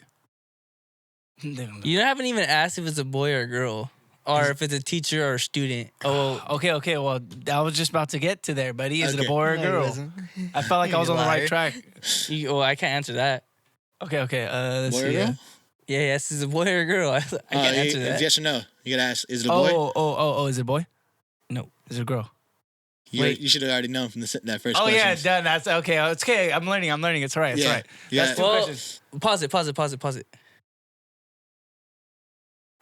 Speaker 5: You haven't even asked if it's a boy or a girl, or if it's a teacher or a student. Oh,
Speaker 2: Okay. Well, I was just about to get to there, buddy. Is it a
Speaker 4: Okay.
Speaker 2: boy or a
Speaker 3: No,
Speaker 2: girl?
Speaker 3: he wasn't.
Speaker 2: I felt like I was
Speaker 3: You
Speaker 2: on the
Speaker 3: liar.
Speaker 2: right track.
Speaker 5: I can't answer that.
Speaker 2: Okay. Let's
Speaker 4: Boy or
Speaker 2: see.
Speaker 4: girl?
Speaker 5: Yeah, yes, it's a boy or a girl. I can't answer that.
Speaker 4: Yes or no? You gotta ask. Is it a boy?
Speaker 2: Oh, is it a boy?
Speaker 5: No.
Speaker 2: Is it a girl?
Speaker 4: You should have already known from that first
Speaker 2: Oh
Speaker 4: question.
Speaker 2: yeah, done. That's okay. It's okay. I'm learning. It's all right. It's
Speaker 4: Yeah.
Speaker 2: all right.
Speaker 4: Yeah.
Speaker 2: That's two
Speaker 5: Well,
Speaker 2: questions.
Speaker 5: pause it.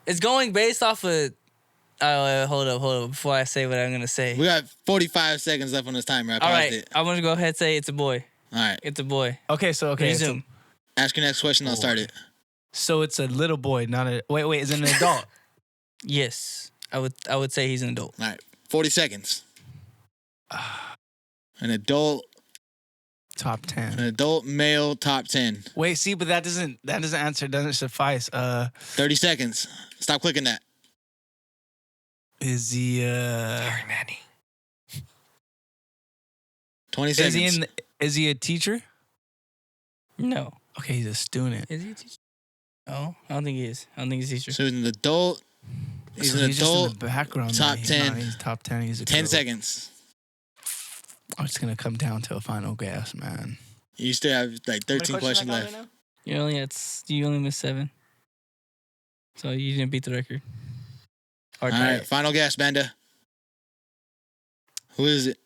Speaker 5: It's going based off of. Hold up. Before I say what I'm gonna say.
Speaker 4: We got 45 seconds left on this timer. I
Speaker 5: All
Speaker 4: paused
Speaker 5: right,
Speaker 4: it.
Speaker 5: I'm gonna go ahead and say it's a boy.
Speaker 4: All right.
Speaker 5: It's a boy.
Speaker 2: Okay. It's
Speaker 5: Resume.
Speaker 4: Ask your next question. I'll start it.
Speaker 2: so it's a little boy, not a. Wait. Is it an adult?
Speaker 5: Yes, I would say he's an adult.
Speaker 4: All right. 40 seconds. An adult
Speaker 2: Top 10.
Speaker 4: An adult male top 10.
Speaker 2: Wait, see, but that doesn't answer. Doesn't suffice.
Speaker 4: 30 seconds. Stop clicking that.
Speaker 2: Is he?
Speaker 3: Sorry, Manny.
Speaker 4: 20 seconds.
Speaker 2: Is he a teacher?
Speaker 5: No,
Speaker 2: Okay, he's a student.
Speaker 5: is he a teacher? No, I don't think he is. I don't think he's a teacher.
Speaker 4: So he's an adult. He's
Speaker 2: So
Speaker 4: an
Speaker 2: he's just in
Speaker 4: adult.
Speaker 2: the background.
Speaker 4: top
Speaker 2: He's
Speaker 4: 10.
Speaker 2: not- He's top 10. He's a
Speaker 4: 10
Speaker 2: girl.
Speaker 4: seconds.
Speaker 2: Oh, it's gonna come down to a final guess, man.
Speaker 4: You still have like 13 questions left.
Speaker 5: You only missed 7. So you didn't beat the record.
Speaker 4: All right, final guess, Banda. Who is it?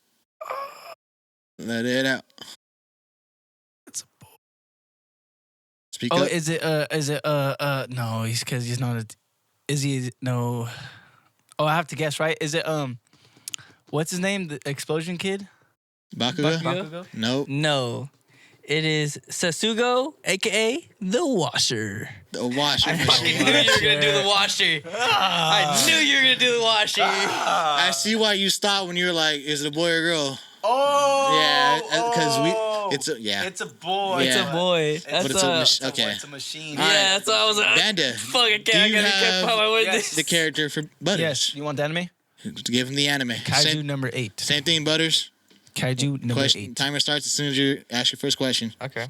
Speaker 4: Let it out.
Speaker 2: It's a boy.
Speaker 4: Speak
Speaker 2: Oh,
Speaker 4: up.
Speaker 2: is it? No, he's not a. Is he? No. Oh, I have to guess, right? Is it? What's his name? The explosion kid?
Speaker 4: Bakuga?
Speaker 5: Bakugo?
Speaker 4: Nope.
Speaker 5: No. It is Sasugo, aka the Washer.
Speaker 4: The washer
Speaker 3: I
Speaker 4: machine.
Speaker 3: fucking knew you were gonna do the washer. I knew you were gonna do the washer.
Speaker 4: I see why you stopped when you were like, "Is it a boy or girl?"
Speaker 2: Oh.
Speaker 4: Yeah, because it's a
Speaker 2: It's a boy.
Speaker 4: Yeah.
Speaker 5: It's a boy.
Speaker 4: But it's a
Speaker 5: That's
Speaker 4: okay.
Speaker 2: It's a machine.
Speaker 4: All right.
Speaker 5: yeah, that's what I was like.
Speaker 4: Banda,
Speaker 5: Fucking
Speaker 4: do
Speaker 5: can't
Speaker 4: you
Speaker 5: get
Speaker 4: have
Speaker 5: my way with
Speaker 2: Yes.
Speaker 5: this.
Speaker 4: the character for Butters.
Speaker 2: Yes. You want the anime?
Speaker 4: Give him the anime.
Speaker 2: Kaiju number 8.
Speaker 4: Same thing, Butters.
Speaker 2: Kaiju number
Speaker 4: Question.
Speaker 2: 8.
Speaker 4: Timer starts as soon as you ask your first question.
Speaker 3: Okay.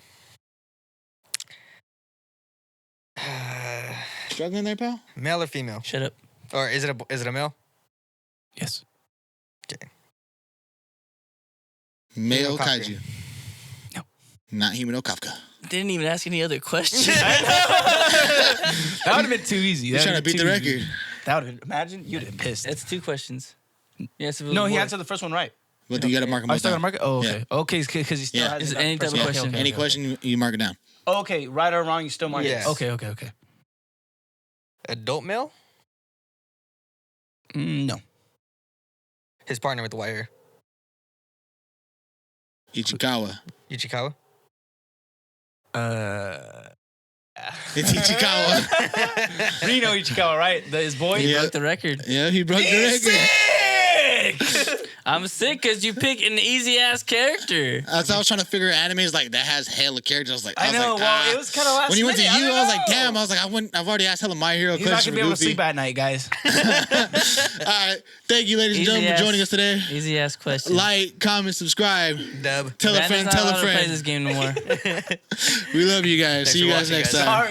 Speaker 4: Struggling there, pal?
Speaker 3: Male or female?
Speaker 5: Shut up.
Speaker 3: Or is it a male?
Speaker 2: Yes.
Speaker 4: Male
Speaker 3: Hero Kafka.
Speaker 4: kaiju.
Speaker 2: No.
Speaker 4: Not Himeno Kafka.
Speaker 5: Didn't even ask any other questions.
Speaker 2: That would have been too easy.
Speaker 4: You're trying to beat the record.
Speaker 2: That would have been. Imagine you'd have been pissed.
Speaker 5: It's 2 questions. Yes, if it was
Speaker 2: No,
Speaker 5: a
Speaker 2: he
Speaker 5: boy.
Speaker 2: answered the first one right.
Speaker 4: But you got to mark them
Speaker 2: I
Speaker 4: all
Speaker 2: still
Speaker 4: down.
Speaker 2: gotta mark it. Oh, okay. Okay, because he still
Speaker 4: Yeah.
Speaker 2: has
Speaker 5: Is
Speaker 2: it
Speaker 5: it any type of
Speaker 2: Okay,
Speaker 5: question?
Speaker 2: okay,
Speaker 4: Any
Speaker 2: okay.
Speaker 4: question, you mark it down.
Speaker 2: Okay, right or wrong, you still mark
Speaker 3: Yes.
Speaker 2: it. Okay.
Speaker 3: Adult male?
Speaker 2: No.
Speaker 3: His partner with the white hair.
Speaker 4: Ichikawa.
Speaker 3: Ichikawa?
Speaker 4: It's Ichikawa.
Speaker 2: Rino Ichikawa, right? His boy?
Speaker 5: He
Speaker 4: Yeah.
Speaker 5: broke the record.
Speaker 4: Yeah, he broke the record.
Speaker 5: I'm sick because you pick an easy ass character.
Speaker 4: That's why I was trying to figure out animes like that has hella characters.
Speaker 2: I know.
Speaker 4: Like,
Speaker 2: Well, it was kind of last
Speaker 4: when you went to
Speaker 2: minute.
Speaker 4: you, I was like,
Speaker 2: know.
Speaker 4: damn. I was like, I've already asked hella My Hero
Speaker 2: He's not
Speaker 4: questions
Speaker 2: gonna be
Speaker 4: for
Speaker 2: able to
Speaker 4: Goofy.
Speaker 2: sleep at night, guys.
Speaker 4: All right, thank you, ladies and
Speaker 5: Easy
Speaker 4: gentlemen, for
Speaker 5: ass-
Speaker 4: joining us today.
Speaker 5: Easy ass question.
Speaker 4: Like, comment, subscribe.
Speaker 3: Dub.
Speaker 4: Tell a
Speaker 5: Brandon's
Speaker 4: friend,
Speaker 5: not
Speaker 4: tell a
Speaker 5: allowed to play
Speaker 4: friend.
Speaker 5: this game no more.
Speaker 4: We love you guys.
Speaker 3: Thanks
Speaker 4: See you
Speaker 3: for
Speaker 4: guys
Speaker 3: watching,
Speaker 4: next
Speaker 3: guys.
Speaker 4: time.